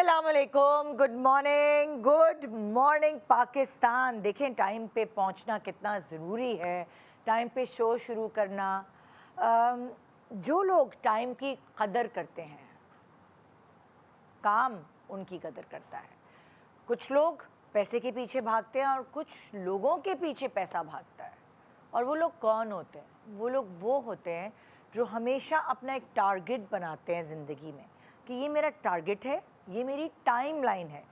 अस्सलामुअलैकुम, good morning Pakistan. देखें time पे पहुंचना कितना ज़रूरी है, टाइम पे शो शुरू करना। जो लोग टाइम की कदर करते हैं, काम उनकी कदर करता है। कुछ लोग पैसे के पीछे भागते हैं और कुछ लोगों के पीछे पैसा भागता है। और वो लोग कौन होते हैं? वो लोग वो होते हैं जो हमेशा अपना एक टारगेट बनाते हैं ज़िंदगी में कि ये मेरा टारगेट है, ये मेरी टाइम लाइन है,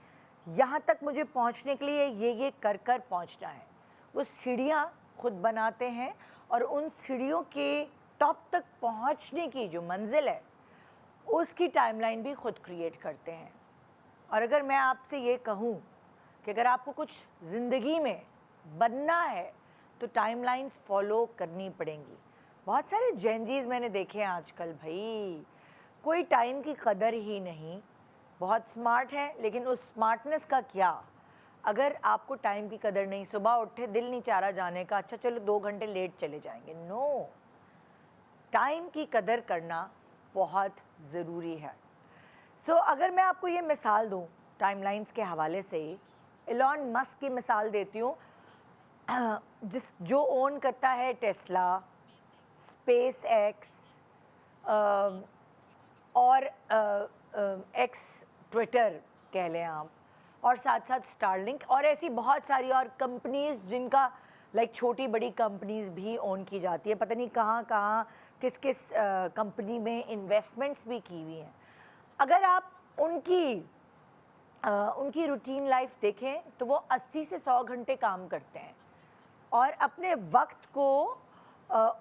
यहाँ तक मुझे पहुँचने के लिए ये कर पहुँचना है। वो सीढ़ियाँ खुद बनाते हैं और उन सीढ़ियों के टॉप तक पहुँचने की जो मंजिल है उसकी टाइमलाइन भी खुद क्रिएट करते हैं। और अगर मैं आपसे ये कहूँ कि अगर आपको कुछ ज़िंदगी में बनना है तो टाइमलाइंस फॉलो करनी पड़ेंगी। बहुत सारे जेनजीज मैंने देखे हैं आजकल, भाई कोई टाइम की कदर ही नहीं। बहुत स्मार्ट है लेकिन उस स्मार्टनेस का क्या अगर आपको टाइम की कदर नहीं। सुबह उठे दिल नहीं चाह रहा जाने का, अच्छा चलो 2 घंटे लेट चले जाएंगे। नो, टाइम की कदर करना बहुत ज़रूरी है। सो अगर मैं आपको ये मिसाल दूँ टाइमलाइंस के हवाले से, एलॉन मस्क की मिसाल देती हूँ, जो ओन करता है टेस्ला, स्पेस एक्स और एक्स ट्विटर कह लें आप, और साथ साथ स्टारलिंक और ऐसी बहुत सारी और कंपनीज़ जिनका लाइक छोटी बड़ी कंपनीज़ भी ओन की जाती है। पता नहीं कहाँ कहाँ किस किस कंपनी में इन्वेस्टमेंट्स भी की हुई हैं। अगर आप उनकी रूटीन लाइफ देखें तो वो 80 से 100 घंटे काम करते हैं और अपने वक्त को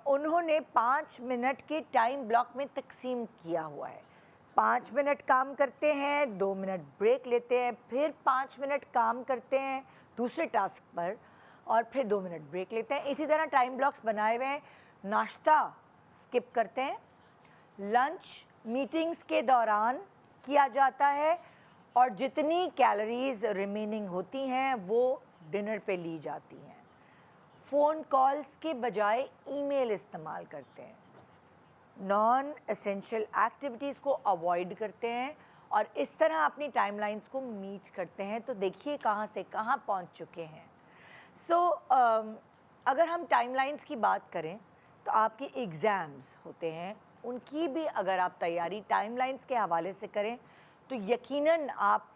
उन्होंने 5 मिनट के टाइम ब्लॉक में तकसीम किया हुआ है। 5 मिनट काम करते हैं, 2 मिनट ब्रेक लेते हैं, फिर 5 मिनट काम करते हैं दूसरे टास्क पर और फिर 2 मिनट ब्रेक लेते हैं। इसी तरह टाइम ब्लॉक्स बनाए हुए हैं। नाश्ता स्किप करते हैं, लंच मीटिंग्स के दौरान किया जाता है और जितनी कैलोरीज रिमेनिंग होती हैं वो डिनर पे ली जाती हैं। फ़ोन कॉल्स के बजाय ईमेल इस्तेमाल करते हैं, नॉन एसेंशियल एक्टिविटीज़ को अवॉइड करते हैं और इस तरह अपनी टाइमलाइंस को मीट करते हैं। तो देखिए कहाँ से कहाँ पहुँच चुके हैं। अगर हम टाइमलाइंस की बात करें तो आपके एग्ज़ाम्स होते हैं, उनकी भी अगर आप तैयारी टाइमलाइंस के हवाले से करें तो यकीनन आप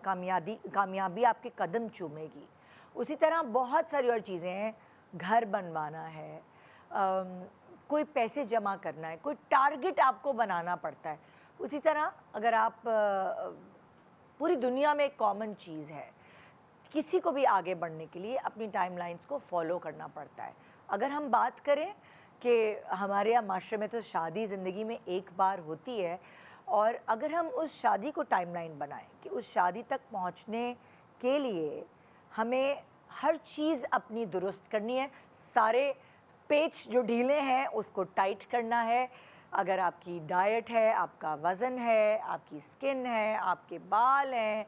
कामयाबी आपके कदम चूमेगी। उसी तरह बहुत सारी और चीज़ें हैं, घर बनवाना है, कोई पैसे जमा करना है, कोई टारगेट आपको बनाना पड़ता है। उसी तरह अगर आप पूरी दुनिया में एक कॉमन चीज़ है, किसी को भी आगे बढ़ने के लिए अपनी टाइमलाइंस को फॉलो करना पड़ता है। अगर हम बात करें कि हमारे यहाँ माशरे में तो शादी ज़िंदगी में एक बार होती है और अगर हम उस शादी को टाइमलाइन बनाएं कि उस शादी तक पहुँचने के लिए हमें हर चीज़ अपनी दुरुस्त करनी है, सारे पेच जो ढीले हैं उसको टाइट करना है। अगर आपकी डाइट है, आपका वज़न है, आपकी स्किन है, आपके बाल हैं,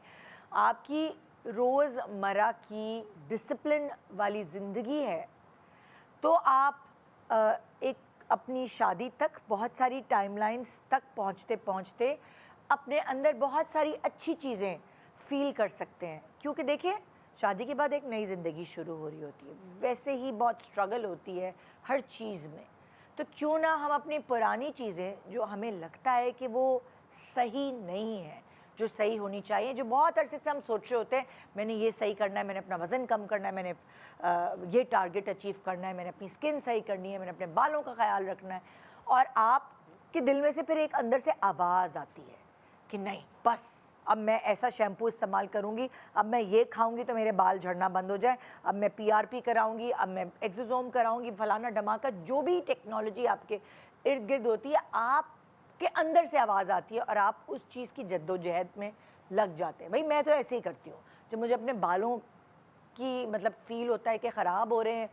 आपकी रोज़मर्रा की डिसिप्लिन वाली ज़िंदगी है, तो आप एक अपनी शादी तक बहुत सारी टाइमलाइंस तक पहुँचते पहुँचते अपने अंदर बहुत सारी अच्छी चीज़ें फ़ील कर सकते हैं। क्योंकि देखिए शादी के बाद एक नई ज़िंदगी शुरू हो रही होती है, वैसे ही बहुत स्ट्रगल होती है हर चीज़ में। तो क्यों ना हम अपनी पुरानी चीज़ें जो हमें लगता है कि वो सही नहीं है, जो सही होनी चाहिए, जो बहुत अरसे से हम सोच रहे होते हैं मैंने ये सही करना है, मैंने अपना वज़न कम करना है, मैंने ये टारगेट अचीव करना है, मैंने अपनी स्किन सही करनी है, मैंने अपने बालों का ख्याल रखना है, और आपके दिल में से फिर एक अंदर से आवाज़ आती है कि नहीं बस अब मैं ऐसा शैम्पू इस्तेमाल करूँगी, अब मैं ये खाऊँगी तो मेरे बाल झड़ना बंद हो जाए, अब मैं PRP कराऊँगी, अब मैं एक्सोसोम कराऊँगी, फलाना धमाका, जो भी टेक्नोलॉजी आपके इर्द गिर्द होती है, आपके अंदर से आवाज़ आती है और आप उस चीज़ की जद्दोजहद में लग जाते हैं। भाई मैं तो ऐसे ही करती हूँ, जब मुझे अपने बालों की मतलब फ़ील होता है कि ख़राब हो रहे हैं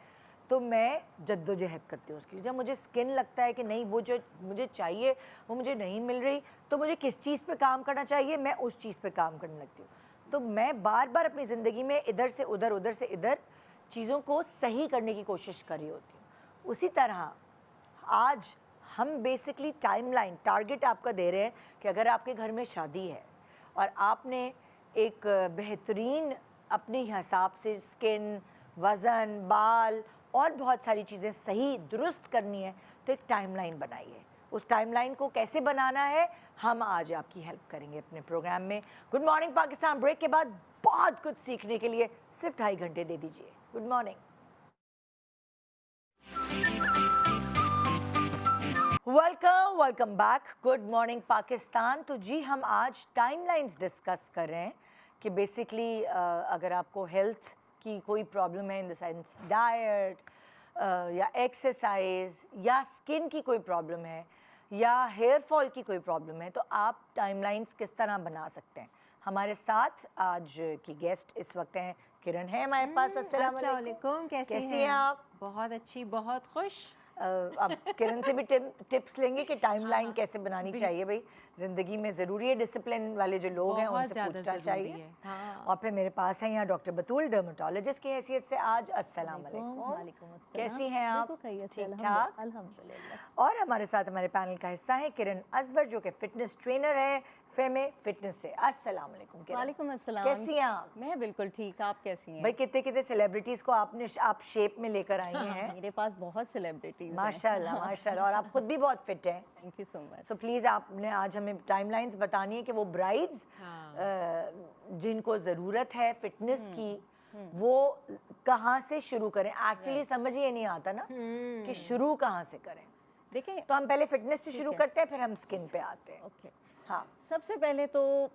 तो मैं जद्दोजहद करती हूँ उसके लिए। जब मुझे स्किन लगता है कि नहीं वो जो मुझे चाहिए वो मुझे नहीं मिल रही तो मुझे किस चीज़ पे काम करना चाहिए, मैं उस चीज़ पे काम करने लगती हूँ। तो मैं बार बार अपनी ज़िंदगी में इधर से उधर, उधर से इधर चीज़ों को सही करने की कोशिश कर रही होती हूँ। उसी तरह आज हम बेसिकली टाइमलाइन टारगेट आपका दे रहे हैं कि अगर आपके घर में शादी है और आपने एक बेहतरीन अपने हिसाब से स्किन, वज़न, बाल और बहुत सारी चीज़ें सही दुरुस्त करनी है, तो एक टाइमलाइन बनाइए। उस टाइमलाइन को कैसे बनाना है, हम आज आपकी हेल्प करेंगे अपने प्रोग्राम में। गुड मॉर्निंग पाकिस्तान ब्रेक के बाद बहुत कुछ सीखने के लिए सिर्फ 2.5 घंटे दे दीजिए। Good morning. Welcome back. Good morning Pakistan. तो जी हम आज टाइमलाइंस डिस्कस कर रहे हैं कि बेसिकली अगर आपको हेल्थ की कोई प्रॉब्लम है इन द सेंस डाइट या एक्सरसाइज या स्किन की कोई प्रॉब्लम है या हेयर फॉल की कोई प्रॉब्लम है, तो आप टाइमलाइंस किस तरह बना सकते हैं। हमारे साथ आज की गेस्ट इस वक्त हैं किरण है हमारे पास। अस्सलाम वालेकुम, कैसी हैं आप? बहुत अच्छी, बहुत खुश। अब किरण से भी टिप्स लेंगे कि टाइमलाइन कैसे बनानी चाहिए। भाई ज़िंदगी में ज़रूरी है, डिसिप्लिन वाले जो लोग हैं उनसे पूछना चाहिए। हाँ। और फिर मेरे पास हैं यहाँ डॉक्टर बतूल, डर्मेटोलॉजिस्ट की हैसियत से आज। अस्सलाम वालेकुम, कैसी हैं आप? ठीक ठाक, अल्हम्दुलिल्लाह। और हमारे साथ हमारे पैनल का हिस्सा है किरण अजवर, जो कि फिटनेस ट्रेनर है फेमे फिटनेस से। अस्सलाम वालेकुम किरण। वालेकुम अस्सलाम। कैसी हैं आप? मैं बिल्कुल ठीक, आप कैसी हैं? भाई कितने कितने सेलिब्रिटीज़ को आप शेप में लेकर आई हैं। मेरे पास बहुत सेलिब्रिटीज हैं। माशाल्लाह माशाल्लाह, और आप खुद भी बहुत फिट हैं। Thank you so much. So please आपने आज हमें टाइमलाइंस बतानी है कि वो ब्राइड्स जिनको ज़रूरत है फिटनेस की, वो कहाँ से शुरू करें। एक्चुअली समझ ही नहीं आता ना कि शुरू कहाँ से करें। देखिए, तो हम पहले फिटनेस से शुरू करते हैं, फिर हम स्किन पे आते हैं। ओके, हाँ, सबसे पहले तो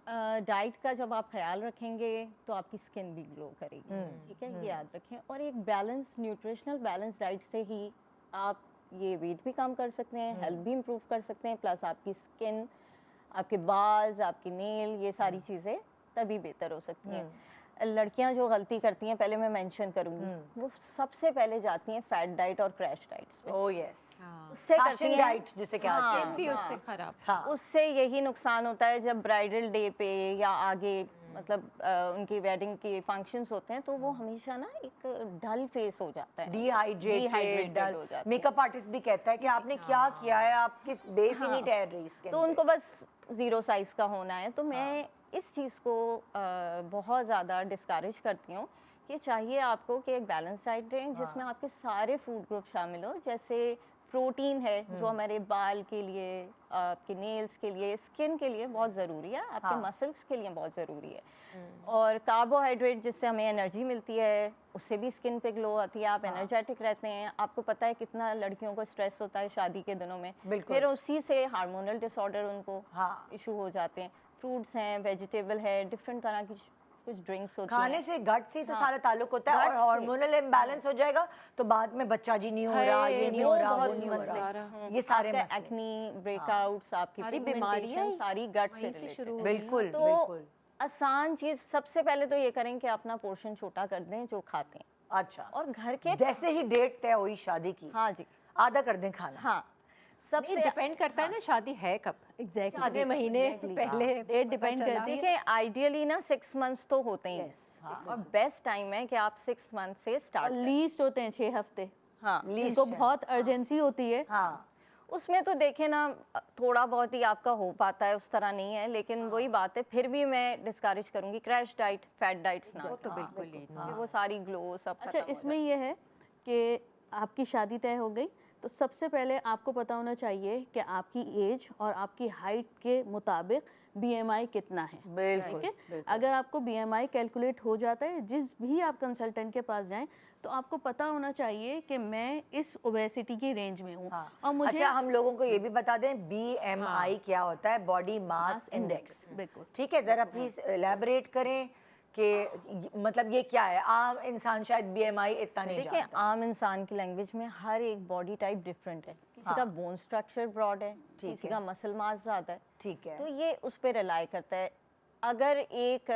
डाइट का जब आप ख्याल रखेंगे तो आपकी स्किन भी ग्लो करेगी। ठीक है, ये याद रखें। और एक बैलेंस, न्यूट्रिशनल बैलेंस डाइट से ही आप ये वेट भी कम कर सकते हैं, हेल्थ भी इम्प्रूव कर सकते हैं, प्लस आपकी स्किन, आपके बाल्स, आपकी नेल, ये सारी चीज़ें तभी बेहतर हो सकती हैं। लड़कियां जो गलती करती हैं, पहले मैं मेंशन करूंगी, वो सबसे पहले जाती हैं फैट डाइट और क्रैश डाइट्स पे। ओह यस, उससे करती फैशन हैं डाइट जिसे कहते हाँ, हैं। भी उससे खराब। हाँ, उससे यही नुकसान होता है जब ब्राइडल डे पे या आगे मतलब उनकी वेडिंग के फंक्शंस होते हैं, तो वो हमेशा ना एक डल फेस हो जाता है, डिहाइड्रेटेड हो जाते हैं। मेकअप आर्टिस्ट भी कहता है कि आपने क्या किया है, आपकी बेस ही नहीं ठहर रही स्किन तो पे। उनको बस 0 साइज का होना है। तो मैं इस चीज़ को बहुत ज़्यादा डिस्करेज करती हूँ कि चाहिए आपको कि एक बैलेंस डाइट दें जिसमें आपके सारे फूड ग्रुप शामिल हो। जैसे प्रोटीन है जो हमारे बाल के लिए, आपके नेल्स के लिए, स्किन के लिए बहुत ज़रूरी है, आपके मसल्स के लिए बहुत ज़रूरी है। और कार्बोहाइड्रेट जिससे हमें एनर्जी मिलती है, उससे भी स्किन पे ग्लो आती है, आप एनर्जेटिक रहते हैं। आपको पता है कितना लड़कियों को स्ट्रेस होता है शादी के दिनों में, फिर उसी से हार्मोनल डिसऑर्डर उनको इशू हो जाते हैं। फ्रूट्स हैं, वेजिटेबल है, डिफरेंट तरह की कुछ ड्रिंक्स होती हैं। खाने से गट से तो सारा ताल्लुक होता है, और हार्मोनल इम्बैलेंस हो जाएगा तो बाद में बच्चा जी नहीं हो रहा, ये नहीं हो रहा, वो नहीं हो रहा, ये सारे मसले। एक्नी, ब्रेकआउट्स, आपकी सारी बीमारियां बीमारियां सारी गट से से शुरू। बिल्कुल तो बिल्कुल। आसान चीज सबसे पहले तो ये करें कि अपना पोर्शन छोटा कर दें जो खाते हैं, अच्छा, और घर के जैसे ही डेट तय हुई शादी की, हाँ जी, आधा कर दें खाना। हाँ, सबसे डिपेंड करता है ना शादी है कब, शादी कितने महीने पहले डेट डिपेंड करती है। देखिए आइडियली ना 6 मंथ्स तो होते ही और बेस्ट टाइम है कि आप 6 मंथ से स्टार्ट करें। लीस्ट होते हैं 6 हफ्ते, हाँ, जिनको बहुत अर्जेंसी होती है। हाँ, उसमें तो देखे ना थोड़ा बहुत ही आपका हो पाता है, उस तरह नहीं है, लेकिन वही बात है, फिर भी मैं डिस्करेज करूंगी क्रैश डाइट, फैट डाइट्स ना, तो बिल्कुल ही क्योंकि वो सारी ग्लो सब अच्छा, खत्म हो इसमें ये है कि आपकी शादी तय हो गई, तो सबसे पहले आपको पता होना चाहिए कि आपकी एज और आपकी हाइट के मुताबिक BMI कितना है। बिल्कुल, ठीक है, अगर आपको BMI कैलकुलेट हो जाता है, जिस भी आप कंसल्टेंट के पास जाएं, तो आपको पता होना चाहिए कि मैं इस ओबेसिटी की रेंज में हूँ। और मुझे अच्छा, हम लोगों को ये भी बता दें BMI क्या होता है, बॉडी मास इंडेक्स। बिल्कुल। ठीक है, ज़रा प्लीज़ एलैबोरेट करें कि मतलब ये क्या है। आम इंसान शायद BMI इतना नहीं देखिए, जानता। आम इंसान की लैंग्वेज में हर एक बॉडी टाइप डिफरेंट है। किसी का बोन स्ट्रक्चर ब्रॉड है, किसी का मसल मास ज़्यादा है, ठीक है, तो ये उस पर रिलाई करता है। अगर एक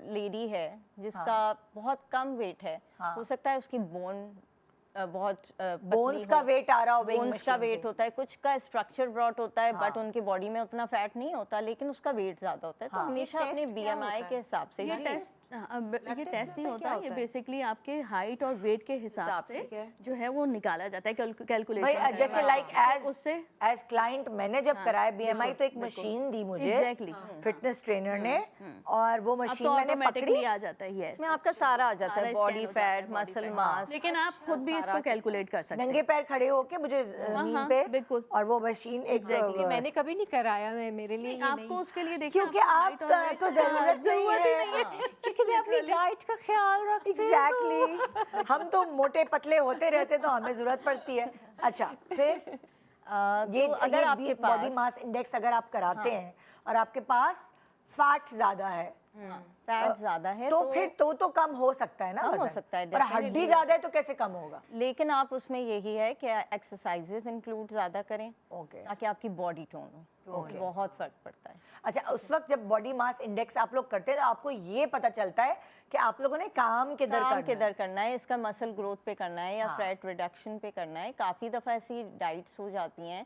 लेडी है जिसका बहुत कम वेट है, हो सकता है उसकी बोन बहुत बोन्स का वेट आ रहा हो weighing बोन्स का machine वेट पे। होता है, कुछ का स्ट्रक्चर ब्रॉड होता है बट उनकी बॉडी में उतना फैट नहीं होता, लेकिन उसका वेट ज़्यादा होता है। तो हमेशा ये अपने टेस्ट क्या BMI होता के है? हिसाब से ये ही टेस्ट ये टेस्ट नहीं में होता, क्या ये होता है? बेसिकली आपके हाइट और वेट के हिसाब हिसाब से से। जो है वो निकाला जाता है, भाई कैलकुलेशन जैसे लाइक उससे एज क्लाइंट मैंने जब कराया BMI तो एक मशीन दी मुझे Exactly. फिटनेस ट्रेनर ने, और वो अब मशीन तो मैंने ऑटोमेटिकली पकड़ी। आ जाता है। यस, में आपका सारा आ जाता सारा है, scan बॉडी हो जाता है, फैट, body मसल fat। मास। लेकिन आप खुद भी इसको कैलकुलेट कर सकते नंगे हैं। पैर खड़े होके मुझे नींद हाँ, पे, बिल्कुल। और वो मशीन एक ये मैंने कभी नहीं कराया, मैं मेरे लिए ये आपको उसके लिए देखिए क्योंकि आपको height और weight- आपको जरूरत नहीं जरूरत ही है। नहीं है। क्योंकि मैं अपनी डाइट का ख्याल रखती हूँ। एग्जैक्टली हम तो मोटे पतले होते रहते तो हमें जरूरत पड़ती है। अच्छा फिर ये तो अगर आपके बॉडी पास मास इंडेक्स अगर आप कराते हैं और आपके पास फैट ज्यादा है फैट ज़्यादा है तो फिर तो कम हो सकता है ना कम हो वजन। सकता है, पर हड्डी definitely ज्यादा है तो कैसे कम होगा? लेकिन आप उसमें यही है कि एक्सरसाइजेस इंक्लूड ज़्यादा करें ओके ताकि आपकी बॉडी टोन हो। Okay. बहुत फर्क पड़ता है। अच्छा, उस वक्त जब बॉडी मास इंडेक्स आप लोग करते हैं तो आपको ये पता चलता है कि आप लोगों ने काम किधर काम करना है। किधर करना है, इसका मसल ग्रोथ पे करना है या हाँ। फैट रिडक्शन पे करना है। काफ़ी दफ़ा ऐसी डाइट्स हो जाती हैं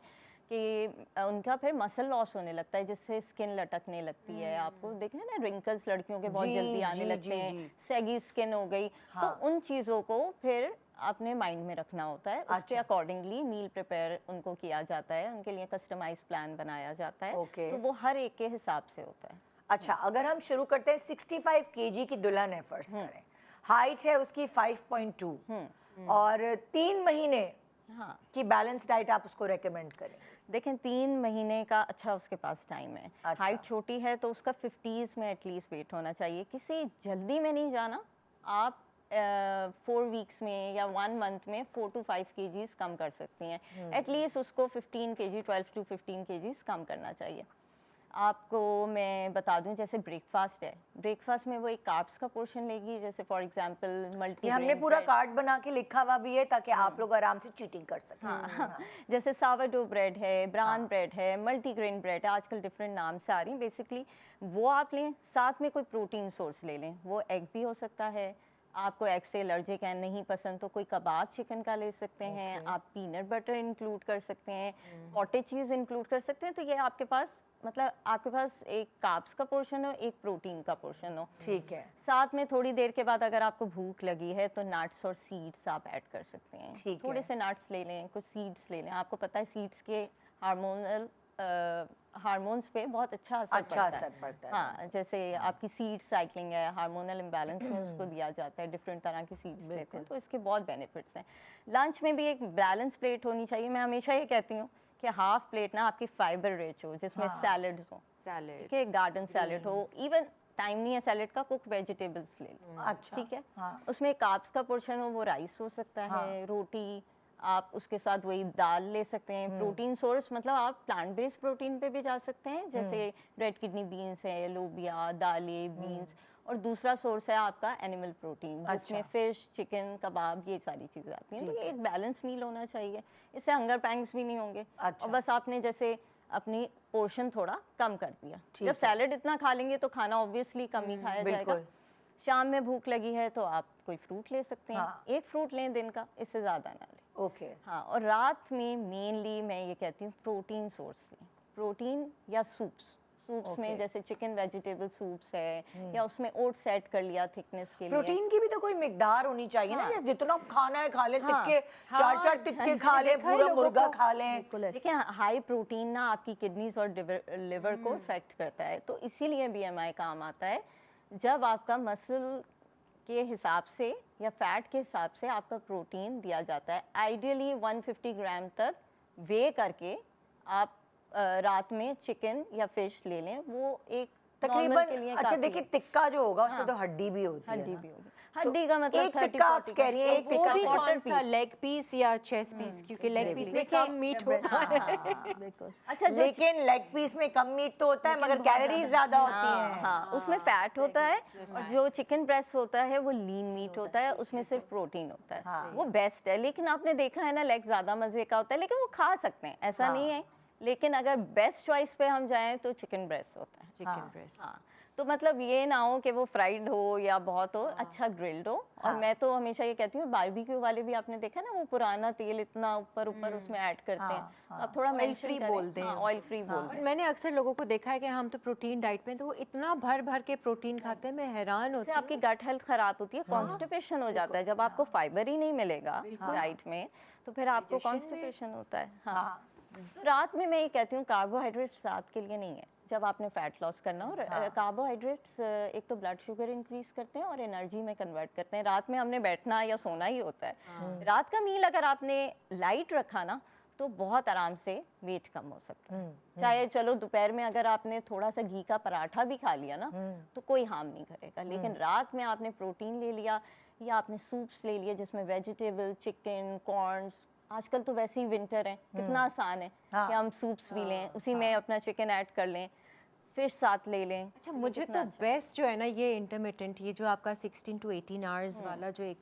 कि उनका फिर मसल लॉस होने लगता है, जिससे स्किन लटकने लगती है। आपको देखें ना, रिंकल्स लड़कियों के बहुत जी, जल्दी आने जी, लगते जी, हैं, जी। सैगी स्किन हो गई। हाँ। तो उन चीज़ों को फिर अपने माइंड में रखना होता है। उसके अच्छा। अकॉर्डिंगली मील प्रिपेयर उनको किया जाता है, उनके लिए कस्टमाइज प्लान बनाया जाता है। Okay. तो वो हर एक के हिसाब से होता है। अच्छा, अगर हम शुरू करते हैं 65 केजी की दुल्हन है, फर्स्ट करें, हाइट है उसकी 5.2 और 3 महीने हाँ, की बैलेंस डाइट आप उसको रेकमेंड करेंगे? देखें 3 महीने का अच्छा उसके पास टाइम है। अच्छा। हाइट छोटी है तो उसका 50s में एटलीस्ट वेट होना चाहिए। किसी जल्दी में नहीं जाना। आप 4 वीक्स में या 1 मंथ में 4 to 5 केजीज कम कर सकती हैं। एटलीस्ट उसको 15 केजी 12 to 15 केजीज कम करना चाहिए। आपको मैं बता दूं, जैसे ब्रेकफास्ट है, ब्रेकफास्ट में वो एक कार्ब्स का पोर्शन लेगी, जैसे फॉर एग्जांपल मल्टी ये हमने पूरा कार्ड बना के लिखा हुआ भी है ताकि आप लोग आराम से चीटिंग कर सकें। हाँ, जैसे सावरडो ब्रेड है, ब्राउन ब्रेड है, मल्टीग्रेन ब्रेड है, आजकल डिफरेंट नाम से आ रही हैं। बेसिकली वो आप लें, साथ में कोई प्रोटीन सोर्स ले लें। वो एग भी हो सकता है, आपको एग से एलर्जिक है नहीं पसंद तो कोई कबाब चिकन का ले सकते हैं। आप पीनट बटर इंक्लूड कर सकते हैं, कॉटेज चीज़ इंक्लूड कर सकते हैं। तो ये आपके पास मतलब आपके पास एक कार्ब्स का पोर्शन हो, एक प्रोटीन का पोर्शन हो। ठीक है, साथ में थोड़ी देर के बाद अगर आपको भूख लगी है तो नट्स और सीड्स आप ऐड कर सकते हैं। ठीक थोड़े है। से नट्स ले लें, कुछ सीड्स ले लें। आपको पता है सीड्स के हार्मोन्स पे बहुत अच्छा असर पड़ता है। हाँ, जैसे आपकी सीड साइकिलिंग है, हार्मोनल इम्बैलेंस में उसको दिया जाता है, डिफरेंट तरह की सीड्स लेते हैं, तो इसके बहुत बेनिफिट्स हैं। लंच में भी एक बैलेंस प्लेट होनी चाहिए। मैं हमेशा ये कहती हूँ कि हाफ प्लेट ना आपकी फाइबर रिच हो, जिसमें सैलड्स हो, सैलेड ठीक है, गार्डन सैलेड हो। इवन टाइम नहीं है सैलेड का, कुक वेजिटेबल्स ले लो, अच्छा, ठीक है। हाँ। उसमें कार्ब्स का पोर्शन हो, वो राइस हो सकता है, रोटी, आप उसके साथ वही दाल ले सकते हैं। प्रोटीन सोर्स मतलब आप प्लांट बेस्ड प्रोटीन पे भी जा सकते हैं, जैसे रेड किडनी बीन्स है, लोबिया, दालें, बीन्स। और दूसरा सोर्स है आपका एनिमल प्रोटीन, जिसमें फिश, चिकन, कबाब, ये सारी चीज़ें आती हैं। तो ये एक बैलेंस मील होना चाहिए, इससे हंगर पैंग्स भी नहीं होंगे। अच्छा। और बस आपने जैसे अपनी पोर्शन थोड़ा कम कर दिया। ठीक जब है। सैलेड इतना खा लेंगे तो खाना ऑब्वियसली कम ही खाया जाएगा। बिल्कुल। शाम में भूख लगी है तो आप कोई फ्रूट ले सकते हैं। हाँ। एक फ्रूट लें दिन का, इससे ज़्यादा ना लें। ओके, हाँ, और रात में मेनली मैं ये कहती हूँ प्रोटीन सोर्स लें, प्रोटीन या सूप्स में जैसे चिकन वेजिटेबल सूप्स है, या उसमें ओट्स ऐड कर लिया थिकनेस के लिए। प्रोटीन की भी तो कोई मिकदार होनी चाहिए ना, जैसे जितना खाना है खा लें, हाँ। तिक्के चार तिक्के खा लें, पूरा मुर्गा खा लें। देखिए हाई प्रोटीन ना आपकी किडनीज और लिवर को इफेक्ट करता है, तो इसीलिए BMI काम आता है। जब आपका मसल के हिसाब से या फैट के हिसाब से आपका प्रोटीन दिया जाता है, आइडियली 150 ग्राम तक वे करके आप रात में चिकन या फिश ले लें, वो एक नॉर्मल के लिए तकरीबन। अच्छा काफी देखिए, है। टिक्का जो होगा उसमें तो हड्डी भी होती है हड्डी ना। भी होगी, हड्डी का मतलब एक 30 टिक्का आप 40 कह रही हैं, एक वो टिक्का भी quarter कौन सा, piece। लेग पीस या चेस्ट पीस? क्योंकि लेग पीस में कम मीट होता है। बिल्कुल। अच्छा, जो लेकिन लेग पीस में कम मीट तो होता है मगर कैलोरीज ज्यादा होती हैं। हाँ, उसमें फैट होता है, और जो चिकन ब्रेस्ट होता है वो लीन मीट होता है, उसमें सिर्फ प्रोटीन होता है। हाँ। वो बेस्ट है। लेकिन आपने देखा है ना, लेग ज़्यादा मज़े का होता है, लेकिन वो खा सकते हैं, ऐसा नहीं है। लेकिन अगर बेस्ट चॉइस पे हम जाएं तो चिकन ब्रेस्ट होता है। Chicken breast. हाँ, तो मतलब ये ना हो कि वो फ्राइड हो या बहुत हो, अच्छा ग्रिल्ड हो। और मैं तो हमेशा ये कहती हूँ, बारबेक्यू वाले भी आपने देखा ना, वो पुराना तेल इतना ऊपर ऊपर उसमें ऐड करते हैं, तो आप थोड़ा ऑयल फ्री बोल दें। ऑयल फ्री बोल और दें। मैंने अक्सर लोगों को देखा है कि हम तो प्रोटीन डाइट पे हैं, तो वो इतना भर भर के प्रोटीन खाते हैं, मैं हैरान होती इससे हूँ। आपकी गट हेल्थ खराब होती है, कॉन्स्टिपेशन हो जाता है। जब आपको फाइबर ही नहीं मिलेगा डाइट में, तो फिर आपको कॉन्स्टिपेशन होता है। हाँ, तो रात में मैं ये कहती हूँ, कार्बोहाइड्रेट्स रात के लिए नहीं है, जब आपने फैट लॉस करना हो। कार्बोहाइड्रेट्स एक तो ब्लड शुगर इंक्रीज करते हैं और एनर्जी में कन्वर्ट करते हैं। रात में हमने बैठना या सोना ही होता है। रात का मील अगर आपने लाइट रखा ना, तो बहुत आराम से वेट कम हो सकता है। चाहे चलो दोपहर में अगर आपने थोड़ा सा घी का पराठा भी खा लिया ना, तो कोई हार्म नहीं करेगा। लेकिन रात में आपने प्रोटीन ले लिया या आपने सूप्स ले लिए जिसमें वेजिटेबल, चिकन, कॉर्न्स, आजकल तो वैसे ही विंटर है, कितना आसान है कि हम सूप्स भी लें, उसी में अपना चिकन ऐड कर लें, फिश साथ ले लें। अच्छा, मुझे तो बेस्ट जो है ना ये इंटरमिटेंट, ये जो आपका 16 to 18 आवर्स वाला जो एक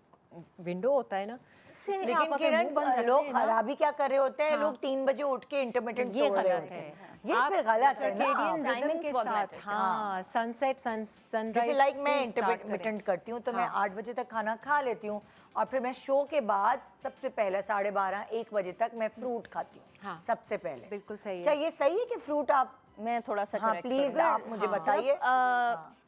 विंडो होता है ना, उसमें आप लेकिन अगर मुंह बंद किरण, रखते लोग हैं ना, खराबी क्या कर रहे होते हैं, लोग 3 बजे उठ के इंटरमिटेंट ये तोड़ रहे गलत होते है। हैं। ये आप फिर गलत है ना। सर्केडियन रिदम Timings के बहुत साथ, matter करते हैं। हाँ, सनसेट सनराइज, जैसे लाइक मैं इंटरमिटेंट करती हूँ, तो मैं 8 बजे तक खाना खा लेती हूँ, और फिर मैं शो के बाद सबसे पहले 12:30-1 बजे तक मैं फ्रूट खाती हूँ। हाँ, सबसे पहले बिल्कुल सही है। क्या ये सही है कि फ्रूट आप, मैं थोड़ा सा हाँ correct प्लीज करूँगी। आप मुझे बताइए।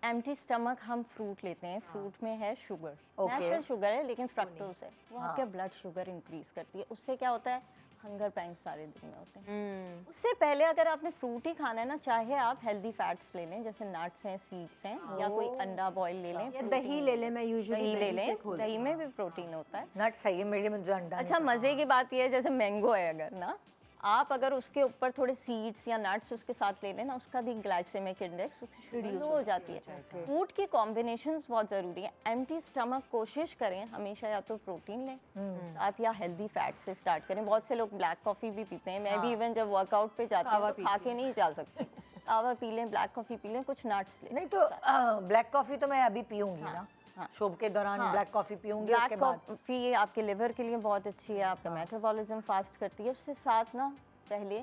एम्प्टी स्टमक हम फ्रूट लेते हैं, फ्रूट में है शुगर, Okay. नेचुरल शुगर है, लेकिन फ्रक्टोज है, वो आपका ब्लड शुगर इंक्रीज करती है। उससे क्या होता है, हंगर पैंग सारे दिन में होते हैं। उससे पहले अगर आपने फ्रूट ही खाना है ना, चाहे आप हेल्दी फैट्स ले लें, जैसे नट्स हैं, सीड्स हैं, या कोई अंडा बॉईल ले लें, या दही ले लें, मैं यूजुअली दही ले लें, दही में भी प्रोटीन होता है। नट सही है, मेरे मुझे अंडा नहीं अच्छा, मज़े की बात यह है, जैसे मैंगो है अगर ना, आप अगर उसके ऊपर थोड़े सीड्स या नट्स उसके साथ ले लें ना, उसका भी ग्लाइसेमिक इंडेक्स रिड्यूस हो जाती है। फूड की कॉम्बिनेशंस बहुत ज़रूरी है। एम्प्टी स्टमक कोशिश करें हमेशा या तो प्रोटीन लें साथ, या हेल्दी फैट से स्टार्ट करें। बहुत से लोग ब्लैक कॉफ़ी भी पीते हैं, मैं भी इवन जब वर्कआउट पे जाती हूँ तो खा के नहीं जा सकती। कावा पी लें, ब्लैक कॉफ़ी पी लें, कुछ नट्स लें। नहीं तो ब्लैक कॉफी तो मैं अभी पीऊंगी ना, शो के दौरान ब्लैक कॉफी पीऊंगी, उसके ब्लैक बाद कॉफ़ी आपके लिवर के लिए बहुत अच्छी है, आपका मेटाबॉलिज्म फास्ट करती है। उससे साथ ना पहले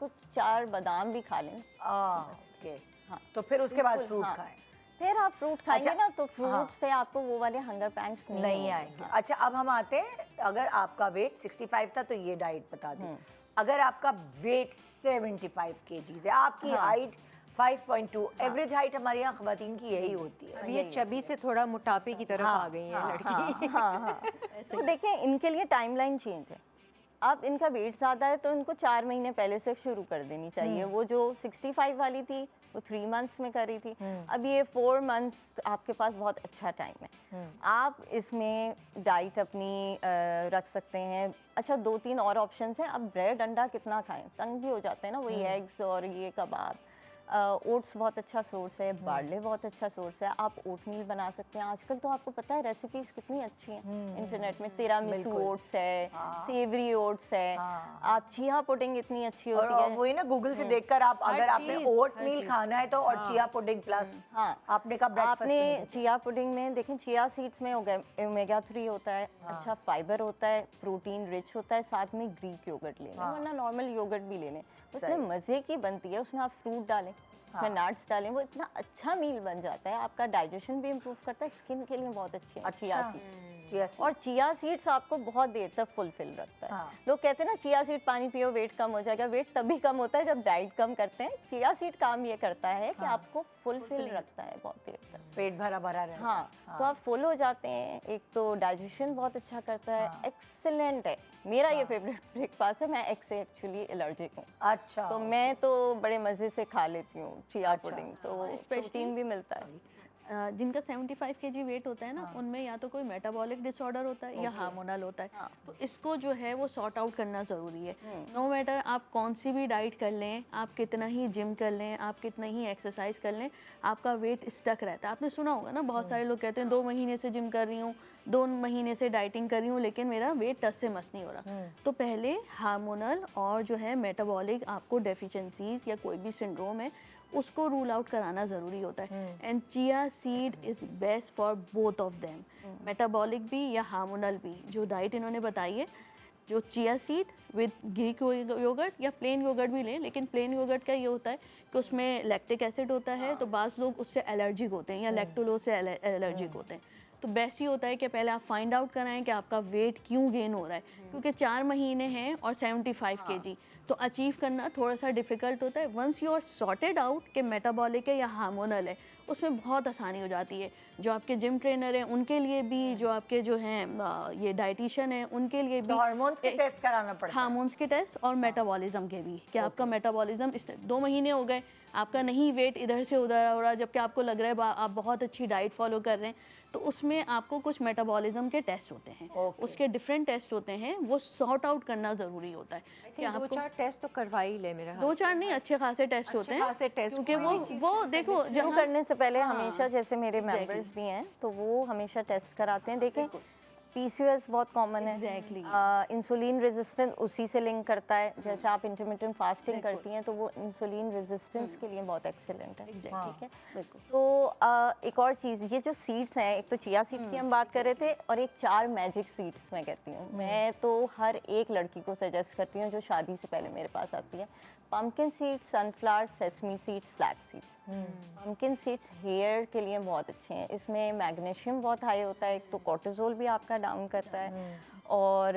कुछ 4 बादाम भी खा लें। ओके, हाँ, तो फिर उसके बाद बिल्कुल, फ्रूट हाँ। खाएं, फिर आप फ्रूट खाएंगे अच्छा, ना, तो फ्रूट से आपको वो वाले हंगर पैंग्स नहीं होंगे। आएंगे। अच्छा, अब हम आते हैं, अगर आपका वेट 65 था तो ये डाइट बता दी। अगर आपका वेट 75 kg है, आपकी हाइट 5.2, एवरेज हाइट हमारे यहाँ खवातीन की यही होती है। अब ये चबी से थोड़ा मोटापे की तरफ आ गई है लड़की। हाँ। तो देखें, इनके लिए टाइमलाइन चेंज है। अब इनका वेट ज़्यादा है तो इनको 4 महीने पहले से शुरू कर देनी चाहिए। वो जो 65 वाली थी वो 3 मंथ्स में करी थी, अब ये 4 मंथ्स आपके पास बहुत अच्छा टाइम है। आप इसमें डाइट अपनी रख सकते हैं। अच्छा, 2-3 और ऑप्शंस हैं। अब ब्रेड अंडा कितना खाएं, तंग भी हो जाते हैं ना, वही एग्स और ये कबाब। ओट्स बहुत अच्छा सोर्स है, बार्ले बहुत अच्छा सोर्स है। आप ओट मील बना सकते हैं। आजकल तो आपको पता है रेसिपीज कितनी अच्छी हैं इंटरनेट में। तिरामिसू ओट्स है, सेवरी ओट्स है, आप चिया पुडिंग इतनी अच्छी होती और है। वही ना, गूगल से देखकर आप, अगर आपने ओट मील खाना है तो, और चिया पुडिंग प्लस आपने का ब्रेकफास्ट आपने चिया पुडिंग में देखें, चिया सीड्स में ओमेगा 3 होता है, अच्छा फाइबर होता है, प्रोटीन रिच होता है, साथ में ग्रीक योगर्ट ले लें, वरना नॉर्मल योगर्ट भी ले लें। उसमें मज़े की बनती है, उसमें आप फ्रूट डालें, उसमें नट्स डालें, वो इतना अच्छा मील बन जाता है। आपका डाइजेशन भी इम्प्रूव करता है, स्किन के लिए बहुत अच्छी है चिया सीड्स। और चिया सीड्स आपको बहुत देर तक फुलफिल रखता है। लोग कहते हैं ना, चिया सीड पानी पियो वेट कम हो जाएगा। वेट तभी कम होता है जब डाइट कम करते हैं। चिया सीड काम ये करता है कि आपको फुलफिल रखता है बहुत देर तक, पेट भरा भरा रहता है। हाँ, तो आप फुल हो जाते हैं। एक तो डाइजेशन बहुत अच्छा करता है, एक्सीलेंट है। मेरा ये फेवरेट ब्रेकफास्ट है। मैं एग से एक्चुअली एलर्जिक हूँ, अच्छा, तो मैं तो बड़े मज़े से खा लेती हूँ चिया पुडिंग, तो प्रोटीन भी मिलता है। जिनका 75 kg वेट होता है ना, उनमें या तो कोई मेटाबॉलिक डिसऑर्डर होता है या हार्मोनल होता है। तो इसको जो है वो सॉर्ट आउट करना ज़रूरी है। नो मैटर आप कौन सी भी डाइट कर लें, आप कितना ही जिम कर लें, आप कितना ही एक्सरसाइज कर लें, आपका वेट स्टक रहता है। आपने सुना होगा ना, बहुत सारे लोग कहते हैं 2 महीने से जिम कर रही हूँ, 2 महीने से डाइटिंग कर रही हूँ, लेकिन मेरा वेट टस से मस नहीं हो रहा। तो पहले हार्मोनल और जो है मेटाबॉलिक आपको डेफिशिएंसीज या कोई भी सिंड्रोम है, उसको रूल आउट कराना ज़रूरी होता है। And chia seed is best for both of them, metabolic भी या हार्मोनल भी। जो डाइट इन्होंने बताई है, जो chia seed with Greek yogurt या प्लेन योगर्ट भी लें, लेकिन प्लेन योगर्ट का ये होता है कि उसमें लैक्टिक एसिड होता है, तो बाज़ लोग उससे एलर्जिक होते हैं या लैक्टोलोज से एलर्जिक होते हैं। तो बेस्ट ये होता है कि पहले आप फाइंड आउट कराएं कि आपका वेट क्यों गेन हो रहा है, क्योंकि 4 महीने हैं और 75 kg तो अचीव करना थोड़ा सा डिफ़िकल्ट होता है। Once you are sorted out कि मेटाबॉलिक है या हार्मोनल है, उसमें बहुत आसानी हो जाती है। जो आपके जिम ट्रेनर हैं उनके लिए भी, जो आपके जो हैं ये डाइटिशियन हैं उनके लिए भी हार्मोन्स के टेस्ट कराना पड़ता है। हार्मोन्स के टेस्ट और मेटाबॉलिज्म के भी, कि आपका मेटाबॉलिज्म इस 2 महीने हो गए, आपका नहीं वेट इधर से उधर हो रहा, जबकि आपको लग रहा है आप बहुत अच्छी डाइट फॉलो कर रहे हैं, तो उसमें आपको कुछ मेटाबॉलिज्म के टेस्ट होते हैं। उसके डिफरेंट टेस्ट होते हैं, वो सॉर्ट आउट करना ज़रूरी होता है कि आपको 2-4 टेस्ट तो करवा ही ले मेरा। 2-4 नहीं, अच्छे खासे टेस्ट होते हैं, खासे टेस्ट, क्योंकि वो देखो शुरू जहाँ करने से पहले हमेशा, जैसे मेरे मेंबर्स भी हैं तो वो हमेशा टेस्ट कराते हैं। देखें PCOS बहुत कॉमन है, Exactly. इंसुलिन रेजिस्टेंस उसी से लिंक करता है। जैसे आप इंटरमिटेंट फास्टिंग करती हैं तो वो इंसुलिन रेजिस्टेंस के लिए बहुत एक्सीलेंट है। ठीक है, तो एक और चीज़, ये जो सीड्स हैं, एक तो चिया सीड की हम बात कर रहे थे, और एक 4 मैजिक सीड्स मैं कहती हूँ। मैं तो हर एक लड़की को सजेस्ट करती हूँ जो शादी से पहले मेरे पास आती है। Pumpkin seeds, sunflower, sesame seeds, flax seeds. Pumpkin seeds hair के लिए बहुत अच्छे हैं, इसमें मैग्नीशियम बहुत हाई होता है, एक तो कोर्टिसोल भी आपका डाउन करता है, और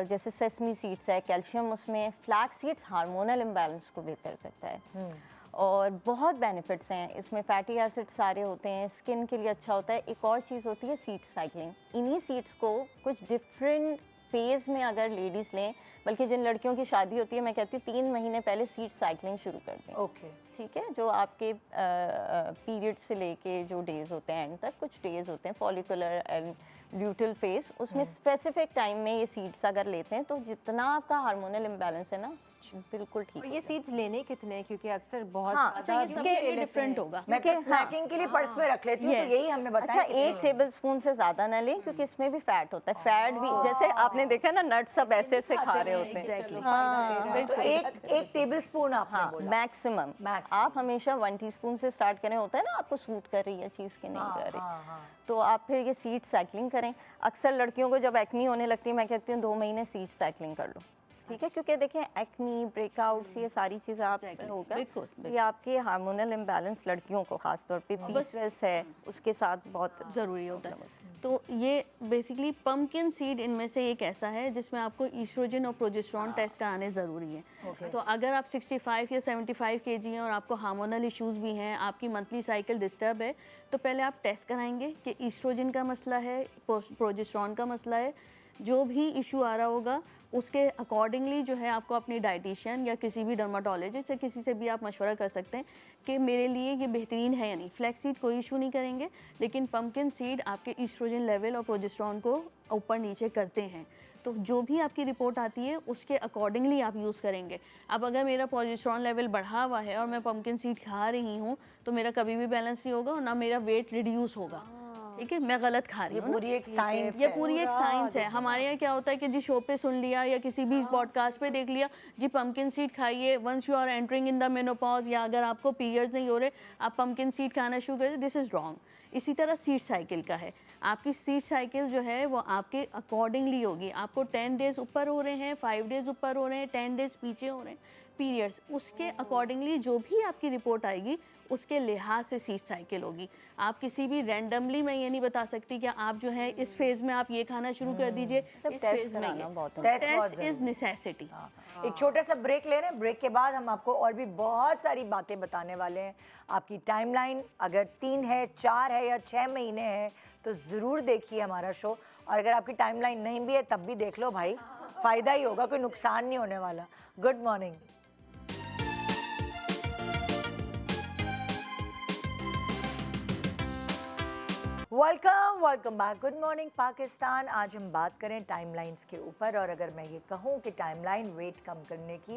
जैसे सेसमी सीड्स है, कैल्शियम उसमें। फ्लैक्स सीड्स हार्मोनल इम्बैलेंस को बेहतर करता है, और बहुत बेनिफिट्स हैं इसमें। फैटी एसिड सारे होते हैं, स्किन के लिए अच्छा होता है। एक और चीज़ होती है सीड साइकिलिंग। इन्हीं सीड्स को कुछ डिफरेंट फेज़ में अगर लेडीज़ लें, बल्कि जिन लड़कियों की शादी होती है, मैं कहती हूँ 3 महीने पहले सीड साइकिलिंग शुरू कर दें। ओके, ठीक है, जो आपके पीरियड से लेके जो डेज़ होते हैं एंड तक, कुछ डेज़ होते हैं फॉलिकुलर एंड ल्यूटल फेज, उसमें स्पेसिफिक टाइम में ये सीड्स अगर लेते हैं तो जितना आपका हार्मोनल इम्बैलेंस है ना, बिल्कुल ठीक। और ये सीड्स लेने कितने हैं, क्योंकि अक्सर बहुत अच्छा ये सबके लिए डिफरेंट होगा। मैं तो स्नैकिंग के लिए पर्स में रख लेती हूँ, तो यही हमने बताया। अच्छा, 1 टेबलस्पून से ज़्यादा ना लें, क्योंकि इसमें भी फैट होता है। फैट भी, जैसे आपने देखा ना, नट्स सब ऐसे से खा रहे होते हैं। हाँ, तो एक टेबलस्पून आपने बोला मैक्सिमम। आप हमेशा 1 टीस्पून से स्टार्ट करें। होता है ना, आपको सूट कर रही है चीज़ की नहीं कर रही, तो आप फिर ये सीड साइकिलिंग करें। अक्सर लड़कियों को जब एक्नी होने लगती है, मैं कहती हूँ 2 महीने सीड साइकिलिंग कर लो। ठीक है, क्योंकि देखें एक्नी, ब्रेकआउट्स, ये सारी चीज़ें आप होगा, ये आपके हार्मोनल इम्बैलेंस लड़कियों को खासतौर पे PCOS है उसके साथ बहुत ज़रूरी होता है। तो ये बेसिकली पम्पकिन सीड इनमें से एक ऐसा है जिसमें आपको ईस्ट्रोजन और प्रोजेस्टेरॉन टेस्ट कराने ज़रूरी है। तो अगर आप 65 या 75 kg हैं और आपको हार्मोनल इश्यूज़ भी हैं, आपकी मंथली साइकिल डिस्टर्ब है, तो पहले आप टेस्ट कराएंगे कि ईस्ट्रोजन का मसला है, प्रोजेस्टेरॉन का मसला है। जो भी इशू आ रहा होगा उसके अकॉर्डिंगली जो है आपको अपनी डाइटिशियन या किसी भी डर्माटोलॉजिस्ट या किसी से भी आप मशवरा कर सकते हैं कि मेरे लिए ये बेहतरीन है या नहीं। फ्लैक्स सीड कोई इशू नहीं करेंगे, लेकिन पम्पकिन सीड आपके ईस्ट्रोजन लेवल और प्रोजेस्टेरॉन को ऊपर नीचे करते हैं। तो जो भी आपकी रिपोर्ट आती है उसके अकॉर्डिंगली आप यूज़ करेंगे। अब अगर मेरा प्रोजेस्टेरॉन लेवल बढ़ा हुआ है और मैं पम्पकिन सीड खा रही हूँ, तो मेरा कभी भी बैलेंस नहीं होगा और ना मेरा वेट रिड्यूस होगा। ठीक है, मैं गलत खा रही हूँ। पूरी एक साइंस ये पूरी एक साइंस है। हमारे यहाँ क्या होता है कि जी शो पे सुन लिया या किसी भी पॉडकास्ट पे देख लिया, जी पम्पकिन सीड खाइए once you are entering in the menopause, या अगर आपको पीरियड्स नहीं हो रहे आप पम्पकिन सीड खाना शुरू करें, दिस इज़ रॉन्ग। इसी तरह सीड साइकिल का है, आपकी सीड साइकिल जो है वो आपके अकॉर्डिंगली होगी। आपको 10 डेज़ ऊपर हो रहे हैं, 5 डेज़ ऊपर हो रहे हैं, 10 डेज़ पीछे हो रहे हैं पीरियड्स, उसके अकॉर्डिंगली जो भी आपकी रिपोर्ट आएगी उसके लिहाज से सीड साइकिल होगी। आप किसी भी रैंडमली, मैं ये नहीं बता सकती कि आप जो है इस फेज़ में आप ये खाना शुरू कर दीजिए, इस फेज़ में ये टेस्ट इज़ नेसेसिटी। एक छोटा सा ब्रेक ले रहे हैं, ब्रेक के बाद हम आपको और भी बहुत सारी बातें बताने वाले हैं। आपकी टाइमलाइन अगर 3 है, 4 है या 6 महीने है तो ज़रूर देखिए हमारा शो, और अगर आपकी टाइमलाइन नहीं भी है तब भी देख लो भाई, फ़ायदा ही होगा, कोई नुकसान नहीं होने वाला। Good morning. Welcome back. Good morning Pakistan. आज हम बात करें टाइमलाइंस के ऊपर, और अगर मैं ये कहूँ कि टाइमलाइन वेट कम करने की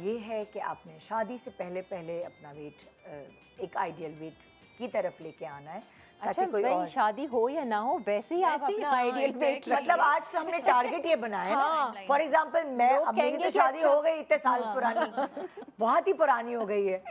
ये है कि आपने शादी से पहले अपना वेट एक आइडियल वेट की तरफ लेके आना है, ताकि कोई और शादी हो या ना हो वैसे ही आप अपना आइडियल वेट मतलब आज तो हमने टारगेट ये बनाया है ना। फॉर एग्जांपल मैं, अब मेरी तो शादी हो गई इतने साल पुरानी, बहुत ही पुरानी हो गई है,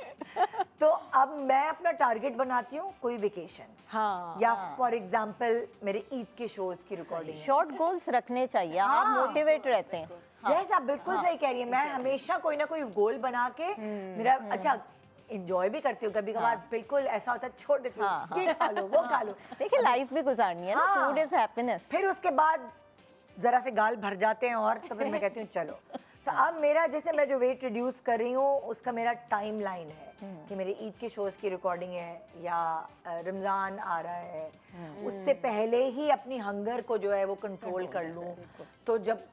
तो अब मैं अपना टारगेट बनाती हूँ कोई वेकेशन, हाँ या फॉर एग्जांपल मेरे ईद के शोज की रिकॉर्डिंग है। शॉर्ट गोल्स रखने चाहिए, आप मोटिवेट रहते हैं। यस, आप बिल्कुल सही कह रही है। मैं हमेशा कोई ना कोई गोल बना के मेरा अच्छा इंजॉय भी करती हूँ कभी कभार। बिल्कुल ऐसा होता है, छोड़ देती हूँ, ये खा लो वो खा लो। देखिए लाइफ भी गुजारनी है ना, हाँ। Food is happiness. फिर उसके बाद जरा से गाल भर जाते हैं और तो फिर मैं कहती हूँ चलो। तो अब मेरा जैसे मैं जो वेट रिड्यूस कर रही हूँ उसका मेरा टाइम लाइन है कि मेरे ईद के शोज की रिकॉर्डिंग है या रमज़ान आ रहा है, उससे पहले ही अपनी हंगर को जो है वो कंट्रोल कर लूँ। तो जब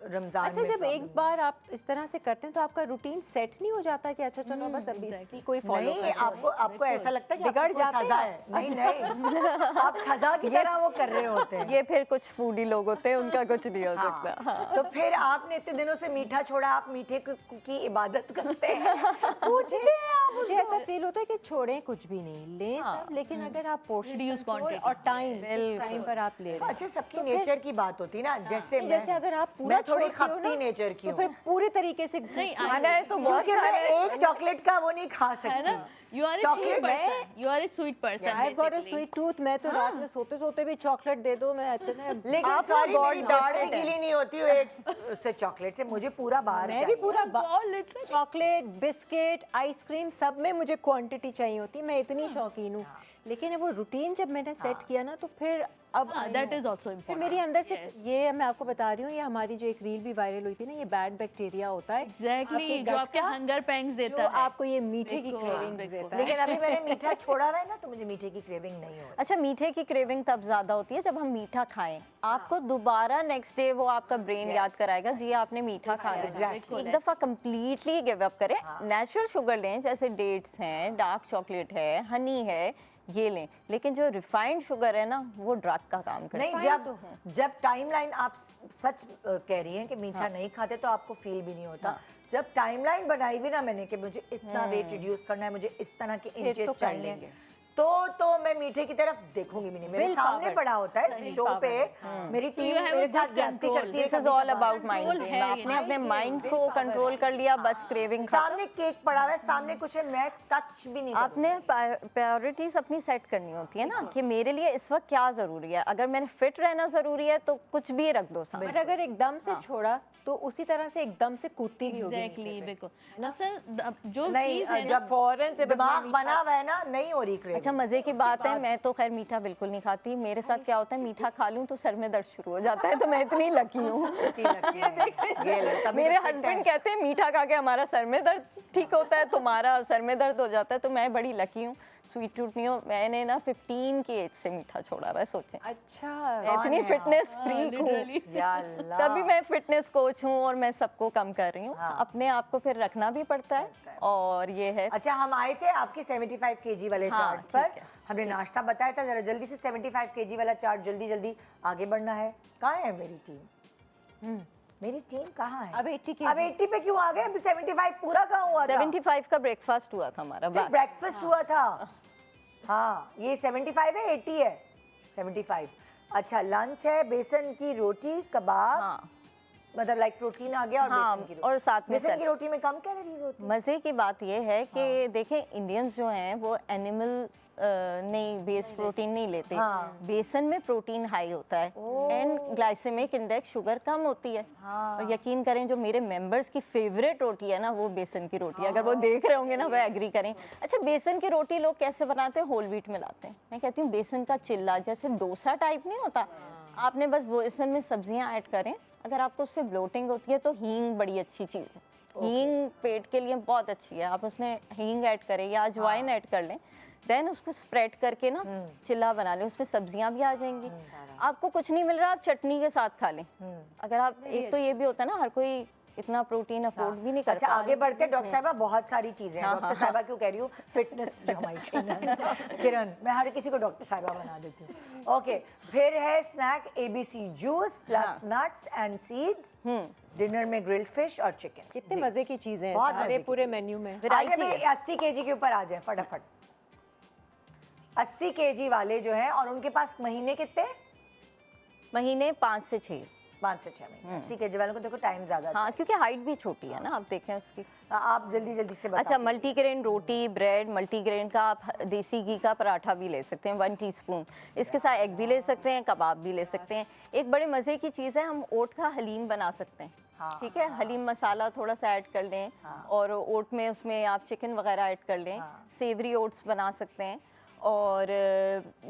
रमज़ान अच्छा, में जब एक बार आप इस तरह से करते हैं तो आपका रूटीन सेट नहीं हो जाता कि अच्छा चलो बस अभी इसी कोई फॉलो नहीं, आपको ऐसा लगता है कि बिगड़ आपको जाते सजा हैं। है। नहीं नहीं, आप सजा की तरह वो कर रहे होते हैं। ये फिर कुछ फूडी लोग होते हैं, उनका कुछ नहीं हो सकता। हाँ। तो फिर आपने इतने दिनों से मीठा छोड़ा, आप मीठे की इबादत करते हैं, पूछते हैं आप मुझे उसको। ऐसा फील होता है कि छोड़ें कुछ भी नहीं, लें सब, लेकिन अगर आप पोर्शन Reduce quantity। और टाइम पर आप ले रहे हैं अच्छा, सबकी नेचर की बात होती है ना। जैसे जैसे अगर आप पूरा मैं थोड़ी छोड़ती हो ना, खपती नेचर की तो हूँ, फिर पूरे तरीके से खाना है तो बहुत क्योंकि मैं एक चॉकलेट का वो नहीं खा है सकती। ना, you are a Chocolate sweet में- person, you are a sweet person. I got a sweet tooth. मैं तो रात में सोते सोते भी चॉकलेट दे दो, मैं इतना लेकिन आप सॉरी, ना मेरी God दाढ़ भी gifted है। गीली नहीं होती है एक उससे चॉकलेट से। मुझे पूरा बाहर मैं भी पूरा literally। चॉकलेट, बिस्किट, आइसक्रीम सब में मुझे क्वांटिटी चाहिए होती है। मैं इतनी शौकीन हूँ, लेकिन वो रूटीन जब मैंने सेट किया ना तो फिर अब दैट इज आल्सो फिर इम्पोर्टेंट। मेरी अंदर से ये मैं आपको बता रही हूँ, ये हमारी जो एक रील भी वायरल हुई थी ना, ये बैड बैक्टीरिया होता है एग्जैक्टली, जो gut आपके का, हंगर पैंग्स जो देता है। आपको ये मीठे की बिल्कुल, क्रेविंग बिल्कुल। देता है। लेकिन अभी मैंने मीठा छोड़ा हुआ है ना, तो मुझे मीठे की क्रेविंग नहीं हो रही। अच्छा, मीठे की क्रेविंग तब ज्यादा होती है जब हम मीठा खाएं। आपको दोबारा नेक्स्ट डे वो आपका ब्रेन याद कराएगा जी आपने मीठा खा लिया। Exactly। एक दफा कंप्लीटली गिव अप करें, नेचुरल शुगर लें, जैसे डेट्स हैं, डार्क चॉकलेट है, हनी है, ये लें। लेकिन जो रिफाइंड शुगर है ना, वो ड्रग का काम करता है। नहीं, जब टाइमलाइन आप सच कह रही हैं कि मीठा नहीं खाते तो आपको फील भी नहीं होता। जब टाइमलाइन बनाई हुई ना मैंने कि मुझे इतना वेट रिड्यूस करना है, मुझे इस तरह के इंचेस तो कर चाहिए, लेंगे। तो मैं मीठे की तरफ देखूंगी भी नहीं। मेरे Will सामने power। पड़ा होता है शो पे, मेरी you टीम have a मेरे good साथ ज्यादती control। करती है। दिस इज कभी ऑल कभार। अबाउट माइंड Control है ये। आपने अपने माइंड को कंट्रोल कर लिया, बस क्रेविंग खत्म। सामने केक पड़ा हुआ है, सामने कुछ है, मैं टच भी नहीं आपने प्रायोरिटीज अपनी सेट करनी होती है ना, कि मेरे लिए इस वक्त क्या जरूरी है। अगर मैंने फिट रहना जरूरी है तो कुछ भी रख दो सामने। और अगर एकदम से छोड़ा तो उसी तरह से एकदम से कूदती भी होगी एग्जैक्टली, बिल्कुल। असल जो नहीं, चीज है ना, जब फौरन से बस दिमाग मैं बना हुआ है ना, नहीं हो रही क्रेविंग। अच्छा, मजे की बात है, मैं तो खैर मीठा बिल्कुल नहीं खाती। मेरे साथ क्या होता है, मीठा खा लूं तो सर में दर्द शुरू हो जाता है, तो मैं इतनी लकी हूँ। मेरे हस्बैंड कहते हैं मीठा खा के हमारा सर में दर्द ठीक होता है, तुम्हारा सर में दर्द हो जाता है। तो मैं बड़ी लकी हूँ, स्वीट टूथ नहीं हूँ। मैंने ना 15 की एज से मीठा छोड़ा हुआ है, सोचें। अच्छा मैं इतनी है फिटनेस फ्रीक हूँ, literally। या अल्लाह। तभी मैं फिटनेस कोच हूँ और मैं सबको कम कर रही हूँ। अपने आप को फिर रखना भी पड़ता है, और ये है। अच्छा, हम आए थे आपके 75 केजी वाले हाँ, चार्ट ठीक पर। है। हमने नाश्ता बताया था, जरा जल्दी से 75 केजी वाला चार्ट जल्दी जल्दी आगे बढ़ना है। कहाँ है मेरी टीम? मेरी टीम कहाँ है? अब 80 kg। अब 80 पे क्यों आ गए? अभी 75 पूरा कहाँ हुआ था? 75 का ब्रेकफास्ट हुआ था हमारा, सिर्फ बस। ब्रेकफास्ट हुआ था। हाँ, ये 75 है, 80 है। 75। अच्छा, लंच है बेसन की रोटी, कबाब, हाँ। मतलब लाइक प्रोटीन आ गया, और हाँ, बेसन की रोटी। और साथ में बेसन की रोटी में कम कैलोरीज होती है। मज़े की बात ये है कि देखें, इंडियंस जो हैं वो एनिमल नहीं बेस्ड प्रोटीन नहीं लेते। हाँ। बेसन में प्रोटीन हाई होता है एंड ग्लाइसेमिक इंडेक्स शुगर कम होती है। और यकीन करें, जो मेरे मेंबर्स की फेवरेट रोटी है ना, वो बेसन की रोटी है। अगर वो देख रहे होंगे ना, वो एग्री करें। अच्छा, बेसन की रोटी लोग कैसे बनाते हैं? होल व्हीट मिलाते हैं। मैं कहती हूँ बेसन का चिल्ला, जैसे डोसा टाइप नहीं होता, आपने बस बेसन में सब्जियां ऐड करें। अगर आपको उससे ब्लोटिंग होती है तो हींग बड़ी अच्छी चीज़ है। हींग पेट के लिए बहुत अच्छी है। आप उसमें हींग ऐड करें या अजवाइन ऐड कर लें, देन उसको स्प्रेड करके ना चिल्ला बना लें। उसमें सब्जियां भी आ जाएंगी। आपको कुछ नहीं मिल रहा, आप चटनी के साथ खा लें। अगर आप, एक तो ये भी होता है ना, हर कोई इतना प्रोटीन अफोर्ड भी नहीं कर अच्छा, पाता। आगे बढ़ते हैं। डॉक्टर साहिबा, बहुत सारी चीजें हैं। डॉक्टर साहिबा क्यों कह रही हूँ? फिटनेस जो हमारी ट्रेनर किरण, मैं हर किसी को डॉक्टर साहिबा बना देती हूँ। ओके, फिर है snack ABC juice plus nuts and seeds. Dinner में ग्रिल्ड फिश और चिकन। कितने मजे की चीजें हैं बहुत सारे मजे की पूरे मेन्यू में। आगे भाई 80 केजी के ऊपर आ जाए फटाफट। 80 केजी वाले जो हैं, और उनके पास महीने कितने? महीने 5 से 6। 5 से 6 महीने। 80 kg वालों को देखो टाइम ज़्यादा हाँ, क्योंकि हाइट भी छोटी है ना, आप देखें उसकी। आप जल्दी जल्दी से अच्छा, मल्टीग्रेन रोटी, ब्रेड, मल्टीग्रेन का आप देसी घी का पराठा भी ले सकते हैं 1 टीस्पून। इसके साथ एग भी ले सकते हैं, कबाब भी ले सकते हैं। एक बड़े मज़े की चीज़ है, हम ओट का हलीम बना सकते हैं। ठीक है, हलीम मसाला थोड़ा सा ऐड कर लें और ओट में उसमें आप चिकन वगैरह ऐड कर लें। सेवरी ओट्स बना सकते हैं। और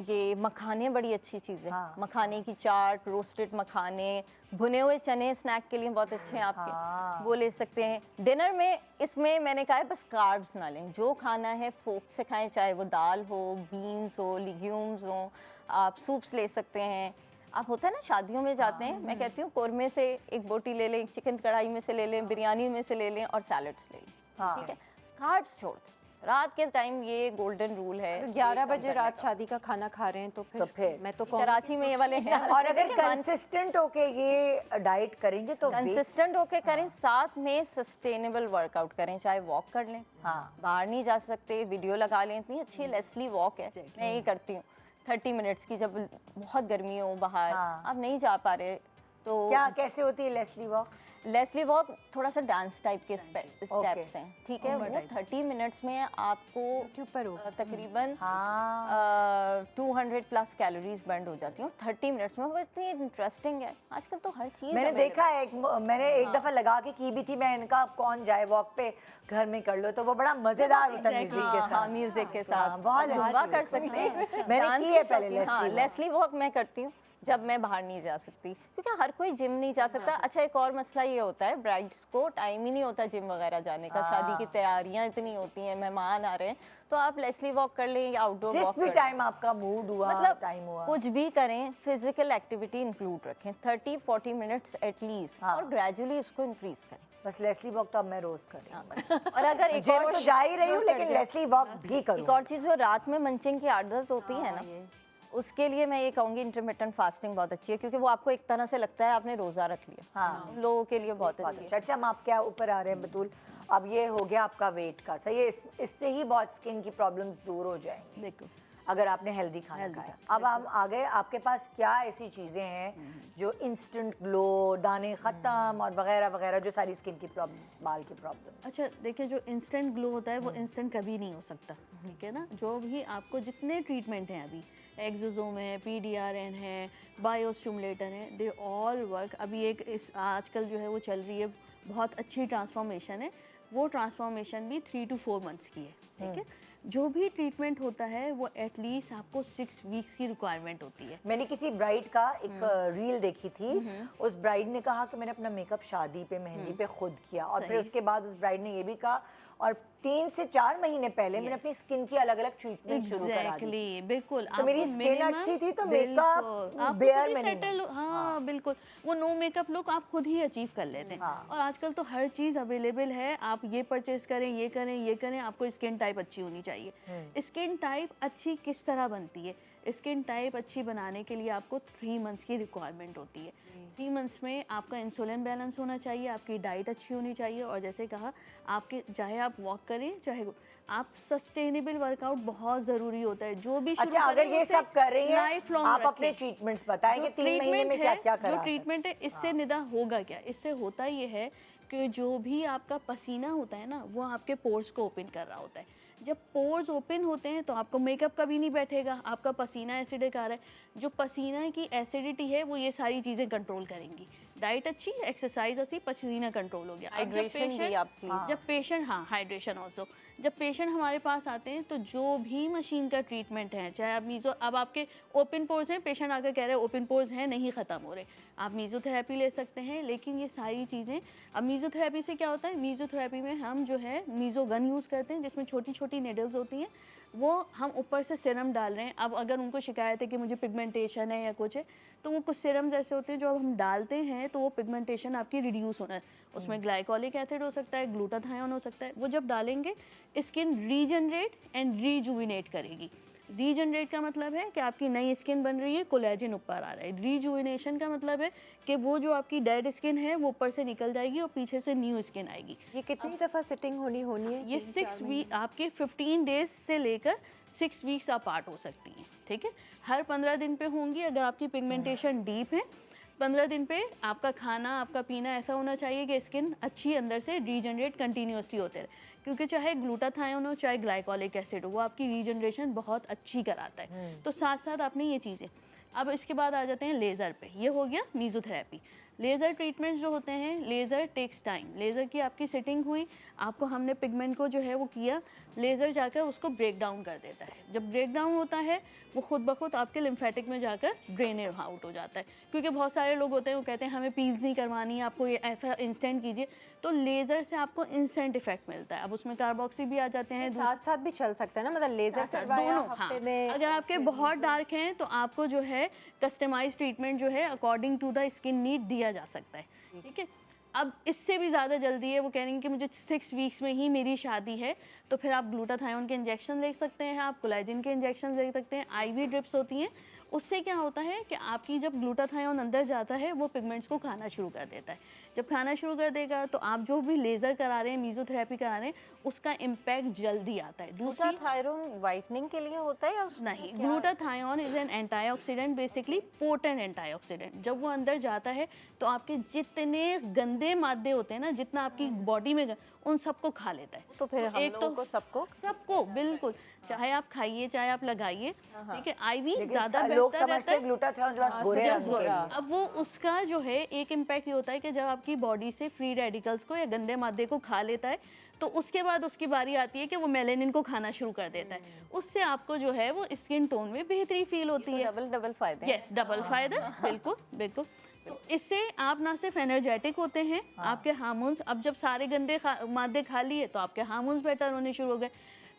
ये मखाने बड़ी अच्छी चीज़ है। मखाने की चाट, रोस्टेड मखाने, भुने हुए चने स्नैक के लिए बहुत अच्छे हैं आपके, वो ले सकते हैं। डिनर में इसमें मैंने कहा है बस कार्ब्स ना लें, जो खाना है फोक से खाएं, चाहे वो दाल हो, बीन्स हो, लिग्यूम्स हो। आप सूप्स ले सकते हैं। आप होता है ना शादियों में जाते हैं, मैं कहती हूँ कौरमे से एक बोटी ले लें, चिकन कढ़ाई में से ले लें, बिरयानी में से ले लें और सैलड्स ले लें। ठीक है, कार्ब्स छोड़ दें। रात के टाइम ये गोल्डन रूल है। 11 बजे रात शादी का खाना खा रहे हैं तो फिर मैं तो कराची में ये वाले हैं। और अगर कंसिस्टेंट होके ये डाइट करेंगे तो कंसिस्टेंट होके करें, साथ में सस्टेनेबल वर्कआउट करें, चाहे वॉक कर लें। बाहर नहीं जा सकते, वीडियो लगा लें। इतनी अच्छी लेस्ली वॉक है, मैं ये करती हूँ 30 मिनट्स की। जब बहुत गर्मी हो बाहर, आप नहीं जा पा रहे तो क्या कैसे होती है लेस्ली वॉक? लेस्ली वॉक थोड़ा सा डांस टाइप के स्टेप्स हैं। ठीक है, वो 30 मिनट्स में आपको तकरीबन 200 प्लस कैलोरीज बर्न हो जाती हैं 30 मिनट्स में। वो इतनी इंटरेस्टिंग है, आजकल तो हर चीज़ मैंने देखा है। मैंने एक दफ़ा लगा के की भी थी, मैं इनका अब कौन जाए वॉक पे, घर में कर लो, तो वो बड़ा मज़ेदार होता है म्यूजिक के साथ। म्यूजिक के साथ बहुत जुम्बा कर सकते हैं। मैंने की है पहले लेस्ली वॉक मैं करती हूँ जब मैं बाहर नहीं जा सकती, क्योंकि हर कोई जिम नहीं जा सकता। अच्छा, एक और मसला ये होता है, ब्राइड्स को टाइम ही नहीं होता जिम वगैरह जाने का। शादी की तैयारियां इतनी होती हैं, मेहमान आ रहे हैं, तो आप लेस्ली वॉक कर लें या आउटडोर वॉक जिस भी टाइम आपका मूड हुआ, मतलब टाइम हुआ, कुछ भी करें, फिजिकल एक्टिविटी इंक्लूड रखें 30-40 मिनट्स एटलीस्ट, और ग्रेजुअली उसको इंक्रीज करें। बस लेस्ली वॉक तो अब मैं रोज कर रही हूँ बस। और अगर एक जिम तो जा ही रही हूँ, लेकिन लेस्ली वॉक भी करूँ। एक और चीज़, जो रात में मंचिंग की आदत होती है ना, उसके लिए मैं ये कहूँगी इंटरमिटेंट फास्टिंग बहुत अच्छी है, क्योंकि वो आपको एक तरह से लगता है आपने रोज़ा रख लिया। लोगों के लिए बहुत अच्छी है। अच्छा, हम आप क्या ऊपर आ रहे हैं बतूल, अब ये हो गया आपका वेट का सही है। इससे ही बहुत स्किन की प्रॉब्लम्स दूर हो जाएंगी बिल्कुल, अगर आपने हेल्दी खाना खाया। अब हम आ गए, आपके पास क्या ऐसी चीज़ें हैं जो इंस्टेंट ग्लो, दाने ख़त्म और वगैरह वगैरह, जो सारी स्किन की प्रॉब्लम्स, बाल की प्रॉब्लम्स? अच्छा देखिए, जो इंस्टेंट ग्लो होता है वो इंस्टेंट कभी नहीं हो सकता। ठीक है ना, जो भी आपको जितने ट्रीटमेंट हैं अभी, एक्सोसोम है, PDRN है, बायोस्टिमुलेटर है, दे ऑल वर्क। अभी एक इस आजकल जो है वो चल रही है बहुत अच्छी ट्रांसफॉर्मेशन है, वो ट्रांसफॉर्मेशन भी 3 to 4 मंथ्स की है। ठीक है, जो भी ट्रीटमेंट होता है वो एटलीस्ट आपको 6 वीक्स की रिक्वायरमेंट होती है। मैंने किसी ब्राइड का एक रील देखी थी, उस ब्राइड ने कहा कि मैंने अपना मेकअप शादी पे, मेहंदी पे खुद किया, और फिर उसके बाद उस ब्राइड ने ये भी कहा, और 3 से 4 महीने पहले मैंने अपनी स्किन की अलग अलग ट्रीटमेंट शुरू करा दी। बिल्कुल, तो मेरी स्किन अच्छी थी, तो मेकअप बेयर में नहीं। हाँ बिल्कुल, वो नो मेकअप लुक आप खुद ही अचीव कर लेते हैं। और आजकल तो हर चीज़ अवेलेबल है, आप ये परचेज करें, ये करें, ये करें। आपको स्किन टाइप अच्छी होनी चाहिए। स्किन टाइप अच्छी किस तरह बनती है? स्किन टाइप अच्छी बनाने के लिए आपको 3 मंथ्स की रिक्वायरमेंट होती है। 3 मंथ्स में आपका इंसुलिन बैलेंस होना चाहिए, आपकी डाइट अच्छी होनी चाहिए, और जैसे कहा, आपके चाहे आप वॉक करें, चाहे आप सस्टेनेबल वर्कआउट बहुत ज़रूरी होता है। जो भी अच्छा, अगर ये सब कर रही हैं, लाइफ लॉन्ग आप अपने ट्रीटमेंट्स बताएं कि 3 महीने में क्या क्या करा। जो ट्रीटमेंट है, इससे निदा होगा क्या? इससे होता ये है कि जो भी आपका पसीना होता है ना, वो आपके पोर्स को ओपन कर रहा होता है। जब पोर्स ओपन होते हैं तो आपको मेकअप कभी नहीं बैठेगा, आपका पसीना एसिडिक आ रहा है। जो पसीना की एसिडिटी है वो ये सारी चीज़ें कंट्रोल करेंगी। डाइट अच्छी, एक्सरसाइज अच्छी, पसीना कंट्रोल हो गया। जब पेशेंट हाइड्रेशन ऑल्सो, जब पेशेंट हमारे पास आते हैं तो जो भी मशीन का ट्रीटमेंट है, चाहे आप मीज़ो, अब आपके ओपन पोर्स हैं, पेशेंट आकर कह रहे हैं ओपन पोर्स हैं, नहीं ख़त्म हो रहे, आप मीज़ोथेरेपी ले सकते हैं। लेकिन ये सारी चीज़ें, अब मीज़ोथेरेपी से क्या होता है, मीज़ोथेरेपी में हम जो है मीज़ो गन यूज़ करते हैं, जिसमें छोटी छोटी निडल्स होती हैं, वो हम ऊपर से सीरम डाल रहे हैं। अब अगर उनको शिकायत है कि मुझे पिगमेंटेशन है या कुछ है, तो वो कुछ सीरम्स ऐसे होते हैं जो अब हम डालते हैं तो वो पिगमेंटेशन आपकी रिड्यूस होना है। उसमें ग्लाइकोलिक एसिड हो सकता है, ग्लूटाथायोन हो सकता है। वो जब डालेंगे, स्किन रीजनरेट एंड रीजुविनेट करेगी। रीजनरेट का मतलब है कि आपकी नई स्किन बन रही है, कोलेजन ऊपर आ रहा है। रीजुविनेशन का मतलब है कि वो जो आपकी डेड स्किन है वो ऊपर से निकल जाएगी और पीछे से न्यू स्किन आएगी। ये कितनी दफ़ा सिटिंग होनी है? ये 6 वीक, आपके 15 डेज से लेकर 6 वीक्स अपार्ट हो सकती हैं। ठीक है, हर 15 दिन पे होंगी। अगर आपकी पिगमेंटेशन डीप है 15 दिन पे आपका खाना, आपका पीना ऐसा होना चाहिए कि स्किन अच्छी अंदर से रीजनरेट कंटिन्यूसली होते रहे, क्योंकि चाहे ग्लूटाथायोन हो चाहे ग्लाइकोलिक एसिड हो, वो आपकी रीजनरेशन बहुत अच्छी कराता है। तो साथ साथ आपने ये चीज़ें। अब इसके बाद आ जाते हैं लेज़र पे। ये हो गया मीज़ोथेरेपी। लेज़र ट्रीटमेंट्स जो होते हैं, लेज़र टेक्स टाइम। लेज़र की आपकी सेटिंग हुई, आपको हमने पिगमेंट को जो है वो किया, लेज़र जाकर उसको ब्रेक डाउन कर देता है। जब ब्रेक डाउन होता है वो खुद ब खुद आपके लिम्फेटिक में जाकर ड्रेन आउट हो जाता है। क्योंकि बहुत सारे लोग होते हैं वो कहते हैं हमें पील्स नहीं करवानी, आपको ये ऐसा इंस्टेंट कीजिए, तो लेज़र से आपको इंस्टेंट इफेक्ट मिलता है। अब उसमें कार्बोक्सी भी आ जाते हैं, साथ साथ भी चल सकता है ना, मतलब लेजर करवाया दोनों। हफ्ते हाँ, में। अगर आपके बहुत डार्क हैं तो आपको जो है कस्टमाइज ट्रीटमेंट जो है according to the skin need दिया जा सकता है, ठीक है। अब इससे भी ज़्यादा जल्दी है, वो कह रही हैं कि मुझे 6 वीक्स में ही मेरी शादी है, तो फिर आप ग्लूटाथायोन के इंजेक्शन ले सकते हैं, आप कोलेजन के इंजेक्शन ले सकते हैं, IV ड्रिप्स होती हैं। उससे क्या होता है कि आपकी जब ग्लूटाथायोन अंदर जाता है वो पिगमेंट्स को खाना शुरू कर देता है। जब खाना शुरू कर देगा तो आप जो भी लेज़र करा रहे हैं, मीज़ोथेरेपी करा रहे हैं, उसका इम्पैक्ट जल्दी आता है। दूसरी ग्लूटाथायोन वाइटनिंग के लिए होता है या नहीं, glutathione is an antioxidant, basically potent antioxidant. जब वो अंदर जाता है तो आपके जितने गंदे मादे होते हैं ना, जितना आपकी बॉडी में, उन सबको खा लेता है। तो फिर हम लोगों को सबको बिल्कुल, चाहे आप खाइए चाहे आप लगाइए, ठीक है। IV ज़्यादा लोग बेहतर रहता समझते है। हैं ग्लूटाथायोन बस बुरे रंग के लिए। अब वो उसका जो है एक इम्पैक्ट ये होता है कि जब आपकी बॉडी से फ्री रेडिकल्स को या गंदे मादे को खा लेता है, तो उसके बाद उसकी बारी आती है कि वो मेलेनिन को खाना शुरू कर देता है। उससे आपको जो है वो स्किन टोन में बेहतरी फील होती है। डबल फायदे। यस, डबल फायदा, बिल्कुल बिल्कुल। तो इससे आप ना सिर्फ एनर्जेटिक होते हैं, आपके हार्मोन्स, अब जब सारे गंदे मादे खा लिए तो आपके हार्मोन्स बेटर होने शुरू हो गए।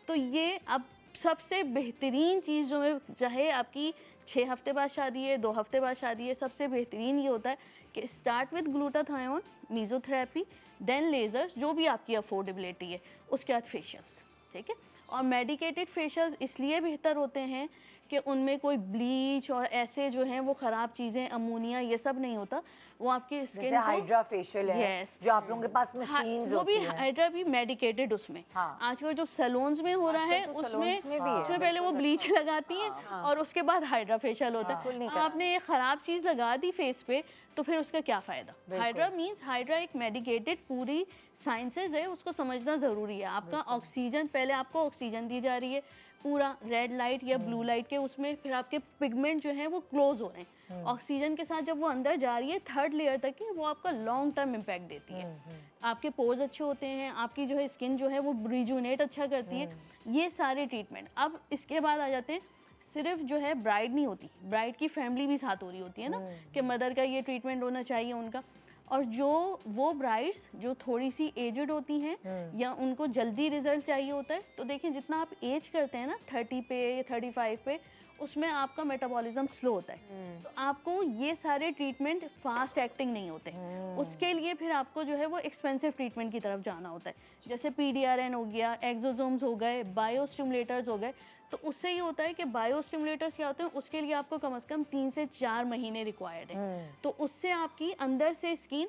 तो ये अब सबसे बेहतरीन चीज़ जो है, चाहे आपकी 6 हफ्ते बाद शादी है, 2 हफ्ते बाद शादी है, सबसे बेहतरीन ये होता है कि start with glutathione, mesotherapy, then laser, जो भी आपकी अफोर्डेबिलिटी है, उसके बाद फेशियल्स, ठीक है। और मेडिकेटेड फेशियल्स इसलिए बेहतर होते हैं कि उनमें कोई ब्लीच और ऐसे जो हैं वो ख़राब चीज़ें, अमोनिया, ये सब नहीं होता। वो आपकी स्किन जैसे हाइड्रा फेशियल है, Yes. जो आप लोगों के पास मशीन्स वो भी होती हैं। हाइड्रा भी मेडिकेटेड उसमें। हाँ। आजकल जो सैलून्स में हो रहा है तो उसमें सैलून्स में भी है। उसमें पहले वो ब्लीच लगाती हैं और उसके बाद हाइड्रा फेशियल होता है। आपने ये ख़राब चीज़ लगा दी फेस पे तो फिर उसका क्या फ़ायदा। हाइड्रा मीन्स, हाइड्रा एक मेडिकेटेड पूरी साइंसेज है, उसको समझना ज़रूरी है। आपका ऑक्सीजन, पहले आपको ऑक्सीजन दी जा रही है, पूरा रेड लाइट या ब्लू लाइट के उसमें, फिर आपके पिगमेंट जो हैं वो क्लोज हो रहे हैं। ऑक्सीजन के साथ जब वो अंदर जा रही है 3rd लेयर तक की, वो आपका लॉन्ग टर्म इम्पैक्ट देती है। आपके पोर्स अच्छे होते हैं, आपकी जो है स्किन जो है वो रिजुनेट अच्छा करती है। ये सारे ट्रीटमेंट। अब इसके बाद आ जाते हैं, सिर्फ जो है ब्राइड नहीं होती, ब्राइड की फैमिली भी साथ हो रही होती है ना, कि मदर का ये ट्रीटमेंट होना चाहिए उनका। और जो वो ब्राइड्स जो थोड़ी सी एजड होती हैं या उनको जल्दी रिजल्ट चाहिए होता है, तो देखिए जितना आप एज करते हैं ना 30 पे या 35 पे, उसमें आपका मेटाबॉलिज्म स्लो होता है। तो आपको ये सारे ट्रीटमेंट फास्ट एक्टिंग नहीं होते। उसके लिए फिर आपको जो है वो एक्सपेंसिव ट्रीटमेंट की तरफ जाना होता है। जैसे PDRN हो गया, एक्सोसोम्स हो गए, बायोस्टिमुलेटर्स हो गए। तो उससे ये होता है कि बायोस्टिमुलेटर्स क्या होते हैं, उसके लिए आपको कम से कम 3 से 4 महीने रिक्वायर्ड है। तो उससे आपकी अंदर से स्किन,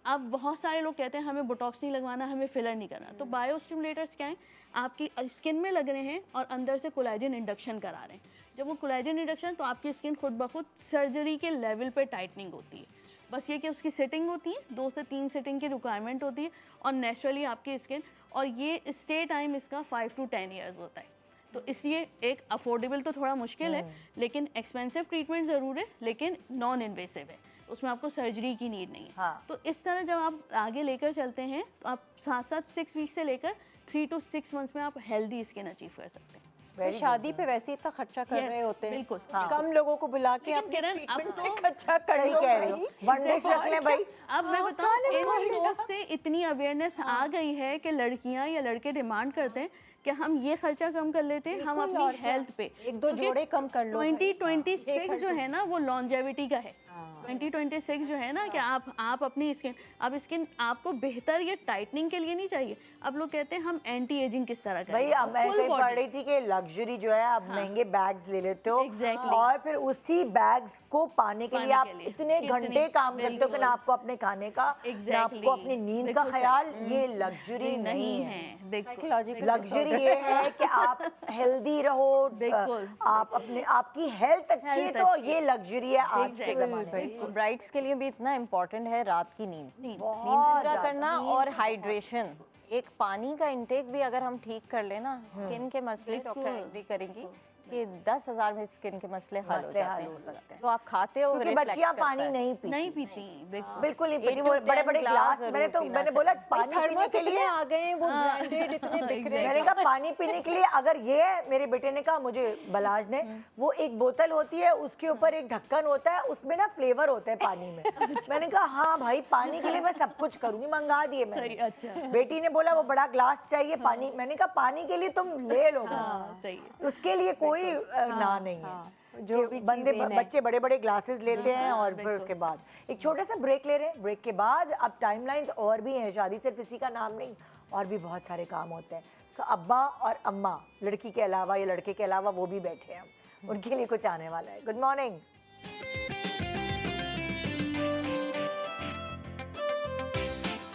अब बहुत सारे लोग कहते हैं हमें बोटॉक्स नहीं लगवाना, हमें फिलर नहीं करना। तो बायोस्टिमुलेटर्स क्या है, आपकी स्किन में लग रहे हैं और अंदर से कोलेजन इंडक्शन करा रहे हैं। जब वो कोलेजन इंडक्शन, तो आपकी स्किन खुद ब खुद सर्जरी के लेवल पे टाइटनिंग होती है। बस ये कि उसकी सेटिंग होती है, 2 से 3 सेटिंग की रिक्वायरमेंट होती है और नेचुरली आपकी स्किन, और ये स्टे टाइम इसका 5 to 10 ईयर्स होता है। तो इसलिए एक अफोर्डेबल तो थोड़ा मुश्किल है, लेकिन एक्सपेंसिव ट्रीटमेंट ज़रूर है, लेकिन नॉन इन्वेसिव है, उसमें आपको सर्जरी की नीड नहीं है। हाँ। तो इस तरह जब आप आगे लेकर चलते हैं तो आप साथ साथ 6 वीक से लेकर 3 to 6 मंथ्स में आप हेल्दी स्किन अचीव कर सकते हैं। तो शादी पे वैसे इतना खर्चा कर Yes, रहे होते हैं, बिल्कुल। कम लोगों को बुला के लेकिन अपने किरण, अब treatment तो पे खर्चा कर सही कह रही हो, वन डिश रख लें भाई। अब मैं बताऊं, इन शोज से इतनी अवेयरनेस आ गई है कि लड़कियां या लड़के डिमांड करते हैं कि हम ये खर्चा कम कर लेते हैं, हम बिल्कुल, और अपनी क्या? हेल्थ पे 1-2 जोड़े कम कर लो भाई। 2026 जो है ना वो लॉन्जेविटी का है। 2026 जो है ना कि आप अपनी स्किन, अब स्किन आपको बेहतर या टाइटनिंग के लिए नहीं चाहिए, अब लोग कहते हैं हम एंटी एजिंग किस तरह करें। भाई अब मैं कहीं पढ़ रही थी कि लग्जरी जो है आप महंगे बैग्स ले लेते हो Exactly. और फिर उसी बैग्स को पाने के लिए आप इतने घंटे काम करते हो कि ना आपको अपने खाने का ना आपको अपनी नींद का ख्याल। ये लग्जरी नहीं है, साइकोलॉजिकल लग्जरी ये है कि आप हेल्दी रहो, बिल्कुल। आप अपने आपकी हेल्थ अच्छी है, तो ये लग्जरी है आज के ज़माने में। ब्राइड्स के लिए भी इतना इम्पोर्टेंट है रात की नींद बहुत पूरा ज़्यादा। करना और हाइड्रेशन। एक पानी का इंटेक भी अगर हम ठीक कर लेना, स्किन के मसले डॉक्टर एग्री करेंगी कि 10,000 में स्किन के मसले हल हो मसले हल जाते हो हैं। सकते हैं। तो आप खाते हो, क्योंकि reflect बच्चियां करता पानी है। नहीं पीती, बिल्कुल। बिल्कुल नहीं पीती। 8 वो to 10 बड़े बड़े ग्लास ग्लास जरूर मैंने पीना बोला चाहिए। पानी पीने के लिए आ गए हैं वो ब्रांडेड इतने बिक रहे हैं। मैंने कहा पानी पीने के लिए अगर ये है, मेरे बेटे ने कहा मुझे बलाज ने, वो एक बोतल होती है उसके ऊपर एक ढक्कन होता है, उसमें ना फ्लेवर होता है पानी में। मैंने कहा हाँ भाई पानी के लिए मैं सब कुछ करूंगी, मंगा दिए मैंने। अच्छा। बेटी ने बोला वो बड़ा ग्लास चाहिए पानी, मैंने कहा पानी के लिए तुम ले लो, सही है। उसके लिए कोई ना नहीं है। जो कि भी बंदे चीज़ें बच्चे बड़े बड़े ग्लासेस लेते हैं और फिर उसके बाद एक छोटा सा ब्रेक ले रहे हैं। ब्रेक के बाद अब टाइमलाइंस और भी हैं, शादी सिर्फ इसी का नाम नहीं, और भी बहुत सारे काम होते हैं। सो अब्बा और अम्मा लड़की के अलावा या लड़के के अलावा वो भी बैठे हैं, उनके लिए कुछ आने वाला है। Good morning.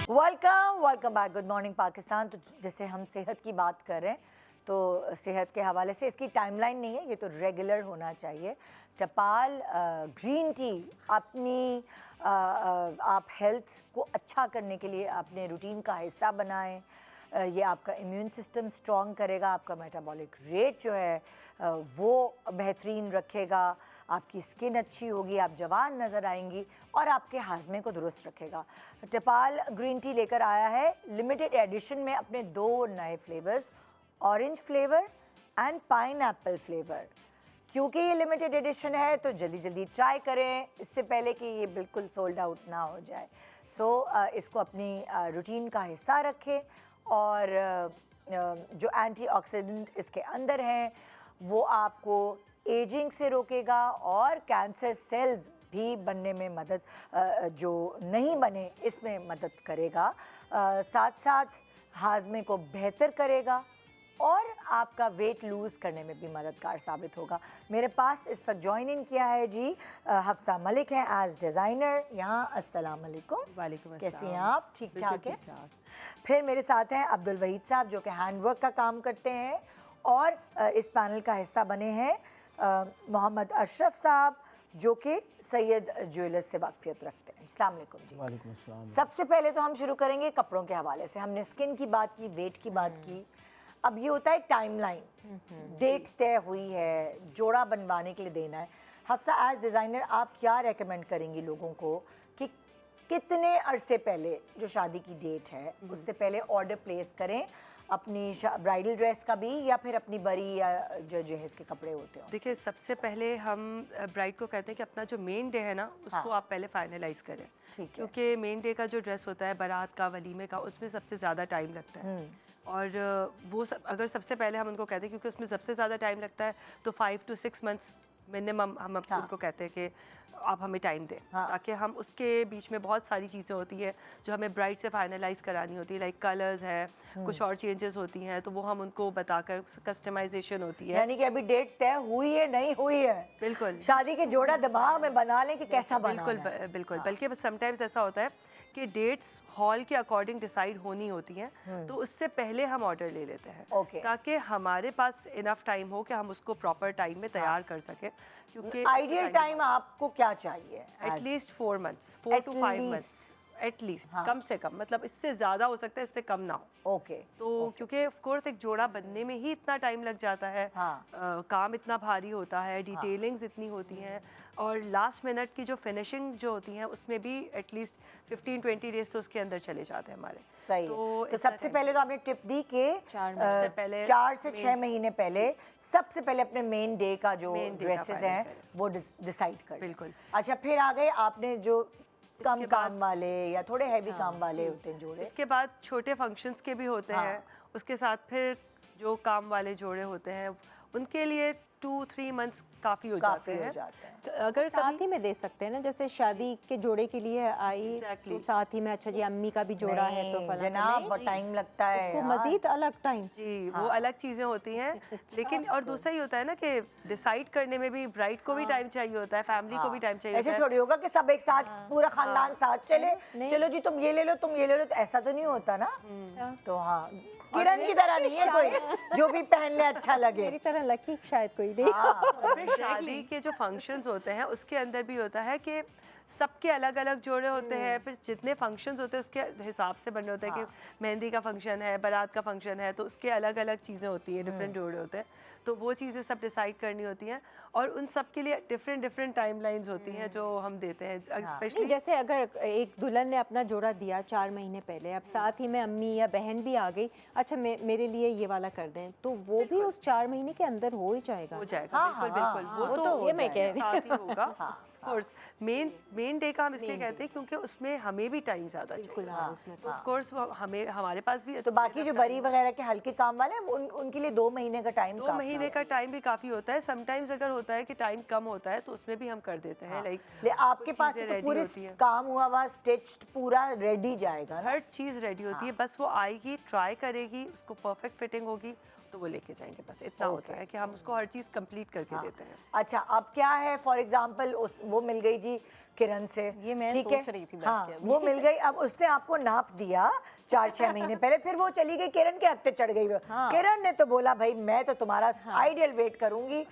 Welcome back. Good morning Pakistan. तो जैसे हम सेहत की बात कर रहे हैं, तो सेहत के हवाले से इसकी टाइमलाइन नहीं है, ये तो रेगुलर होना चाहिए। टपाल ग्रीन टी अपनी आप हेल्थ को अच्छा करने के लिए अपने रूटीन का हिस्सा बनाएं। ये आपका इम्यून सिस्टम स्ट्रॉन्ग करेगा, आपका मेटाबॉलिक रेट जो है वो बेहतरीन रखेगा, आपकी स्किन अच्छी होगी, आप जवान नज़र आएंगी और आपके हाजमे को दुरुस्त रखेगा। टपाल ग्रीन टी लेकर आया है लिमिटेड एडिशन में अपने 2 नए flavours, orange flavour and pineapple flavour. क्योंकि ये लिमिटेड एडिशन है तो जल्दी जल्दी ट्राई करें इससे पहले कि ये बिल्कुल सोल्ड आउट ना हो जाए। सो इसको अपनी रूटीन का हिस्सा रखें और जो एंटीऑक्सीडेंट इसके अंदर हैं वो आपको एजिंग से रोकेगा और कैंसर सेल्स भी बनने में मदद जो नहीं बने इसमें मदद करेगा, साथ साथ हाजमे को बेहतर करेगा और आपका वेट लूज़ करने में भी मददगार साबित होगा। मेरे पास इस वक्त ज्वाइन इन किया है जी हफ्सा मलिक हैं एज डिज़ाइनर यहाँ। अस्सलाम वालेकुम। वालेकुम अस्सलाम। कैसी हैं आप? ठीक ठाक है। ठीक-ठाक। फिर मेरे साथ हैं अब्दुल वहीद साहब जो कि हैंडवर्क का काम करते हैं और इस पैनल का हिस्सा बने हैं मोहम्मद अशरफ साहब जो कि सैयद ज्वेलर्स से वाकफियत रखते हैं। अस्सलाम वालेकुम जी। वालेकुम अस्सलाम। सबसे पहले तो हम शुरू करेंगे कपड़ों के हवाले से। हमने स्किन की बात की, वेट की बात की, अब ये होता है टाइमलाइन। डेट तय हुई है, जोड़ा बनवाने के लिए देना है। हफ्सा एज डिज़ाइनर आप क्या रेकमेंड करेंगी लोगों को कि कितने अरसे पहले जो शादी की डेट है उससे पहले ऑर्डर प्लेस करें अपनी ब्राइडल ड्रेस का भी या फिर अपनी बरी या जो जहेज़ के कपड़े होते हैं? देखिए सबसे पहले हम ब्राइड को कहते हैं कि अपना जो मेन डे है ना उसको हाँ। आप पहले फाइनलाइज करें। ठीक है। क्योंकि मेन डे का जो ड्रेस होता है बारात का, वलीमे का, उसमें सबसे ज़्यादा टाइम लगता है। और वो अगर सबसे पहले हम उनको कहते हैं क्योंकि उसमें सबसे ज़्यादा टाइम लगता है तो 5 to 6 मंथ्स मिनिमम हम हाँ। उनको कहते हैं कि आप हमें टाइम दें, हाँ। ताकि हम उसके बीच में बहुत सारी चीज़ें होती है जो हमें ब्राइड से फाइनलाइज करानी होती है, लाइक कलर्स हैं, कुछ और चेंजेस होती हैं तो वो हम उनको बताकर कस्टमाइजेशन होती है। यानी कि अभी डेट तय हुई है नहीं हुई है, बिल्कुल शादी के जोड़ा दिमाग में बना लें कि कैसा बिल्कुल बनाना है। बिल्कुल। बल्कि समटाइम्स ऐसा होता है कि डेट्स हॉल के अकॉर्डिंग डिसाइड होनी होती हैं तो उससे पहले हम ऑर्डर ले लेते हैं Okay. ताकि हमारे पास इनफ टाइम हो कि हम उसको प्रॉपर टाइम में तैयार कर सकें। क्योंकि आइडियल टाइम आपको क्या चाहिए? At least 4 months, 4 to 5 At months at least, हाँ। कम से कम, मतलब इससे ज़्यादा हो सकता है, इससे कम ना हो। ओके। तो क्योंकि ऑफ कोर्स एक जोड़ा बनने में ही इतना टाइम लग जाता है, हाँ। काम इतना भारी होता है, डिटेलिंग्स इतनी होती हैं और लास्ट मिनट की जो फिनिशिंग जो होती हैं उसमें भी एटलीस्ट 15-20 डेज तो उसके अंदर चले जाते हैं हमारे। सही। तो तो इतना सबसे time पहले तो आपने टिप दी कि 4 से 6 महीने पहले सबसे पहले अपने मेन डे का जो Main day का ड्रेसेस final हैं करें। वो डिसाइड कर। बिल्कुल। अच्छा, फिर आ गए आपने जो कम इसके काम वाले या थोड़े हैवी काम वाले होते हैं जोड़े। इसके बाद छोटे फंक्शंस के भी होते हाँ। हैं, उसके साथ फिर जो काम वाले जोड़े होते हैं उनके लिए 2-3 मंथ्स काफ़ी हो काफी जाते हो हैं। जाते हैं। अगर साथ कभी ही में दे सकते हैं ना, जैसे शादी के जोड़े के लिए आई Exactly. तो साथ ही में अच्छा जी अम्मी का भी जोड़ा है तो नहीं, फला जनाब नहीं, बहुत टाइम लगता है उसको यार। मजीद अलग टाइम। जी वो अलग चीज़ें होती हैं, लेकिन और दूसरा ये होता है ना कि डिसाइड करने में भी ब्राइड को भी टाइम चाहिए होता है, फैमिली को भी टाइम चाहिए ऐसे होता है। थोड़ी होगा कि सब एक साथ पूरा खानदान साथ चले, चलो जी तुम ये ले लो तुम ये ले लो, तो ऐसा तो नहीं होता ना। तो हाँ, किरण की तरह नहीं है कोई जो भी पहन ले अच्छा लगे। मेरी तरह लकी शायद कोई नहीं। और फिर शादी के जो फंक्शंस होते हैं उसके अंदर भी होता है कि सबके अलग अलग जोड़े होते हैं, फिर जितने फंक्शंस होते हैं उसके हिसाब से बनने होते हैं कि मेहंदी का फंक्शन है, बारात का फंक्शन है, तो उसके अलग अलग चीज़ें होती हैं, डिफरेंट जोड़े होते हैं, तो वो चीज़ें सब डिसाइड करनी होती हैं और उन सब के लिए डिफरेंट टाइमलाइंस होती हैं जो हम देते हैं नहीं, स्पेशली। जैसे अगर एक दुल्हन ने अपना जोड़ा दिया 4 महीने पहले, अब साथ ही में अम्मी या बहन भी आ गई, अच्छा मेरे लिए ये वाला कर दें, तो वो भी उस 4 महीने के अंदर हो ही जाएगा। हो जाएगा, हाँ, बिल्कुल हाँ, बिल्कुल। हाँ, वो वो तो तो ये मैं कह रही हूँ। साथ ही होगा। ऑफ कोर्स मेन डे का हम इसलिए कहते हैं क्योंकि उसमें हमें भी टाइम ज़्यादा बिल्कुल चाहिए। हाँ, उसमें तो ऑफ कोर्स हमें हमारे पास भी तो बाकी जो बरी वगैरह के हल्के काम वाले हैं उनके लिए 2 महीने का टाइम 2 महीने का टाइम भी काफ़ी होता है। समटाइम्स अगर होता है कि टाइम कम होता है तो उसमें भी हम कर देते हैं। लाइक आपके पास से तो पूरी काम हुआ हुआ स्टिच्ड पूरा रेडी जाएगा ना? हर चीज़ रेडी होती है, बस वो आएगी, ट्राई करेगी, उसको परफेक्ट फिटिंग होगी तो वो लेके जाएंगे, बस इतना होता है कि हम उसको हर चीज़ कंप्लीट करके देते हैं। अच्छा, अब क्या है, फॉर एग्जाम्पल वो मिल गई जी किरण से, ये मैं ठीक है, सोच रही थी बैठ हाँ के अभी। वो मिल गई, अब उसने आपको नाप दिया 4-6 महीने पहले, फिर वो चली गई किरण के हत्थे चढ़ गई वो। किरण ने तो बोला भाई मैं तो तुम्हारा आइडियल वेट करूंगी,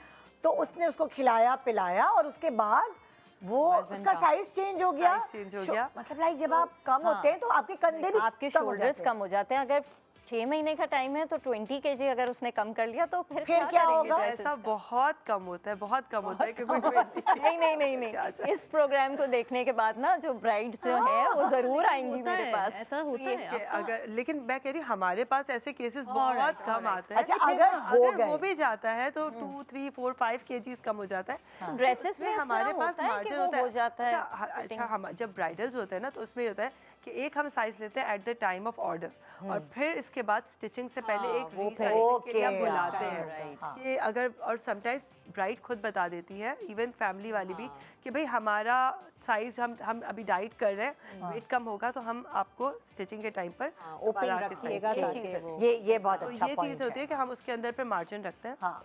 तो उसने उसको खिलाया पिलाया और उसके बाद वो उसका साइज चेंज हो गया। साइज चेंज हो गया। मतलब लाइक जब आप कम होते हैं तो आपके कंधे भी आपके कम हो शोल्डर्स जाते हैं। कम हो जाते हैं। अगर 6 महीने का टाइम है तो 20 kg अगर उसने कम कर लिया तो फिर क्या करेंगे होगा? dresses ऐसा का? बहुत कम होता है, बहुत कम होता है क्योंकि नहीं इस प्रोग्राम को देखने के बाद ना जो ब्राइड जो है वो जरूर आएंगी होता मेरे है, पास। ऐसा होता है कि आपका। अगर, लेकिन मैं कह रही हूँ हमारे पास ऐसे केसेस बहुत कम आते हैं। अच्छा, लेकिन अगर हो अगर वो गए। भी जाता है तो 2, 3, 4, 5 kgs कम हो जाता है। ड्रेसेस में उसमें इस हमारे तरह पास होता है कि मार्जिन वो होता है। हो जाता है अच्छा हम जब ब्राइडल्स होते हैं ना तो उसमें ये होता है कि एक हम साइज लेते हैं at the time of order और फिर इसके बाद स्टिचिंग से पहले एक रीसाइजिंग के लिए हम Okay, बुलाते right, हैं कि अगर, और समटाइम्स ब्राइड खुद बता देती है, इवन फैमिली वाली भी, कि भाई हमारा साइज हम अभी डाइट कर रहे हैं, वेट कम होगा तो हम आपको स्टिचिंग के टाइम पर ओपन दोबारा आके रखिएगा size ताकि वो ये बहुत तो अच्छा ये पॉइंट चीज़ होती है कि हम उसके अंदर पे मार्जिन रखते हैं हाँ।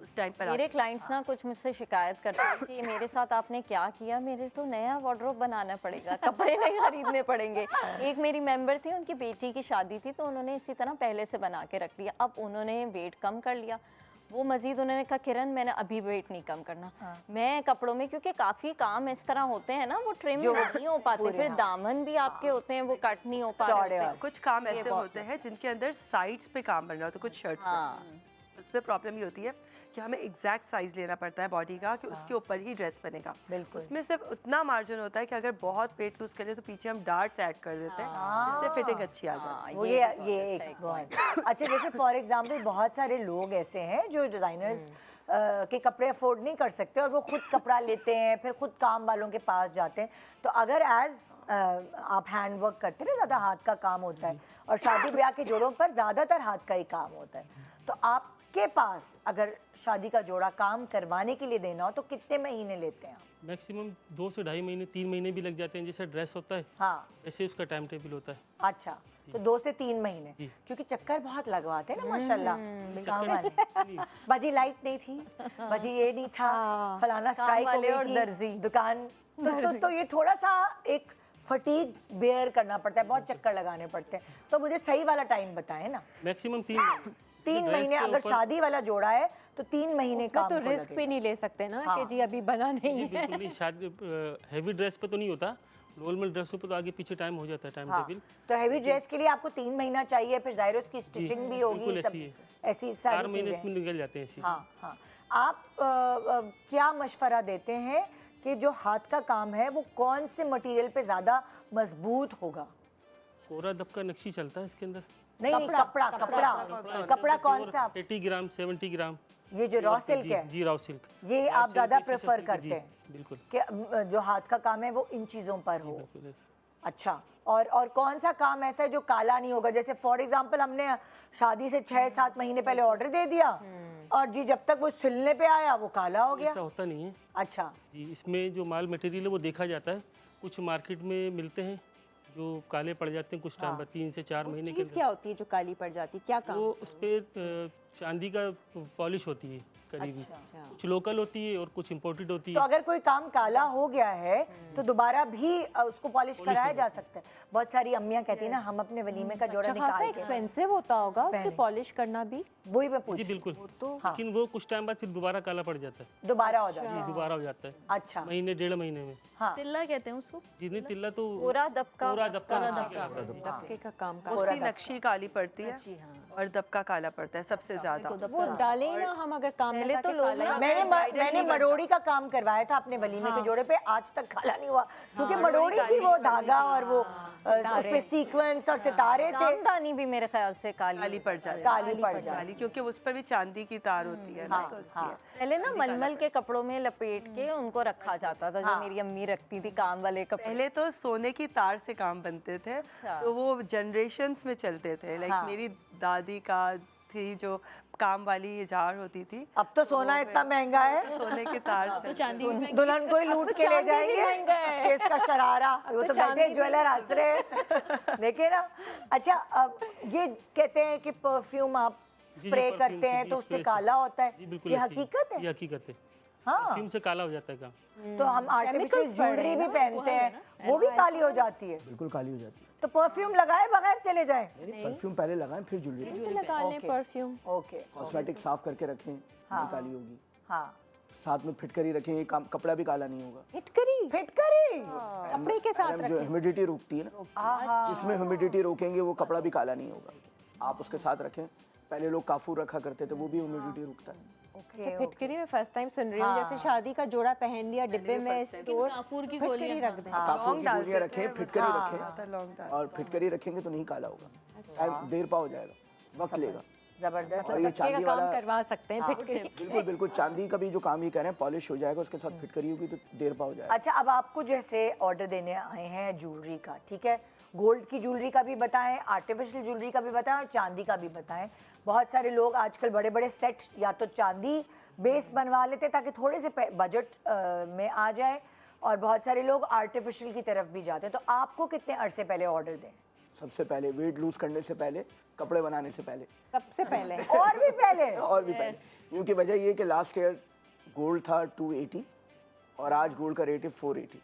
उस टाइम पर मेरे क्लाइंट्स ना कुछ मुझसे शिकायत करते हैं कि मेरे साथ आपने क्या किया, मेरे तो नया वार्डरोब बनाना पड़ेगा, कपड़े नहीं खरीदने पड़ेंगे। एक मेरी मेंबर थी, उनकी बेटी की शादी थी तो उन्होंने इसी तरह पहले से बना के रख लिया। अब उन्होंने वेट कम कर लिया, वो मजीद उन्होंने कहा किरण मैंने अभी वेट नहीं कम करना। मैं कपड़ों में क्योंकि काफ़ी काम इस तरह होते हैं ना वो ट्रिम नहीं हो पाते, फिर दामन भी आपके होते हैं वो कट नहीं हो चौड़े पाते। वाले। कुछ काम ऐसे होते हैं जिनके अंदर साइड्स पे काम बन रहा होता है, कुछ शर्ट्स पे उसमें प्रॉब्लम ये होती है कि हमें एग्जैक्ट साइज लेना पड़ता है बॉडी का कि उसके ऊपर ही ड्रेस बनेगा। बिल्कुल। उसमें सिर्फ उतना मार्जिन होता है कि अगर बहुत वेट लूज करें तो पीछे हम डार्ट्स ऐड कर देते हैं जिससे फिटिंग अच्छी आ जाती है। वो ये एक बहुत अच्छा, जैसे फॉर एग्जांपल बहुत सारे लोग ऐसे हैं जो डिज़ाइनर्स के कपड़े अफोर्ड नहीं कर सकते और वो खुद कपड़ा लेते हैं, फिर खुद काम वालों के पास जाते हैं। तो अगर आप हैंड वर्क करते हैं ना, ज़्यादा हाथ का काम होता है और शादी ब्याह के जोड़ों पर ज़्यादातर हाथ का ही काम होता है, तो आपके पास अगर शादी का जोड़ा काम करवाने के लिए देना हो तो कितने महीने लेते हैं आप? मैक्सिमम 2 से ढाई महीने 3 महीने भी लग जाते हैं। जैसे ड्रेस होता है हाँ, ऐसे उसका टाइम टेबल होता है। अच्छा, तो 2 से 3 महीने, क्योंकि चक्कर बहुत लगवाते हैं ना माशाल्लाह काम वाले। बाजी लाइट नहीं थी, बाजी ये नहीं था, फलाना स्ट्राइक हो वाले और गई दर्जी। थी दुकान, तो ये थोड़ा सा एक फटीग बेयर करना पड़ता है, बहुत चक्कर लगाने पड़ते हैं। तो मुझे सही वाला टाइम बताएं ना। मैक्सिमम 3 3 महीने, अगर शादी वाला जोड़ा है तो 3 महीने उसमें काम तो को रिस्क लगेगा। भी नहीं ले सकते ना कि जी अभी बना नहीं जी है। बिल्कुल नहीं। शादी हैवी ड्रेस पे तो नहीं होता, नॉर्मल ड्रेसों पे तो आगे पीछे टाइम हो जाता है टाइम हाँ, टेबल। तो हैवी ड्रेस के लिए आपको 3 महीना चाहिए, फिर जाहिर है उसकी स्टिचिंग भी होगी, बिल्कुल सब ऐसी है। ऐसी 4 सारी महीने चीजें। इसमें निकल जाते हैं ऐसे। हाँ हाँ। आप क्या मशवरा देते हैं कि जो हाथ का काम है वो कौन से मटेरियल पे ज़्यादा मजबूत होगा? कोरा दबका नक्शी चलता है इसके अंदर। नहीं नहीं, कपड़ा कौन सा? 80 ग्राम 70 ग्राम। ये जो रॉ सिल्क है, जी रॉ सिल्क। ये आप ज़्यादा प्रेफर करते हैं बिल्कुल कि जो हाथ का काम है वो इन चीज़ों पर हो? बिल्कुल। अच्छा, और कौन सा काम ऐसा है जो काला नहीं होगा? जैसे फॉर एग्जांपल हमने शादी से 6-7 महीने पहले ऑर्डर दे दिया और जी जब तक वो सिलने पे आया वो काला हो गया। ऐसा होता नहीं है अच्छा जी। इसमें जो माल मटेरियल है वो देखा जाता है। कुछ मार्केट में मिलते हैं जो काले पड़ जाते हैं कुछ टाइम बाद, 3 से 4 महीने के चीज़ क्या होती है जो काली पड़ जाती है, क्या काम? वो उस पर चांदी का पॉलिश होती है करीबी। कुछ लोकल होती है और कुछ इम्पोर्टेड होती तो है। अगर कोई काम काला हो गया है तो दोबारा भी उसको पॉलिश कराया जा सकता है। बहुत सारी अम्मियां कहती है ना हम अपने वलीमे का जोड़ा अच्छा खासा निकाल के, एक्सपेंसिव होता होगा उसके पॉलिश करना भी। वही मैं जी पूछ बिल्कुल। तो लेकिन वो कुछ टाइम बाद फिर दोबारा काला पड़ जाता है। दोबारा हो जाता जी है। दोबारा हो जाता है अच्छा महीने 1.5 महीने में। हाँ तिल्ला कहते हैं उसको। जी नहीं, तिल्ला तो पूरा दबका पूरा दबका दबके का काम का उसकी नक्शी काली पड़ती है और दबका काला पड़ता है सबसे ज्यादा। वो डाले ही ना हम अगर काम में पहले तो ताकि लोग काला ही- मैंने मरोड़ी का काम करवाया था अपने वलीमे के जोड़े पे, आज तक काला नहीं हुआ क्योंकि मरोड़ी की वो धागा और वो उसपे सीक्वेंस और सितारे थे, जामदानी भी मेरे ख्याल से काली काली पड़ जाती है। काली पड़ जाती। काली क्योंकि उस पर भी चांदी की तार होती है ना, तो उसकी पहले ना मलमल के कपड़ों में लपेट के उनको रखा जाता था, जो मेरी अम्मी रखती थी काम वाले कपड़े। पहले तो सोने की तार से काम बनते थे, तो वो जनरेशन्स में चलते थे। लाइक मेरी दादी का थी जो काम वाली ये जार होती थी, अब तो सोना इतना महंगा है सोने की तार तो चांदी भी दुल्हन को ही लूट के ले जाएंगे कि इसका शरारा, वो तो बैठे ज्वेलर हंस रहे हैं। देखिए ना। अच्छा अब ये कहते हैं कि परफ्यूम आप स्प्रे परफ्यूम करते से, हैं जी, तो उससे स्प्रे से। काला होता जी है, बिल्कुल ये ऐसी- हकीकत है? ये हकीकत है। हाँ परफ्यूम से काला हो जाता है काम। तो हम आर्टिफिशियल ज्वेलरी भी पहनते हैं वो भी काली हो जाती है, बिल्कुल काली हो जाती है। तो परफ्यूम लगाए बगैर चले जाएं? नहीं परफ्यूम पहले लगाएं फिर ज्वेलरी। लगा लें परफ्यूम। ओके कॉस्मेटिक साफ करके रखें, नहीं काली होगी। हाँ साथ में फिटकरी रखें, ये कपड़ा भी काला नहीं होगा। फिटकरी फिटकरी कपड़े के साथ जो ह्यूमिडिटी रोकती है ना, जिसमें ह्यूमिडिटी रोकेंगे वो कपड़ा भी काला नहीं होगा। आप उसके साथ रखें। पहले लोग काफूर रखा करते थे, वो भी ह्यूमिडिटी रोकता है। ओके फिटकरी में फर्स्ट टाइम सुन रही हूँ। जैसे शादी का जोड़ा पहन लिया डिब्बे में स्टोर, काफूर की फिटकरी गोलियां रख दें। काफूर की गोलियां रखें, फिटकरी रखें, लौंग डाल। और फिटकरी रखेंगे तो नहीं काला होगा। देर पा हो जाएगा, वक्त लेगा। जबरदस्त। और ये दबके का चांदी काम वाला करवा सकते हैं फिटकरी। बिल्कुल बिल्कुल चांदी का भी जो काम ये कह रहे हैं पॉलिश हो जाएगा, उसके साथ फिटकरी होगी तो देर पा हो जाएगा। अच्छा अब आपको जैसे ऑर्डर देने आए हैं ज्वेलरी का, ठीक है, गोल्ड की ज्वेलरी का भी बताएं, आर्टिफिशियल ज्वेलरी का भी बताएं और चांदी का भी बताएं। बहुत सारे लोग आजकल बड़े बड़े सेट या तो चांदी बेस बनवा लेते हैं ताकि थोड़े से बजट में आ जाए, और बहुत सारे लोग आर्टिफिशियल की तरफ भी जाते हैं। तो आपको कितने अरसे पहले ऑर्डर दें? सबसे पहले वेट लूज करने से पहले, कपड़े बनाने से पहले, सबसे पहले और भी पहले? और भी पहले। क्योंकि वजह ये कि लास्ट ईयर गोल्ड था 280 और आज गोल्ड का रेट है 480,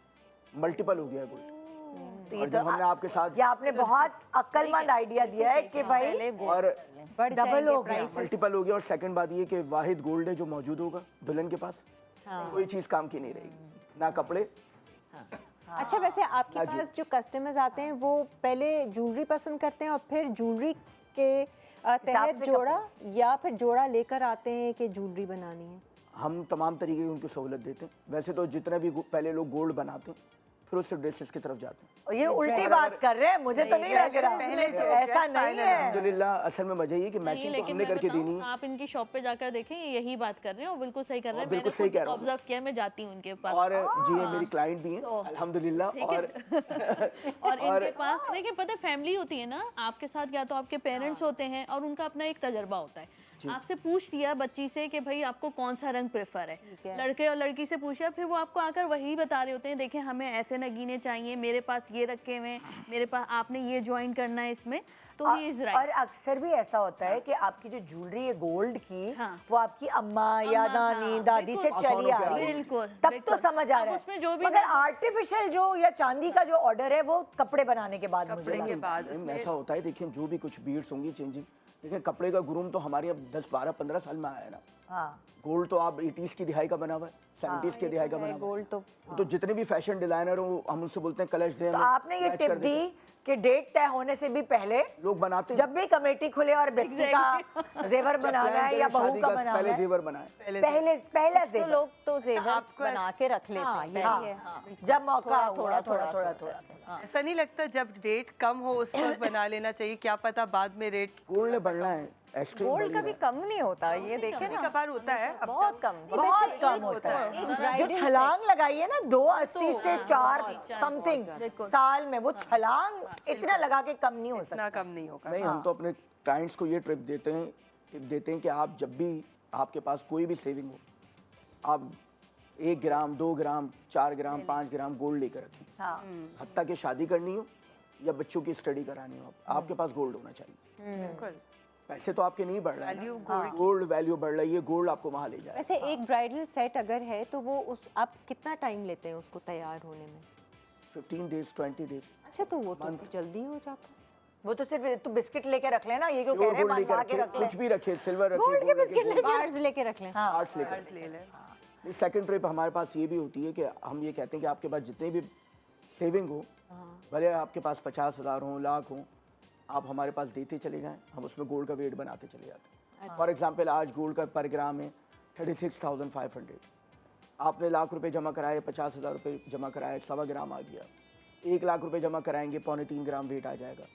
मल्टीपल हो गया गोल्ड। तो और जब हमने आपके साथ ये आपने बहुत अक्लमंद आइडिया दिया है कि भाई और बढ़ डबल जाएंगे हो गया। prices। मल्टीपल हो गया। और सेकंड बात ये कि वाहिद गोल्ड है जो मौजूद होगा दुल्हन के पास, कोई चीज़ काम की नहीं रहेगी, ना कपड़े। अच्छा वैसे आपके हाँ जी। पास जो कस्टमर्स आते हैं वो पहले ज्वेलरी पसंद करते हैं और फिर ज्वेलरी के तहत से जोड़ा, या फिर जोड़ा लेकर आते हैं कि ज्वेलरी बनानी है? हम तमाम तरीके की उनको सहूलत देते हैं। वैसे तो जितने भी पहले लोग गोल्ड बनाते हैं फिर उससे ड्रेसेस की तरफ जाते हैं। और ये उल्टी बात कर रहे हैं, मुझे तो नहीं लग रहा ऐसा नहीं है। अल्हम्दुलिल्लाह असल में वजह ये कि नहीं, मैचिंग तो लेकिन हमने मैं करके बताऊं, देनी है। आप इनकी शॉप पे जाकर देखें, ये यही बात कर रहे हैं और बिल्कुल सही कर रहे हैं। बिल्कुल मैंने सही कह रहा हूं। ऑब्जर्व किया, मैं जाती हूँ उनके पास और जी ये मेरी क्लाइंट भी हैं अल्हम्दुलिल्लाह। और और इनके पास देखिए पता है फैमिली होती है ना आपके साथ, या तो आपके पेरेंट्स होते हैं और उनका अपना एक तजर्बा होता है। आपसे पूछ लिया बच्ची से कि भाई आपको कौन सा रंग प्रेफर है, लड़के और लड़की से पूछा, फिर वो आपको आकर वही बता रहे होते हैं, देखें हमें ऐसे नगीने चाहिए, मेरे पास ये रखे हुए, मेरे पास आपने ये ज्वाइन करना है इसमें, तो ही इज राइट। और अक्सर भी ऐसा होता है कि आपकी जो ज्वेलरी है गोल्ड की, हाँ। वो आपकी अम्मा या नानी दादी से चली आ रही है, बिल्कुल, तब तो बिल्कुल। समझ आ अब रहा है। उसमें जो भी मगर आर्टिफिशियल जो या चांदी का जो ऑर्डर है वो कपड़े बनाने के बाद मुझे कपड़े के लगता बाद मैम ऐसा होता है, देखिए जो भी कुछ बीड्स होंगी चेंजिंग, देखिए कपड़े का ग्रूम तो हमारे अब 10 12 15 साल में आया है ना। हाँ गोल्ड तो आप 80s की दिहाई का बना हुआ है, 70s की दिहाई का बना हुआ है। गोल्ड तो जितने भी फैशन डिजाइनर हो हम उनसे बोलते हैं कलश दें, तो आपने ये टिप दी कि डेट तय होने से भी पहले लोग बनाते हैं। जब भी कमेटी खुले और बच्ची का जेवर बनाना है या बहू का बनाना पहले है, जेवर बनाए। पहला तो जेवर लोग तो जेवर बना के रख लेते हैं पहले। हाँ, जब मौका हुआ थोड़ा ऐसा नहीं लगता जब रेट कम हो उस वक्त बना लेना चाहिए, क्या पता बाद में रेट गोल्ड ने बढ़ना है, एक्सट्रीम गोल्ड कभी कम नहीं होता, ये देखे ना, कभार होता है। अब बहुत कम। बहुत कम होता है। जो छलांग लगाई है ना 280 से 4 समथिंग साल में, वो छलांग इतना लगा के कम नहीं हो सकता। इतना कम नहीं होगा। नहीं हम तो अपने क्लाइंट्स को ये टिप देते हैं कि आप जब भी आपके पास कोई भी सेविंग हो, आप 1 ग्राम 2 ग्राम 4 ग्राम 5 ग्राम गोल्ड लेकर रखें। हाँ हत्ता कि शादी करनी हो या बच्चों की स्टडी करानी हो, आपके पास गोल्ड होना चाहिए। बिल्कुल पैसे तो आपके नहीं बढ़ रहे हैं वैल्यू ना, गोल्ड वैल्यू बढ़ रही है, गोल्ड आपको वहाँ ले जाए। वैसे एक ब्राइडल सेट अगर है तो वो उस आप कितना टाइम लेते हैं उसको तैयार होने में? 15 डेज 20 डेज। अच्छा, तो वो तो जल्दी हो जाता है। वो तो सिर्फ तू बिस्किट लेके रख लेना, ये क्यों कह रहे हैं गोल्ड लेकर बनवा के रखे, रख ले। कुछ भी रखे, सिल्वर रखे, गोल्ड के gold बिस्किट रखे, लेके कार्ड्स लेके रख लें। हाँ आर्ट्स लेकर कार्ड्स ले लें। सेकंड ट्रिप हमारे पास ये भी होती है कि हम ये कहते हैं कि आपके पास जितने भी सेविंग हो, भले आपके पास 50,000 हो, लाख हो, आप हमारे पास देते चले जाएं, हम उसमें गोल्ड का वेट बनाते चले जाते हैं। फॉर एग्जांपल आज गोल्ड का पर ग्राम है 36,500। आपने लाख रुपए जमा कराए, 50,000 रुपये जमा कराए, 1.25 ग्राम आ गया। 1 लाख रुपए जमा कराएंगे, 2.25 ग्राम वेट आ जाएगा।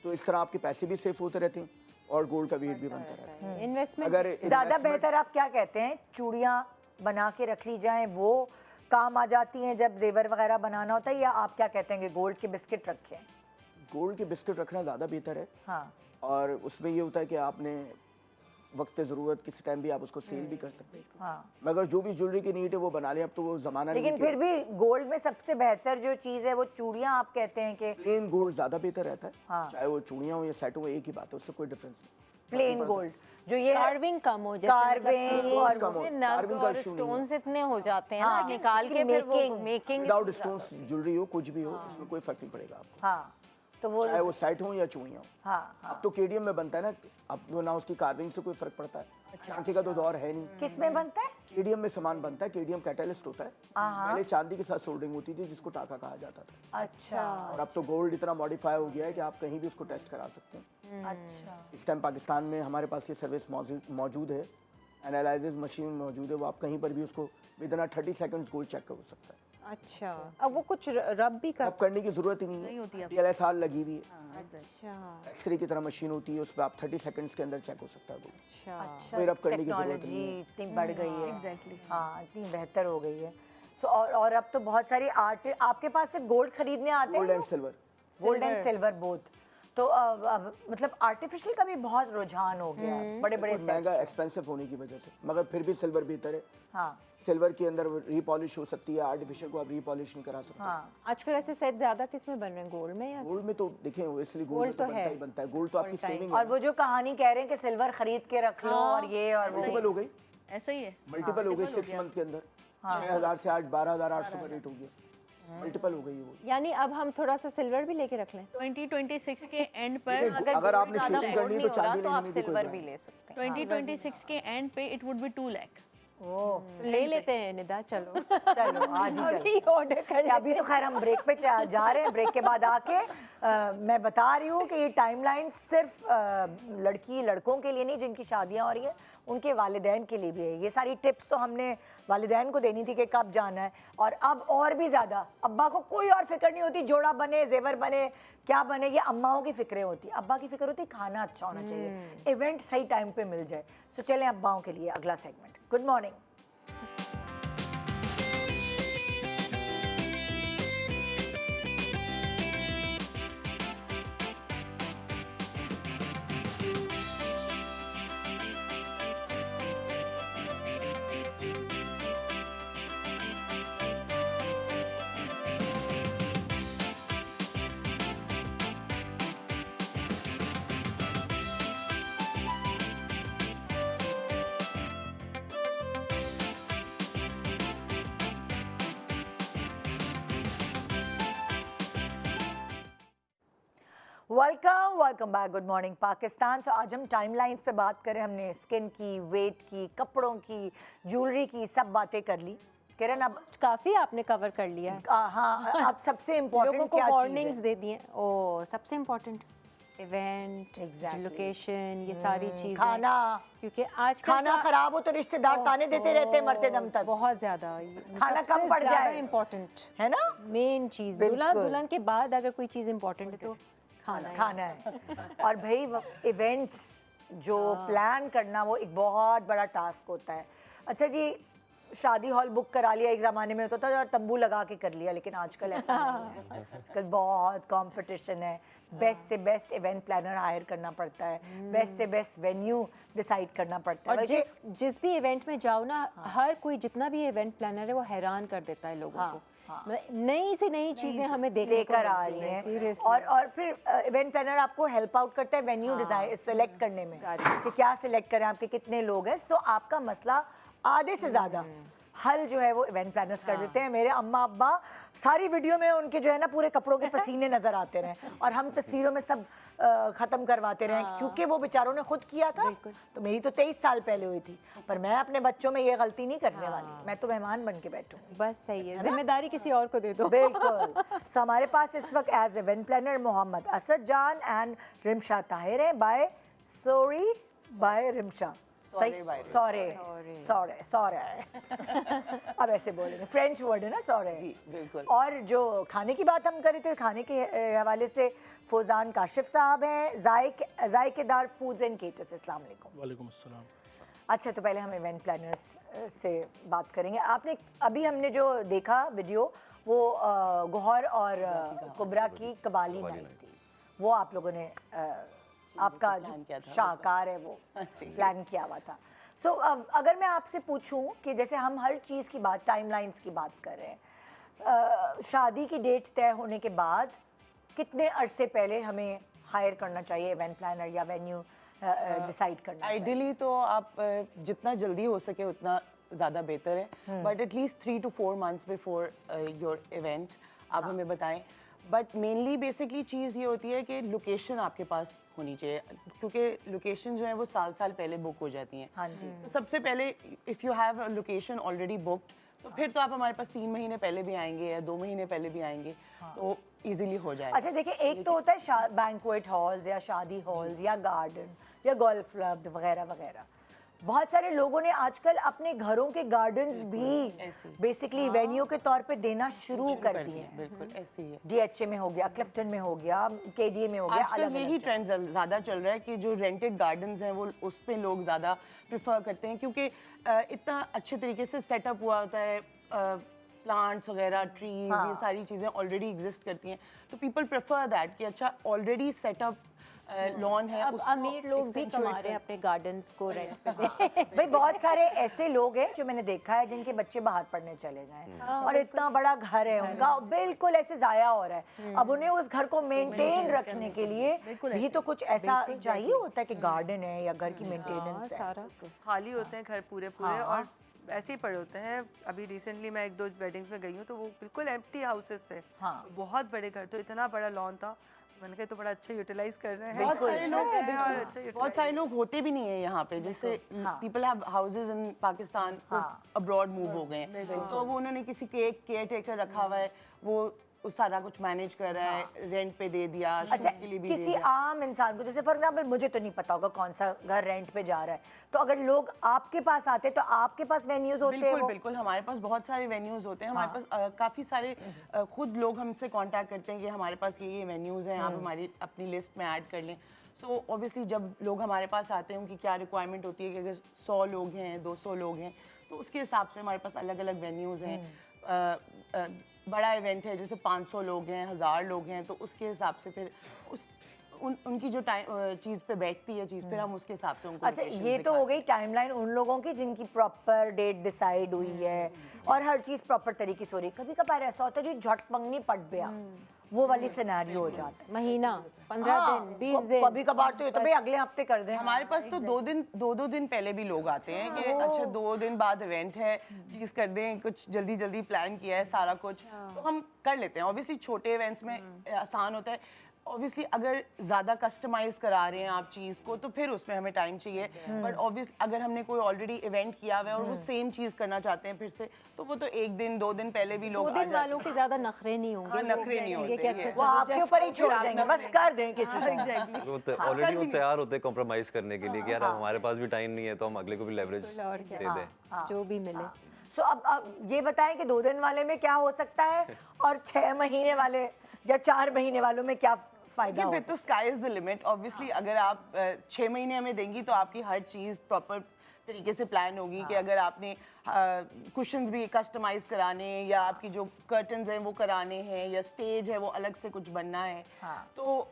तो इस तरह आपके पैसे भी सेफ होते रहते हैं और गोल्ड का वेट भी बनता रहता है। इन्वेस्टमेंट अगर ज्यादा investment- बेहतर आप क्या कहते हैं, चूड़ियाँ बना के रख ली जाएं, वो काम आ जाती हैं जब जेवर वगैरह बनाना होता है, या आप क्या कहते हैं कि गोल्ड के बिस्किट रखें? गोल्ड के बिस्किट रखना ज़्यादा बेहतर है। हाँ और उसमें ये होता है कि आपने वक्त ज़रूरत किसी टाइम भी आप उसको सेल भी कर सकते हैं। हाँ, मगर जो भी ज्वेलरी की नीड है वो बना लें, अब तो वो ज़माना नहीं लेकिन है फिर भी गोल्ड में सबसे बेहतर जो चीज़ है वो चूड़ियाँ आप कहते हैं कि प्लेन गोल्ड ज़्यादा बेहतर रहता है। हाँ। चाहे वो चूड़ियाँ हो या सेट हो, एक ही बात है, उससे कोई डिफरेंस नहीं। प्लेन गोल्ड जो ये कार्विंग कम हो, जैसे कार्विंग और कम हो, नग carving का और issue नहीं है। स्टोन्स इतने हो जाते हैं हाँ, ना, निकाल उसकी के फिर वो making- making without stones jewellery हो, कुछ भी हो, उसमें कोई फर्क नहीं पड़ेगा आपको, हाँ, तो वो चाहे वो सेट हो या चूड़ियाँ हो। हाँ हाँ। अब तो केडियम में बनता है ना, अब तो ना उसकी कार्विंग से कोई फर्क पड़ता है। चांदी का तो दौर है नहीं। किस में बनता है? केडियम में सामान बनता है, केडियम कैटलिस्ट होता है। पहले चांदी के साथ सोल्डिंग होती थी जिसको टाका कहा जाता था, अच्छा और अब तो गोल्ड इतना मॉडिफाई हो गया है कि आप कहीं भी उसको टेस्ट करा सकते हैं। अच्छा इस टाइम पाकिस्तान में हमारे पास ये सर्विस मौजूद है, एनालिसिस मशीन मौजूद है, वो आप कहीं पर भी उसको within 30 seconds gold check कर सकता है। अच्छा, अब वो कुछ रब भी कर। अब करने की जरूरत ही नहीं है, DLSR लगी हुई है, अच्छा एक्सरे की तरह मशीन होती है, उस पर आप 30 सेकंड्स के अंदर चेक हो सकता है गोल्ड। अच्छा। अच्छा, कोई रब करने की जरूरत टेक्नोलॉजी नहीं है। इतनी बढ़ गई है। एग्जैक्टली। हाँ, इतनी बेहतर हो गई है। सो और अब तो बहुत सारी आर्ट, आपके पास सिर्फ गोल्ड खरीदने आते गोल्ड हैं and silver. Gold and silver both. तो अब मतलब आर्टिफिशियल का भी बहुत रुझान हो गया है, बड़े बड़े महंगा एक्सपेंसिव होने की वजह से, मगर फिर भी सिल्वर बेहतर है। हाँ सिल्वर के अंदर रीपॉलिश हो सकती है, आर्टिफिशियल को आप रीपॉलिश नहीं करा सकते। हाँ आजकल ऐसे सेट ज्यादा किस में बन रहे हैं, गोल्ड में या? गोल्ड में तो देखें, इसलिए गोल्ड में तो बनता ही बनता है। गोल्ड तो आपकी सेविंग और है, वो जो कहानी कह रहे हैं कि सिल्वर खरीद के रख लो और ये और वो, मल्टीपल हो गई, ऐसा ही है। मल्टीपल हो गई 6 मंथ के अंदर। 6,000 से आज 12,800 का रेट हो गया, मल्टीपल हो गई वो। यानी अब हम थोड़ा सा सिल्वर भी लेके रख लें? 2026 के एंड पर अगर आपने सेविंग करनी है तो चांदी तो आप लेने में भी कोई सिल्वर बुराई भी नहीं। ले सकते हैं। 2026 के एंड पे इट वुड बी 2 लाख। तो ले लेते हैं निदा, चलो चलो आज ही चलो। अभी ऑर्डर कर अभी तो खैर हम ब्रेक पे जा रहे हैं। ब्रेक के बाद आके मैं बता रही हूँ कि ये टाइमलाइन सिर्फ लड़की लड़कों के लिए नहीं, जिनकी शादियाँ हो रही हैं उनके वालिदैन के लिए भी है। ये सारी टिप्स तो हमने वालिदैन को देनी थी कि कब जाना है, और अब और भी ज़्यादा अब्बा को कोई और फिक्र नहीं होती, जोड़ा बने जेवर बने क्या बने, ये अम्माओं की फिक्रें होती। अब्बा की फिक्र होती खाना अच्छा होना चाहिए, इवेंट सही टाइम पे मिल जाए। सो चलें अब्बाओं के लिए अगला segment. Good morning. Welcome back. Good morning Pakistan. So आज हम टाइमलाइंस पे बात करें, हमने स्किन की, वेट की, कपड़ों की, ज्वेलरी की, सब बातें कर ली। किरण अब काफी आपने कवर कर लिया है। हाँ, अब सबसे लोगों इम्पोर्टेंट को क्या वार्निंग्स चीज़ है? दे दिए। ओ सबसे इम्पोर्टेंट इवेंट, Exactly. लोकेशन, ये सारी चीजें। खाना, क्योंकि आज खाना खराब हो तो रिश्तेदार ताने देते रहते हैं मरते दम तक। बहुत ज्यादा खाना कम पड़ जाए, इम्पोर्टेंट है ना? मेन चीज। बिल्कुल। दुल्हन के बाद अगर कोई चीज इम्पोर्टेंट है तो खाना है। और भाई इवेंट्स जो प्लान करना वो एक बहुत बड़ा टास्क होता है। अच्छा जी, शादी हॉल बुक करा लिया, एक ज़माने में होता था और तंबू लगा के कर लिया, लेकिन आजकल ऐसा नहीं है। आजकल बहुत कंपटीशन है, बेस्ट से बेस्ट इवेंट प्लानर हायर करना पड़ता है, बेस्ट से बेस्ट वेन्यू डिसाइड करना पड़ता है। और बल्कि जिस भी इवेंट में जाओ ना, हर कोई जितना भी इवेंट प्लानर है वो हैरान कर देता है लोगों को। मतलब नई से नई चीजें हमें देखने को लेकर आ मिलती रही हैं seriously। और फिर इवेंट प्लानर आपको हेल्प आउट करता है वेन्यू डिजाइन सेलेक्ट करने में कि क्या सिलेक्ट करें, आपके कितने लोग हैं। सो आपका मसला आधे से ज़्यादा हल जो है वो इवेंट प्लानर्स कर देते हैं। मेरे अम्मा अब्बा सारी वीडियो में उनके जो है ना पूरे कपड़ों के पसीने नजर आते रहे और हम तस्वीरों में सब ख़त्म करवाते रहे, क्योंकि वो बेचारों ने खुद किया था। तो मेरी तो 23 साल पहले हुई थी, पर मैं अपने बच्चों में ये गलती नहीं करने वाली। मैं तो मेहमान बन के बैठूंगी। बस सही है, जिम्मेदारी किसी और को दे दो। बिल्कुल। सो हमारे पास इस वक्त as event planner Mohammad Asad Jan and Rimsha Tahir हैं, बाय रिमशा। सॉरी अब ऐसे बोलेंगे, फ्रेंच वर्ड है ना सॉरी। जी बिल्कुल। और जो खाने की बात हम कर रहे थे, खाने के हवाले से फौजान काशिफ साहब हैं, जायकेदार फूड्स एंड केटर्स। अस्सलाम वालेकुम। वालेकुम अस्सलाम। अच्छा, तो पहले हम इवेंट प्लानर्स से बात करेंगे। आपने अभी हमने जो देखा वीडियो, वो गौहर और कुबरा की कवाली नाइट थी, वो आप लोगों ने आपका जो शाहकार है वो प्लान किया हुआ था। सो अगर मैं आपसे पूछूं कि जैसे हम हर चीज़ की बात, टाइमलाइंस की बात कर रहे हैं, शादी की डेट तय होने के बाद कितने अरसे पहले हमें हायर करना चाहिए इवेंट प्लानर या वेन्यू डिसाइड करना चाहिए? आइडियली तो आप जितना जल्दी हो सके उतना ज़्यादा बेहतर है, but at least 3 to 4 months before your event आप हमें बताएं। बट मेनली बेसिकली चीज़ ये होती है कि लोकेशन आपके पास होनी चाहिए, क्योंकि लोकेशन जो है वो साल पहले बुक हो जाती हैं। हाँ जी। तो सबसे पहले if you have a location already booked, तो फिर तो आप हमारे पास 3 महीने पहले भी आएंगे या 2 महीने पहले भी आएंगे, तो इजीली हो जाएगा। अच्छा देखिए, एक तो होता है बैंक्वेट हॉल्स या शादी हॉल्स या गार्डन या गोल्फ क्लब वगैरह वगैरह। बहुत सारे लोगों ने आजकल अपने घरों के गार्डन्स भी बेसिकली वेन्यू के तौर पे देना शुरू कर दिए हैं। बिल्कुल ऐसे ही है। DHA में हो गया, क्लिफ्टन में हो गया, KDA में हो गया, आजकल यही ट्रेंड ज़्यादा चल रहा है कि जो रेंटेड गार्डन्स हैं वो उस पे लोग ज़्यादा प्रेफर करते हैं, क्योंकि इतना अच्छे तरीके से सेटअप हुआ होता है, प्लांट्स वगैरह, ट्रीज, ये सारी चीज़ें ऑलरेडी एग्जिस्ट करती हैं, तो पीपल प्रेफर दैट कि अच्छा ऑलरेडी सेटअप लॉन है। अब अमीर लोग भी कमा रहे हैं अपने गार्डन्स को रेंट पे दे। भाई बहुत सारे ऐसे लोग हैं जो मैंने देखा है जिनके बच्चे बाहर पढ़ने चले गए और इतना बड़ा घर है उनका, बिल्कुल ऐसे जाया हो रहा है। अब उन्हें उस घर को मेंटेन रखने के लिए भी तो कुछ ऐसा चाहिए होता है कि गार्डन है या घर की मेंटेनेंस है। सारा खाली होते हैं घर पूरे और ऐसे ही पड़े होते हैं। अभी रिसेंटली मैं 1-2 वेडिंग्स में गई हूँ, तो वो बिल्कुल एम्प्टी हाउसेस थे। बहुत बड़े घर, तो इतना बड़ा लॉन था, मैंने कहा तो बड़ा अच्छा यूटिलाइज कर रहे हैं। बहुत सारे लोग होते भी नहीं है यहाँ पे, जैसे people have houses in Pakistan, abroad move हो गए हैं, तो वो उन्होंने किसी केयर टेकर रखा हुआ है, वो सारा कुछ मैनेज कर रहा है, रेंट पे दे दिया, अच्छा, के लिए भी किसी दे दिया। आम इंसान को, जैसे फॉर एग्जाम्पल मुझे तो नहीं पता होगा कौन सा घर रेंट पे जा रहा है, तो अगर लोग आपके पास आते तो आपके पास वेन्यूज होते हैं? बिल्कुल बिल्कुल, हमारे पास बहुत सारे वेन्यूज होते हैं। हमारे पास काफ़ी सारे खुद लोग हमसे कांटेक्ट करते हैं कि हमारे पास ये वेन्यूज हैं, आप हमारी अपनी लिस्ट में ऐड कर लें। सो ऑब्वियसली जब लोग हमारे पास आते हैं, उनकी क्या रिक्वायरमेंट होती है कि अगर 100 लोग हैं, 200 लोग हैं, तो उसके हिसाब से हमारे पास अलग अलग वेन्यूज हैं। बड़ा इवेंट है जैसे 500 लोग हैं, 1000 लोग हैं, तो उसके हिसाब से फिर उनकी जो टाइम चीज़ पे बैठती है चीज़, फिर हम उसके हिसाब से उनको। अच्छा, ये तो हो गई टाइमलाइन उन लोगों की जिनकी प्रॉपर डेट डिसाइड हुई है और हर चीज़ प्रॉपर तरीके से हो रही है। कभी कभार ऐसा होता है जो झट मंगनी पट गया, वो वाली सिनेरियो हो जाता है। महीना, 15 दिन, 20 दिन, कभी कभार तो ये तो भाई अगले हफ्ते कर दें। हमारे पास तो 2 दिन पहले भी लोग आते हैं कि अच्छा 2 दिन बाद इवेंट है, प्लीज कर दें, कुछ जल्दी प्लान किया है सारा कुछ, तो हम कर लेते हैं। ऑब्वियसली छोटे इवेंट्स में आसान होता है। ऑब्वियसली अगर ज़्यादा कस्टमाइज करा रहे हैं आप चीज़ को, तो फिर उसमें हमें टाइम चाहिए। बट ऑब्वियसली अगर हमने कोई ऑलरेडी इवेंट किया हुआ है और वो सेम चीज़ करना चाहते हैं फिर से, तो वो तो 1 दिन 2 दिन पहले भी लोग 2 दिन वालों के ज़्यादा नखरे नहीं होंगे। हाँ, नखरे नहीं होंगे, कि अच्छा वो आपके ऊपर ही छोड़ देंगे, बस कर दें किसी को। ऑलरेडी वो तैयार होते हैं कॉम्प्रोमाइज करने के लिए कि यार हमारे पास भी टाइम नहीं है, तो हम अगले को भी लेवरेज दे दें, जो भी मिले। सो अब ये बताएं कि 2 दिन वाले में क्या हो सकता है और 6 महीने वाले या 4 महीने वालों में क्या फायदा हो? फिर तो sky is the limit. Obviously अगर आप 6 महीने हमें देंगी तो आपकी हर चीज़ प्रॉपर तरीके से प्लान होगी कि अगर आपने कुशन्स भी कस्टमाइज कराने हैं या आपकी जो कर्टन्स हैं वो कराने हैं या स्टेज है वो अलग से कुछ बनना है, तो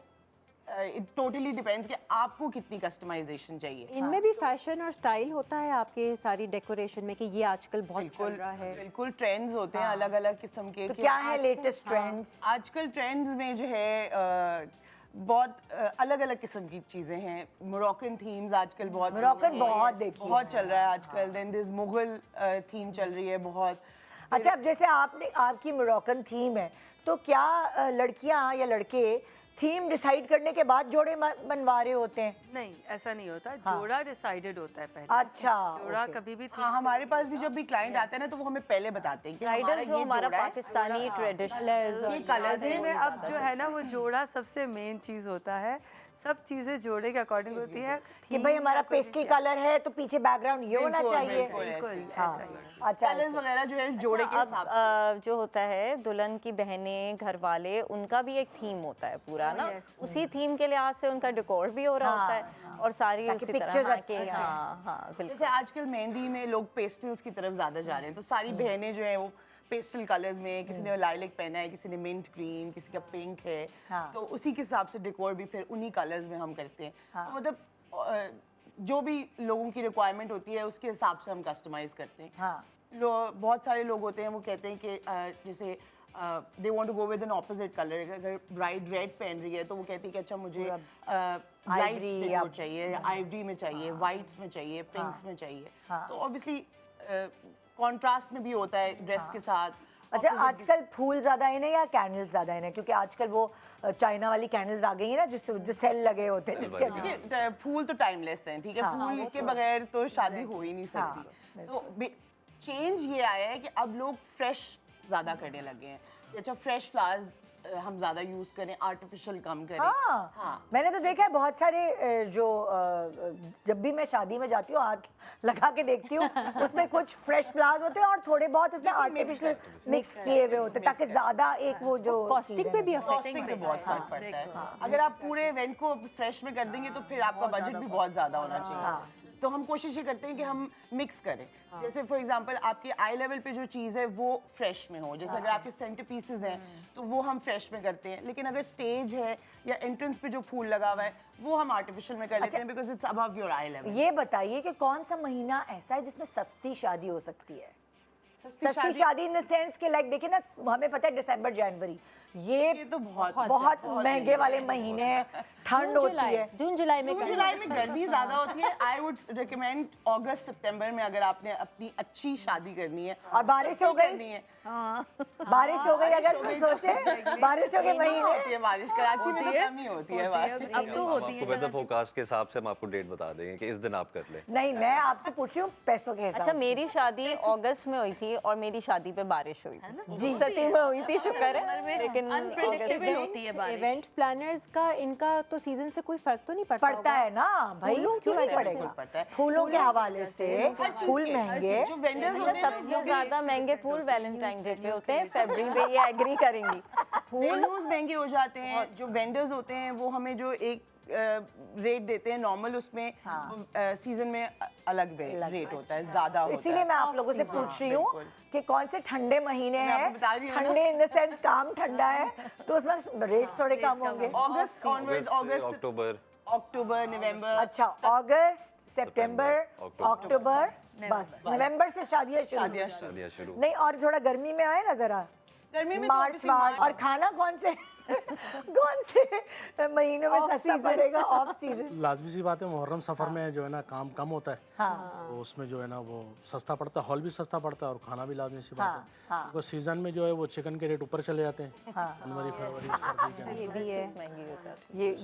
इट टोटली डिपेंड्स कि आपको कितनी कस्टमाइजेशन चाहिए। इनमें भी फैशन और स्टाइल होता है आपके सारी डेकोरेशन में कि ये आजकल बहुत चल रहा है? बिल्कुल ट्रेंड्स होते हैं अलग अलग किस्म के। तो क्या है लेटेस्ट ट्रेंड्स? आजकल ट्रेंड्स में जो है बहुत अलग अलग किस्म की चीज़ें हैं। मोरक्कन थीम्स आजकल बहुत बहुत चल रहा है आजकल। देन दिस मुगल थीम चल रही है बहुत। अच्छा, अब जैसे आपकी मोरक्कन थीम है, तो क्या लड़कियां या लड़के थीम डिसाइड करने के बाद जोड़े बनवा रहे होते हैं? नहीं, ऐसा नहीं होता। जोड़ा डिसाइडेड होता है पहले। अच्छा, जोड़ा कभी भी हाँ, हमारे पास भी जब भी क्लाइंट आते हैं ना तो वो हमें पहले बताते हैं कि ब्राइडल जो हमारा जोड़ा है, पाकिस्तानी ट्रेडिशनल ये कलर्स जोड़े में अब जो है ना वो जोड़ा सबसे मेन चीज़ होता है। सब चीज़ें जोड़े के अकॉर्डिंग होती है कि भाई हमारा पेस्टल कलर है तो पीछे बैकग्राउंड ये होना चाहिए। अच्छा, कलर्स वगैरह जो है जोड़े के हिसाब से। अब जो होता है दुल्हन की बहनें, घर वाले, उनका भी एक थीम होता है पूरा ना, उसी थीम के लिहाज से उनका डेकोर भी हो रहा होता है और सारी उसी pictures तरह अच्छी के। आएं। हाँ बिल्कुल। जैसे आजकल मेहंदी में लोग पेस्टल्स की तरफ ज्यादा जा रहे हैं, तो सारी बहनें जो है वो पेस्टल कलर्स में, किसी ने लाइलेक पहना है, किसी ने मिंट ग्रीन, किसी का पिंक है, तो उसी के हिसाब से डेकोर भी फिर उन्हीं कलर्स में हम करते हैं। तो मतलब जो भी लोगों की रिक्वायरमेंट होती है उसके हिसाब से हम कस्टमाइज करते हैं। बहुत सारे लोग होते हैं वो कहते हैं कि जैसे they want to go with an opposite colour. अगर ब्राइड रेड पहन रही है तो वो कहती है कि अच्छा मुझे लाइट डेकोर चाहिए, आइवरी में चाहिए, वाइट्स में चाहिए, पिंक्स में चाहिए। तो ऑब्वियसली कॉन्ट्रास्ट में भी होता है ड्रेस के साथ। अच्छा, आजकल फूल ज्यादा है या कैंडल्स ज्यादा है? क्योंकि आजकल वो चाइना वाली कैंडल्स आ गई है ना, जो सेल लगे होते हैं जिसके अंदर। देखिए, फूल तो टाइमलेस हैं, ठीक है, फूल के बगैर तो शादी हो ही नहीं सकती। तो चेंज ये आया है कि अब लोग फ्रेश ज़्यादा करने लगे हैं। अच्छा, फ्रेश फ्लावर्स हम ज़्यादा यूज़ करें, आर्टिफिशियल कम करें। हाँ, मैंने तो देखा है बहुत सारे जो जब भी मैं शादी में जाती हूँ आग लगा के देखती हूँ, उसमें कुछ फ्रेश फ्लावर्स होते हैं और थोड़े बहुत उसमें आर्टिफिशियल मिक्स किए हुए होते हैं ताकि ज़्यादा एक वो जो कॉस्टिंग पे भी कॉस्टिंग पे बहुत फर्क पड़ता है। अगर आप पूरे इवेंट को फ्रेश में कर देंगे तो फिर आपका बजट भी बहुत ज़्यादा होना चाहिए। तो हम कोशिश ये करते हैं कि हम मिक्स करें। जैसे फॉर एग्जांपल आपके आई लेवल पे जो चीज़ है वो फ्रेश में हो, जैसे अगर आपके सेंटर पीसेस हैं तो वो हम फ्रेश में करते हैं, लेकिन अगर स्टेज है या एंट्रेंस पे जो फूल लगा हुआ है वो हम आर्टिफिशियल में कर लेते हैं because it's above your I level. ये बताइए कि कौन सा महीना ऐसा है जिसमें सस्ती शादी हो सकती है? सस्ती शादी इन द सेंस के लाइक देखिए ना, हमें पता है दिसंबर जनवरी ये तो बहुत महंगे वाले महीने हैं, ठंड होती है। जून जुलाई में गर्मी ज्यादा होती है। आई वुड रिकमेंड अगस्त सितंबर में अगर आपने अपनी अच्छी शादी करनी है और बारिश हो गई, बारिश हो गई अगर कोई सोचे, बारिश हो गए महीने होती है बारिश, कराची में तो कम ही होती है बारिश। अब तो होती आपको वेदर फोरकास्ट के हिसाब से हम आपको डेट बता देंगे कि इस दिन आप कर लें। नहीं, मैं आपसे पूछ रही हूँ पैसों के हिसाब अच्छा, से। मेरी शादी अगस्त में हुई थी और मेरी शादी पे बारिश हुई थी। सती में हुई थी, शुक्र है, लेकिन अनप्रेडिक्टेबल होती है बारिश। इवेंट प्लानर्स का इनका तो सीजन से कोई फर्क तो नहीं पड़ता पड़ता है ना भाई, क्यों नहीं पड़ेगा? फूलों के हवाले से फूल महंगे, जो वेंडर्स होते हैं सबसे ज्यादा महंगे फूल वैलेंटाइन डे पे होते हैं, फरवरी में, ये एग्री करेंगी। वेन्यूज महंगे हो जाते हैं। जो वेंडर्स होते हैं वो हमें जो एक रेट देते हैं नॉर्मल, उसमें सीजन में अलग रेट होता है, ज्यादा होता है। इसीलिए मैं आप लोगों से पूछ रही हूँ कि कौन से ठंडे महीने मैं हैं, आपको बता रही हूँ ना। ठंडे इन द सेंस काम ठंडा है तो उसमें रेट्स थोड़े कम होंगे। अगस्त ऑनवर्ड्स, अगस्त, अक्टूबर, नवंबर। अच्छा, अगस्त, सितंबर, अक्टूबर, बस नवंबर से शादियाँ शुरू। नहीं, और थोड़ा गर्मी में आए ना जरा, गर्मी में मार्च और खाना कौन से कौन से महीनों में सस्ता पड़ेगा? Off season. लाजमी सी बात है, मुहर्रम सफ़र में जो है ना काम कम होता है, तो उसमें जो है ना वो सस्ता पड़ता है, हॉल भी सस्ता पड़ता है और खाना भी लाजमी सी बात है। तो सीजन में जो है वो चिकन के रेट ऊपर चले जाते हैं, जनवरी फरवरी सर्दी के अंदर। ये भी है,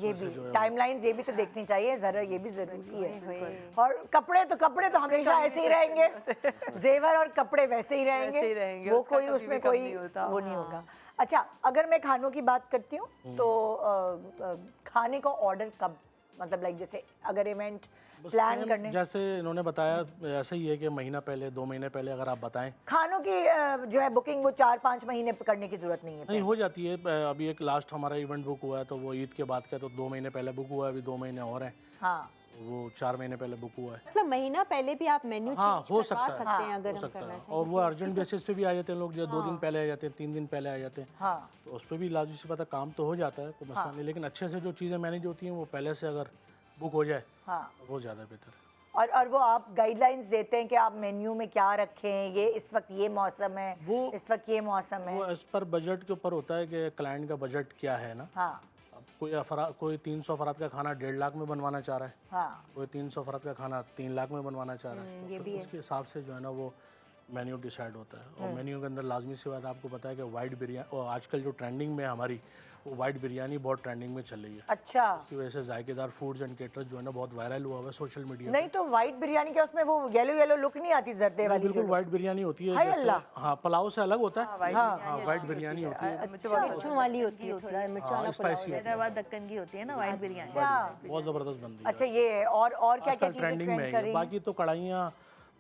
ये भी टाइमलाइंस ये भी तो देखनी चाहिए जरा, ये भी जरूरी है। और कपड़े तो हमेशा ऐसे ही रहेंगे, जेवर और कपड़े वैसे ही रहेंगे, वो कोई उसमें कोई वो नहीं होगा। अच्छा, अगर मैं खानों की बात करती हूँ तो खाने का ऑर्डर कब, मतलब लाइक जैसे अगर इवेंट प्लान करने, जैसे इन्होंने बताया ऐसा ही है कि महीना पहले, 2 महीने पहले अगर आप बताएं। खानों की जो है बुकिंग वो 4-5 महीने करने की जरूरत नहीं है। नहीं, हो जाती है। अभी एक लास्ट हमारा इवेंट बुक हुआ है तो वो ईद के बाद का, तो 2 महीने पहले बुक हुआ है, अभी 2 महीने और हैं। हाँ, वो 4 महीने पहले बुक हुआ है। मतलब महीना पहले भी आप मेन्यू हाँ, चेंज हो करवा सकता है, सकते हैं अगर हो हम सकता करना है। चाहें। और वो अर्जेंट बेसिस पे भी आ जाते हैं लोग, जो 2 दिन पहले आ जाते हैं, 3 दिन पहले आ जाते हैं। हाँ तो उस पर भी लाजमी सी बात है, काम तो हो जाता है, कोई मसला नहीं, लेकिन अच्छे से जो चीज़ें मैनेज होती हैं वो पहले से अगर बुक हो जाए हाँ। तो वो ज़्यादा बेहतर है। और वो आप गाइडलाइंस देते हैं कि आप मेन्यू में क्या रखें, ये इस वक्त ये मौसम है, वो- इस वक्त ये मौसम है। वो एज पर बजट के ऊपर होता है कि क्लाइंट का बजट क्या है ना। हाँ अब कोई 300 अफराद का खाना 1.5 लाख में बनवाना चाह रहा है, हाँ कोई 300 अफराद का खाना 3 लाख में बनवाना चाह रहा है, तो फिर उसके हिसाब से जो है ना वो मेन्यू डिसाइड होता है। और मेन्यू के अंदर लाजमी सी बात आपको पता है कि वाइट बिरयानी, और आजकल जो ट्रेंडिंग में हमारी वो वाइट बिरयानी बहुत ट्रेंडिंग में चल रही है। अच्छा, इसकी वजह से जायकेदार फूड्स एंड केटर्स जो है ना बहुत वायरल हुआ हुआ है सोशल मीडिया नहीं तो वाइट बिरयानी के उसमें वो येलो येलो लुक नहीं आती जर्दे वाली बिल्कुल जो वाइट बिरयानी होती है, हाय जैसे अल्लाह। हाँ पुलाव से अलग होता है। हाँ वाइट बिरयानी होती है, मिर्चों वाली होती है, थोड़ा मिर्च वाला स्पाइसी होती है, हैदराबाद दक्कन की होती है ना वाइट बिरयानी। अच्छा बहुत ज़बरदस्त बनती है। अच्छा, ये है। और क्या क्या आजकल चीजें ट्रेंडिंग में ट्रेंड है कर ये। रही हैं? बाकी तो कढ़ाइयाँ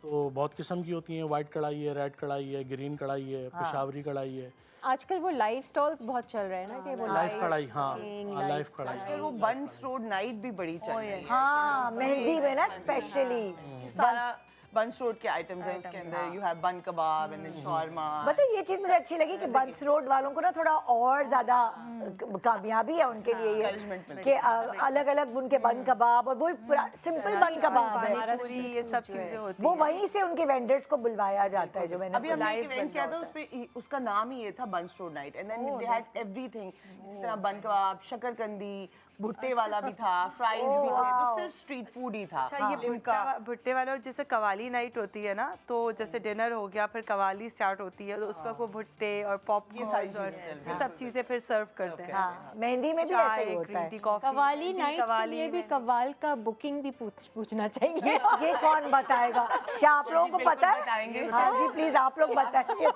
तो बहुत किस्म की होती हैं, वाइट कढ़ाई है, रेड कढ़ाई है, ग्रीन कढ़ाई है, पेशावरी कढ़ाई है, आजकल वो लाइव स्टॉल्स बहुत चल रहे हैं ना कि वो लाइव कढ़ाई। हाँ लाइव कढ़ाई। आजकल वो बंस रोड नाइट भी बड़ी चल रही है। हाँ मेहंदी में ना स्पेशली सारा बंस रोड के आइटम्स हैं उसके अंदर। यू हैव बन कबाब एंड देन शॉर्मा। बताइए, ये चीज मुझे अच्छी लगी कि बंस रोड वालों को ना थोड़ा और ज्यादा कामयाबी है उनके लिए ये कि अलग अलग उनके बन कबाब, और वो सिंपल बन कबाब है, पूरी ये सब चीज़ें होती वो वहीं से उनके वेंडर्स को बुलवाया जाता है। जो मैंने अभी हमने एक इवेंट किया था उसपे उसका नाम ही ये था buns road night and then they had everything. इस तरह बन कबाब, शकरकंदी, भुट्टे वाला भी था, फ्राइज भी थे, तो सिर्फ स्ट्रीट फूड ही था। अच्छा, ये भुट्टे वाला, और जैसे कवाली नाइट होती है ना, तो जैसे डिनर हो गया फिर कवाली स्टार्ट होती है, तो उस वक्त वो भुट्टे और पॉपकॉर्न और ये सब चीज़ें फिर सर्व करते हैं। हाँ, मेहंदी में भी ऐसा ही होता है। कवाली नाइट के लिए भी कवाल का बुकिंग भी पूछना चाहिए। ये कौन बताएगा? क्या आप लोगों को पता है? बताएंगे। हाँ जी प्लीज, आप लोग बताइए।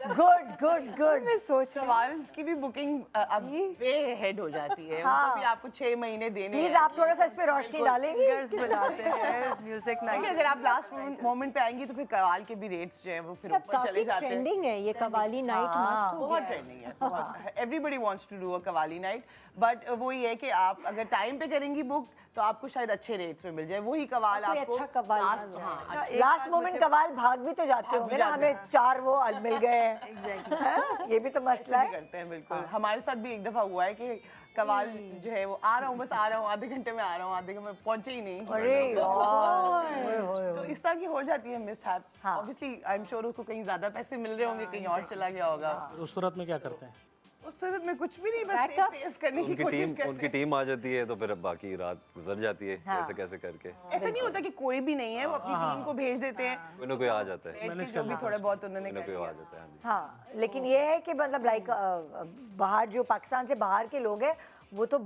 Good good good. मैं सोच कवाल्स की भी बुकिंग अब वे हेड हो जाती है। उनको भी आपको 6 महीने देने प्लीज हैं। आप थोड़ा सा इस पे रोशनी डालेंगे। सिंगर्स बुलाते हैं, म्यूजिक नाइट। देखिए, अगर आप लास्ट मोमेंट पे आएंगी तो फिर कवाल के भी रेट्स जो है वो फिर ऊपर चले काफी जाते हैं। ट्रेंडिंग है ये कवाली नाइट, मस्त हो बहुत गया है। ट्रेंडिंग है, बहुत। Everybody wants to do a qawwali night, but वो ये है कि आप अगर टाइम पे करेंगी बुक तो आपको शायद अच्छे रेट्स में मिल जाए वही कवाल कोई आपको। अच्छा कवाल लास्ट मिल हाँ लास्ट मोमेंट कवाल भाग भी तो जाते होंगे ना, हमें 4 वो मिल गए हैं। हाँ, ये भी तो मसला भी है। करते हैं बिल्कुल। हमारे साथ भी एक दफा हुआ है कि कवाल जो है वो आ रहा हूँ, बस आ रहा हूँ, आधे घंटे में आ रहा हूँ, आधे घंटे में पहुंचे ही नहीं। अरे यार, तो इस तरह की हो जाती है mishaps. Obviously I am sure उसको कहीं ज्यादा पैसे मिल रहे होंगे, कहीं और चला गया होगा। उस सूरत में क्या करते हैं? उस सूरत में कुछ भी नहीं, बस फेस करने की कोशिश करते उनकी हैं। टीम आ जाती है तो फिर बाकी रात गुजर जाती है कैसे कैसे करके। ऐसा नहीं होता कि कोई भी नहीं है, वो अपनी टीम को भेज देते हैं। कोई ना कोई आ जाता है, बैठ के जो भी थोड़े बहुत उन्होंने कोई ना कर कोई लिया। आ जाता है। हाँ जी। हाँ, लेकिन ये है कि मतलब लाइक बाहर जो पाकिस्तान से बाहर के लोग हैं वो तो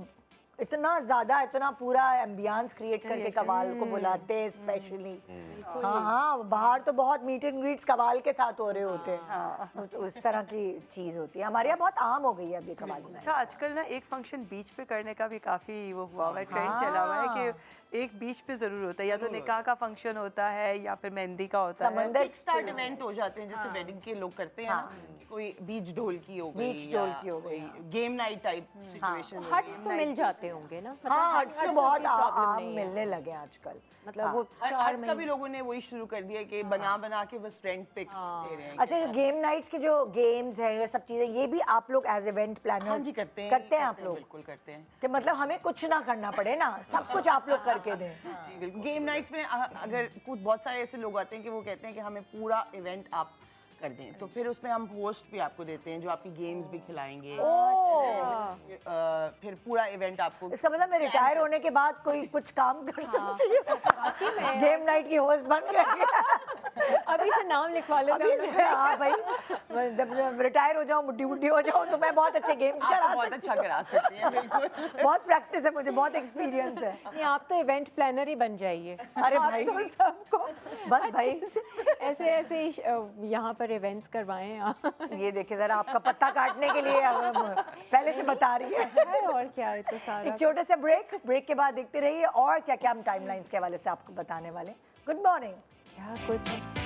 इतना ज़्यादा, इतना पूरा एम्बियंस क्रिएट करके कवाल को बुलाते हैं स्पेशली। हाँ हाँ, बाहर तो बहुत मीट एंड ग्रीट्स कवाल के साथ हो रहे होते हैं, तो उस तरह की चीज़ होती है। हमारे यहाँ बहुत आम हो गई है अभी कवाली। अच्छा, आजकल ना एक फंक्शन बीच पे करने का भी काफी वो हुआ हुआ है, ट्रेंड चला हुआ है कि एक बीच पे जरूर होता है, या तो निकाह का फंक्शन होता है या फिर मेहंदी का होता है। समंदर किक स्टार्ट इवेंट हो जाते हैं जैसे वेडिंग के लोग करते हैं ना, कि कोई बीच ढोल की हो गई, बीच ढोल की हो गई, game night type situation. Huts तो मिल जाते होंगे ना, मतलब हाँ, हट्स तो बहुत कोई problem आम नहीं है। मिलने लगे हैं आजकल। मतलब वो 4 हट्स का भी महीने लोगों ने वही शुरू कर दिया कि बना के बस रेंट पे दे रहे हैं। अच्छा, जो गेम नाइट्स के जो गेम्स हैं, ये सब चीज़ें, ये भी आप लोग एज इवेंट हाँ प्लानर्स जी करते हैं आप लोग? बिल्कुल करते हैं कि मतलब हमें कुछ ना करना पड़े ना, सब कुछ आप लोग करके दें। जी बिल्कुल। गेम नाइट्स में अगर कुछ बहुत सारे ऐसे लोग आते हैं कि वो कहते हैं कि हमें पूरा इवेंट आप कर दें, तो फिर उसमें हम होस्ट भी आपको देते हैं जो आपकी गेम्स भी खिलाएंगे। फिर पूरा इवेंट आपको। इसका मतलब मैं रिटायर होने के बाद कोई कुछ काम कर सकती हूँ, गेम नाइट की होस्ट बन गई। अभी से नाम लिखवा लेते अभी से हाँ भाई, मैं जब रिटायर हो जाऊँ, बुढ़ी हो जाऊँ, तो मैं बहुत अच्छे गेम्स आप करा बहुत सकती अच्छा करा सकती हैं बिल्कुल। हूँ। बहुत प्रैक्टिस है मुझे, बहुत एक्सपीरियंस है। नहीं, आप तो इवेंट प्लानर ही बन जाइए। अरे आप भाई, तो सबको बस भाई, ऐसे ऐसे यहाँ पर इवेंट्स करवाएं आप। ये देखिए जरा, आपका पत्ता काटने के लिए अब पहले से बता रही है। और क्या है, तो सारा एक छोटे से ब्रेक के बाद देखते रहिए और क्या क्या हम टाइमलाइंस के हवाले से आपको बताने वाले। Good morning. क्या कुछ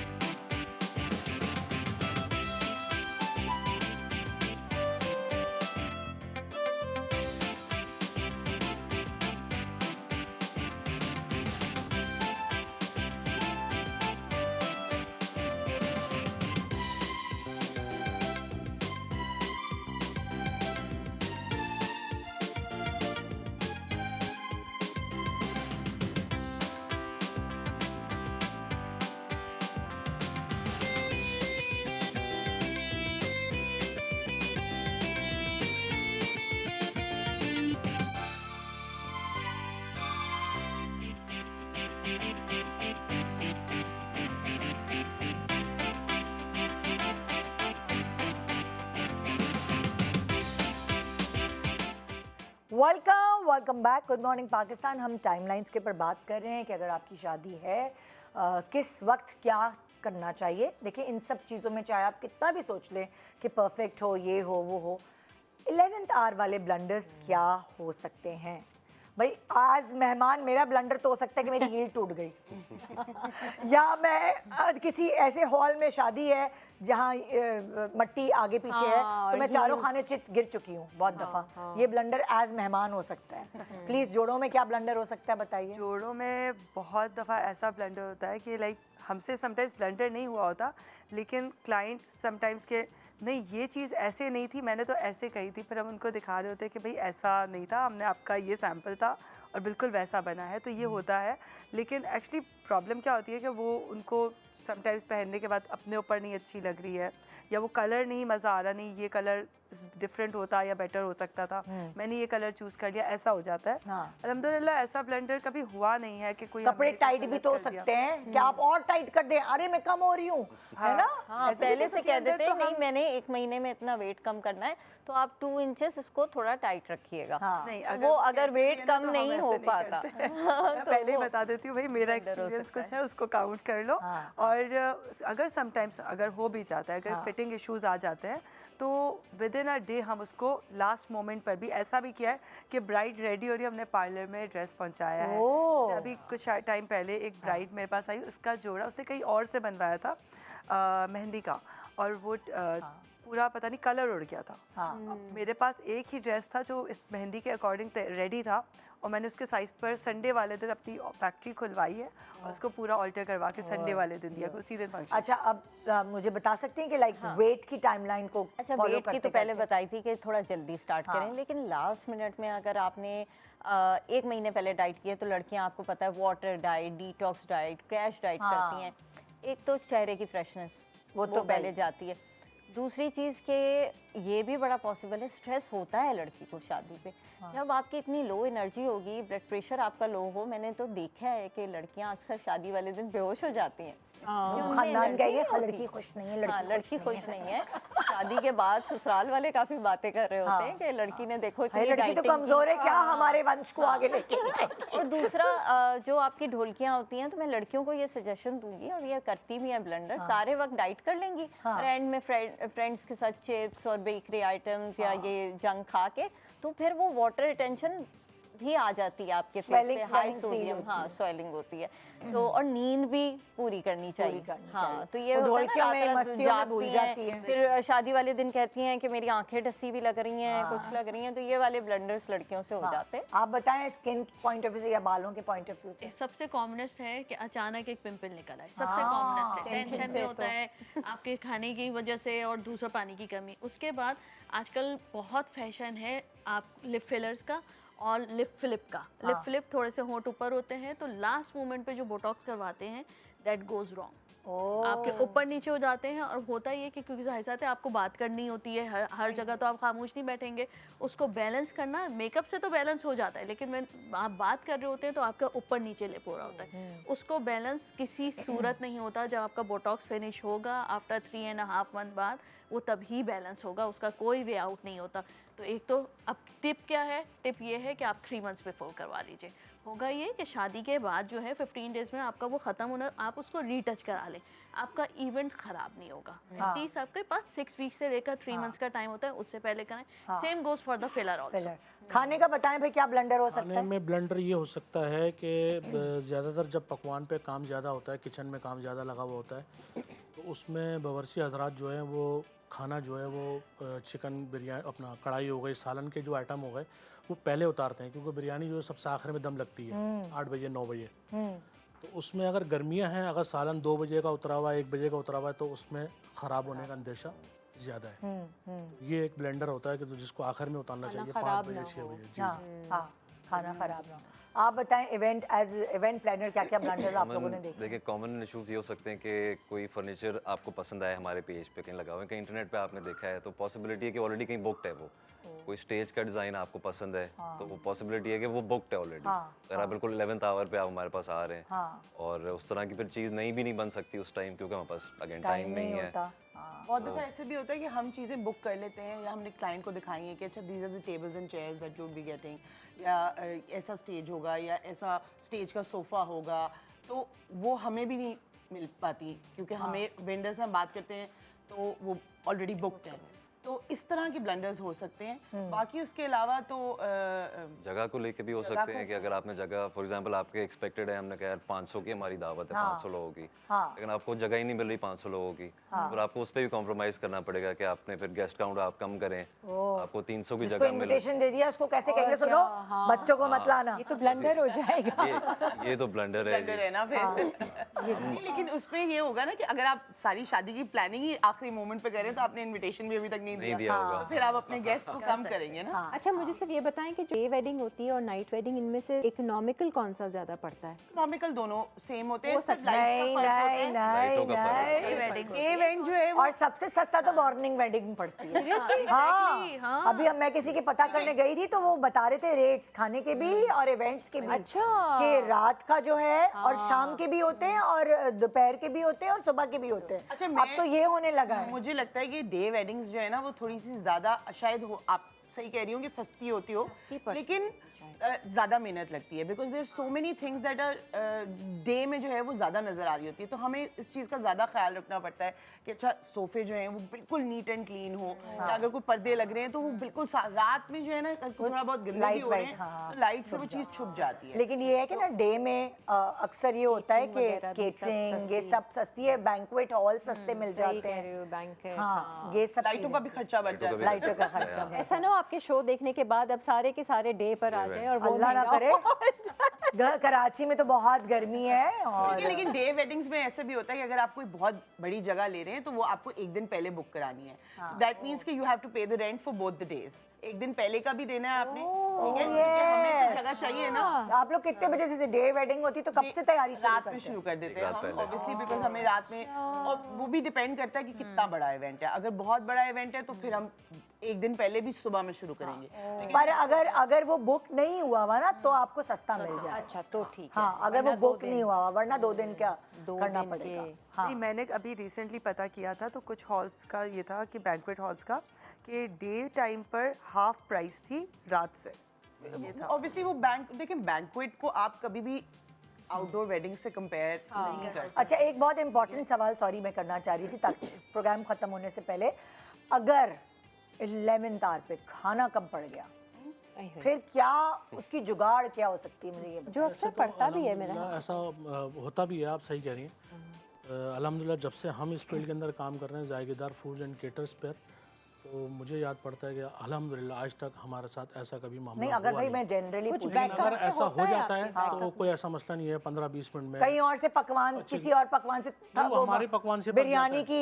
welcome back. Good morning Pakistan. हम टाइमलाइंस के ऊपर बात कर रहे हैं कि अगर आपकी शादी है किस वक्त क्या करना चाहिए। देखिए इन सब चीज़ों में चाहे आप कितना भी सोच लें कि परफेक्ट हो, ये हो, वो हो, 11th आवर वाले ब्लंडर्स क्या हो सकते हैं। भाई आज मेहमान, मेरा ब्लंडर तो हो सकता है कि मेरी हील टूट गई या मैं किसी ऐसे हॉल में शादी है जहाँ मट्टी आगे पीछे है तो मैं चारों खाने चित गिर चुकी हूँ बहुत दफ़ा। ये ब्लंडर एज मेहमान हो सकता है। प्लीज़ जोड़ों में क्या ब्लंडर हो सकता है बताइए। जोड़ों में बहुत दफ़ा ऐसा ब्लंडर होता है कि लाइक हमसे समटाइम्स ब्लंडर नहीं हुआ होता, लेकिन क्लाइंट समटाइम्स के नहीं ये चीज़ ऐसे नहीं थी, मैंने तो ऐसे कही थी, फिर हम उनको दिखा रहे होते कि भाई ऐसा नहीं था, हमने आपका ये सैम्पल था और बिल्कुल वैसा बना है। तो ये होता है, लेकिन एक्चुअली प्रॉब्लम क्या होती है कि वो उनको समटाइम्स पहनने के बाद अपने ऊपर नहीं अच्छी लग रही है, या वो कलर नहीं मज़ा आ रहा, नहीं ये कलर डिफरेंट होता या बेटर हो सकता था, मैंने ये कलर चूज़ कर लिया, ऐसा हो जाता है। अल्हम्दुलिल्लाह ऐसा ब्लेंडर कभी हुआ नहीं है कि कोई कपड़े टाइट भी तो हो सकते हैं कि आप और टाइट कर दें, अरे मैं कम हो रही हूँ, है ना। हाँ, पहले से कह देते हैं नहीं मैंने 1 महीने में इतना वेट कम करना है तो आप 2 इंचेस इसको थोड़ा टाइट रखिएगा। नहीं, वो अगर वेट कम नहीं हो पाता मैं पहले ही बता देती हूँ भाई मेरा एक्सपीरियंस कुछ है, उसको काउंट कर लो। और अगर समटाइम्स अगर हो भी जाता है, अगर फिटिंग इश्यूज आ जाते हैं तो विद इन अ डे हम उसको लास्ट मोमेंट पर भी, ऐसा भी किया है कि ब्राइड रेडी हो रही है, हमने पार्लर में ड्रेस पहुंचाया है। जैसे अभी कुछ टाइम पहले एक ब्राइड मेरे पास आई, उसका जोड़ा उसने कहीं और से बनवाया था मेहंदी का, और वो पूरा पता नहीं कलर उड़ गया था। अब मेरे पास एक ही ड्रेस था जो इस मेहंदी के अकॉर्डिंग रेडी था, और मैंने उसके साइज़ पर संडे वाले दिन अपनी फैक्ट्री खुलवाई है और उसको पूरा ऑल्टर करवा के संडे वाले दिन दिया, उसी दिन फंक्शन। अच्छा अब मुझे बता सकते हैं कि लाइक वेट की टाइमलाइन को अच्छा वेट की तो पहले बताई थी कि थोड़ा जल्दी स्टार्ट करें, लेकिन लास्ट मिनट में अगर आपने 1 महीने पहले डाइट किया तो लड़कियां आपको पता है water diet, detox diet, crash diet करती हैं। एक तो चेहरे की फ्रेशनेस वो तो पहले जाती है, दूसरी चीज़ के ये भी बड़ा पॉसिबल है स्ट्रेस होता है लड़की को शादी पे। जब आपकी इतनी लो एनर्जी होगी, ब्लड प्रेशर आपका लो हो, मैंने तो देखा है कि लड़कियां अक्सर शादी वाले दिन बेहोश हो जाती हैं। खानदान कहेंगे लड़की खुश नहीं है, लड़की खुश नहीं है। शादी के बाद ससुराल वाले काफी बातें कर रहे होते हैं कि लड़की ने देखो इतनी लड़की तो कमजोर है क्या, हमारे वंश को आगे लेके और दूसरा जो आपकी ढोलकियां होती हैं, तो मैं लड़कियों को ये सजेशन दूंगी, और ये करती भी है ब्लेंडर, सारे वक्त डाइट कर लेंगी और एंड में फ्रेंड्स के साथ चिप्स और बेकरी आइटम्स या ये जंक खा के, तो फिर वो वाटर रिटेंशन भी आ जाती है आपके फेस पे, हाई सोडियम, हाँ स्वेलिंग होती है। तो और नींद भी पूरी करनी चाहिए। हाँ तो ये होता है ना, रात भूल जाती हैं, फिर शादी वाले दिन कहती हैं कि मेरी आंखें डसी भी लग रही हैं, कुछ लग रही हैं, तो ये वाले ब्लंडर्स लड़कियों से हो जाते हैं। आप बताएं स्किन पॉइंट ऑफ व्यू से या बालों के पॉइंट ऑफ व्यू से। सबसे कॉमनेस्ट है कि अचानक एक पिंपल निकल आए, सबसे कॉमनेस्ट है। टेंशन में होता है आपके खाने की वजह से और दूसरा पानी की कमी। उसके बाद आजकल बहुत फैशन है आप लिप फिलर्स का और लिप फ्लिप का। लिप फ्लिप थोड़े से होंठ ऊपर होते हैं, तो लास्ट मोमेंट पे जो बोटॉक्स करवाते हैं दैट गोज रॉन्ग। आपके ऊपर नीचे हो जाते हैं, और होता ही है कि क्योंकि जाहिर सी आपको बात करनी होती है, हर जगह तो आप खामोश नहीं बैठेंगे, उसको बैलेंस करना। मेकअप से तो बैलेंस हो जाता है, लेकिन आप बात कर रहे होते हैं तो आपका ऊपर नीचे लिप हो रहा होता है, उसको बैलेंस किसी सूरत नहीं होता। जब आपका बोटॉक्स फिनिश होगा आफ्टर 3.5 मंथ बाद, वो तभी बैलेंस होगा, उसका कोई वे आउट नहीं होता। तो एक तो अब टिप क्या है, टिप ये है कि आप 3 मंथ्स बिफोर करवा लीजिए। होगा ये कि शादी के बाद जो है 15 डेज में आपका वो ख़त्म होना, आप उसको रीटच करा लें, आपका इवेंट ख़राब नहीं होगा। एटलीस्ट आपके पास 6 वीक से लेकर 3 मंथ्स का टाइम होता है, उससे पहले करें। Same goes for the filler also. खाने का बताएं भाई, क्या ब्लेंडर हो सकता है? खाने में ब्लेंडर ये हो सकता है कि ज़्यादातर जब पकवान पे काम ज़्यादा होता है, किचन में काम ज़्यादा लगा हुआ होता है, तो उसमें बावर्ची हजरात जो है वो खाना जो है वो चिकन बिरयानी, अपना कढ़ाई हो गई, सालन के जो आइटम हो गए, वो पहले उतारते हैं, क्योंकि बिरयानी जो है सबसे आखिर में दम लगती है 8 बजे 9 बजे। तो उसमें अगर गर्मियां हैं, अगर सालन 2 बजे का उतरा हुआ है, 1 बजे का उतरा हुआ है, तो उसमें ख़राब होने का अंदेशा ज़्यादा है। ये एक ब्लेंडर होता है कि जिसको आखिर में उतारना चाहिए 5 बजे 6 बजे। जी खाना ख़राब ना। आप बताएं इवेंट एज इवेंट प्लानर क्या क्या ब्लेंडर्स आप लोगों ने देखे? देखिए कॉमन इश्यूज ये हो सकते हैं कि कोई फर्नीचर आपको पसंद आए, हमारे पेज पे कहीं लगा हुआ है, कहीं इंटरनेट पे आपने देखा है, तो पॉसिबिलिटी है कि ऑलरेडी कहीं बुकड है वो। कोई स्टेज का डिज़ाइन आपको पसंद है, तो वो पॉसिबिलिटी है कि वो बुकड है ऑलरेडी। अगर आप बिल्कुल 11th आवर पे आप हमारे पास आ रहे हैं, और उस तरह की फिर चीज़ नई भी नहीं बन सकती उस टाइम, क्योंकि हमारे पास अगेन टाइम नहीं है। बहुत दफ़ा ऐसे भी होता है कि हम चीज़ें बुक कर लेते हैं या हमने क्लाइंट को दिखाई है कि अच्छा these are the tables and chairs that you will be getting, या ऐसा स्टेज होगा या ऐसा स्टेज का सोफ़ा होगा, तो वो हमें भी नहीं मिल पाती क्योंकि हमें वेंडर से हम बात करते हैं तो वो ऑलरेडी बुकड है। तो इस तरह के ब्लंडर्स हो सकते हैं। बाकी उसके अलावा तो जगह को लेके भी हो सकते हैं कि अगर आपने जगह फॉर एग्जांपल आपके एक्सपेक्टेड है, हमने कहा यार 500 की हमारी दावत है, 500 लोगों की, लेकिन आपको जगह ही नहीं मिल रही 500 लोगों की, और आपको उस पर भी कॉम्प्रोमाइज़ करना पड़ेगा कि आपने फिर गेस्ट काउंट आप कम करें, आपको 300 की जिसको जगह मिले। इनविटेशन दे दिया उसको कैसे कहेंगे सुनो बच्चों को मत लाना। ये तो ब्लंडर हो जाएगा। ये तो ब्लंडर है ब्लंडर है ना फिर। नहीं, लेकिन उसमें ये होगा ना कि अगर आप सारी शादी की प्लानिंग ही आखिरी मोमेंट पे करें तो आपने इनविटेशन भी अभी तक नहीं दिया होगा। तो फिर आप अपने गेस्ट को कम करेंगे ना। अच्छा, मुझे सिर्फ ये बताएं कि जो डे वेडिंग होती है और नाइट वेडिंग, इनमें से इकोनॉमिकल कौन सा ज्यादा पड़ता है? इकोनॉमिकल दोनों सेम होते हैं, हो सिर्फ सकता नहीं लाइट्स का नहीं फर्क होता है। नहीं लाइटों का फर्क नहीं डे इवेंट जो है वो और सबसे सस्ता तो मॉर्निंग वेडिंग पड़ती है। हाँ अभी मैं किसी के पता करने गई थी तो वो बता रहे थे रेट्स खाने के भी और इवेंट्स के भी। अच्छा। कि रात का जो है और शाम के भी होते हैं और दोपहर के भी होते हैं और सुबह के भी होते हैं। अच्छा, अब तो ये होने लगा है। मुझे लगता है कि डे वेडिंग्स जो है ना वो थोड़ी सी ज़्यादा शायद हो, आप सही कह रही हो कि सस्ती होती हो, लेकिन ज़्यादा मेहनत लगती है because there so many things that are day में जो है वो ज़्यादा नज़र आ रही होती है। तो हमें इस चीज़ का ज़्यादा ख्याल रखना पड़ता है कि अच्छा सोफे जो हैं वो बिल्कुल नीट एंड क्लीन हो, या अगर कोई पर्दे लग रहे हैं तो वो बिल्कुल रात में जो है ना थोड़ा बहुत गंदगी भी हो रहे हैं तो लाइट से वो चीज़ छुप जाती है। लेकिन ये है कि ना डे में अक्सर ये होता है कि केटरिंग ये सब सस्ती है, बैंक्वेट हॉल सस्ते मिल जाते हैं। बैंकेट, हाँ ये सब लाइटों का भी खर्चा बढ़ जाता है। लाइटों का खर्चा बढ़ ऐसा ना हो आपके शो देखने के बाद अब सारे के सारे डे पर आ जाए और वो अल्लाह ना करे। कराची में तो बहुत गर्मी है और लेकिन डे वेडिंग्स में ऐसे भी होता है कि अगर आप कोई बहुत बड़ी जगह ले रहे हैं तो वो आपको एक दिन पहले बुक करानी है। दैट मींस कि यू हैव टू पे the rent for both the days. एक दिन पहले का भी देना है आपने, ठीक है, क्योंकि हमें तो जगह चाहिए ना। आप लोग कितने बजे से डे वेडिंग होती तो कब से तैयारी रात में शुरू कर देते हैं हम ऑब्वियसली बिकॉज हमें रात में, और वो भी डिपेंड करता है कि कितना बड़ा इवेंट है। अगर बहुत बड़ा इवेंट है तो फिर हम एक दिन पहले भी सुबह में शुरू करेंगे। पर अगर वो बुक नहीं हुआ हुआ ना तो आपको सस्ता मिल जाए। अच्छा तो ठीक है। हाँ अगर वो बुक नहीं हुआ हुआ वरना 2 दिन क्या करना दिन पड़ेगा। के। हाँ नहीं, मैंने अभी रिसेंटली पता किया था तो कुछ हॉल्स का ये था कि बैंक्वेट हॉल्स का कि डे टाइम पर हाफ प्राइस थी रात से। ऑब्वियसली वो देखिए बैंक्वेट को आप कभी भी आउटडोर वेडिंग से कंपेयर नहीं कर सकते। अच्छा एक बहुत इंपॉर्टेंट सवाल सॉरी मैं करना चाह रही थी ताकि प्रोग्राम खत्म होने से पहले, अगर 11th आवर पे खाना कम पड़ गया फिर क्या उसकी जुगाड़ क्या हो सकती है, मुझे ये जो अक्सर पड़ता भी है मेरा। अल्हम्दुलिल्लाह ऐसा होता भी है, आप सही कह रही हैं। अल्हम्दुलिल्लाह जब से हम इस फील्ड के अंदर काम कर रहे हैं जायकेदार फूड्स एंड केटर्स पर, तो मुझे याद पड़ता है कि अल्हम्दुलिल्लाह आज तक हमारे साथ ऐसा कभी मामला नहीं। अगर भाई मैं जनरली लेकिन अगर ऐसा हो जाता है तो कोई ऐसा मसला नहीं है, 15-20 मिनट में कहीं और से पकवान किसी और पकवान से वो हमारे पकवान से बिरयानी की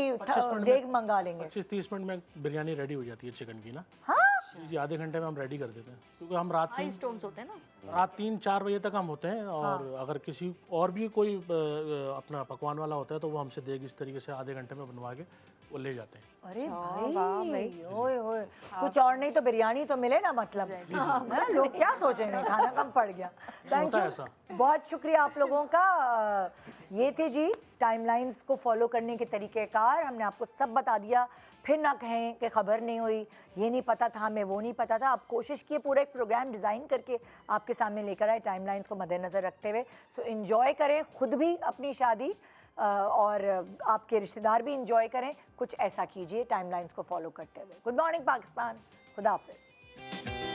देग मंगा लेंगे। 25-30 मिनट में बिरयानी रेडी हो जाती है चिकन की ना। हाँ जी आधे घंटे में हम रेडी कर देते हैं क्योंकि हम रात हाई स्टोन्स होते हैं ना, रात 3-4 बजे तक हम होते हैं। और अगर किसी और भी कोई अपना पकवान वाला होता है तो वो हमसे देग इस तरीके से आधे घंटे में बनवा के वो ले जाते हैं। अरे भाई ओए ओए कुछ और नहीं तो बिरयानी तो मिले ना, मतलब ना, लोग क्या सोचेंगे खाना कम पड़ गया। थैंक यू, बहुत शुक्रिया आप लोगों का। ये थे जी टाइमलाइंस को फॉलो करने के तरीक़ेकार, हमने आपको सब बता दिया। फिर ना कहें कि खबर नहीं हुई, ये नहीं पता था हमें, वो नहीं पता था। आप कोशिश किए पूरा एक प्रोग्राम डिज़ाइन करके आपके सामने लेकर आए टाइमलाइंस को मद्देनज़र रखते हुए। सो इन्जॉय करें खुद भी अपनी शादी और आपके रिश्तेदार भी इंजॉय करें, कुछ ऐसा कीजिए टाइमलाइंस को फॉलो करते हुए। गुड मॉर्निंग पाकिस्तान, खुदा हाफिज़।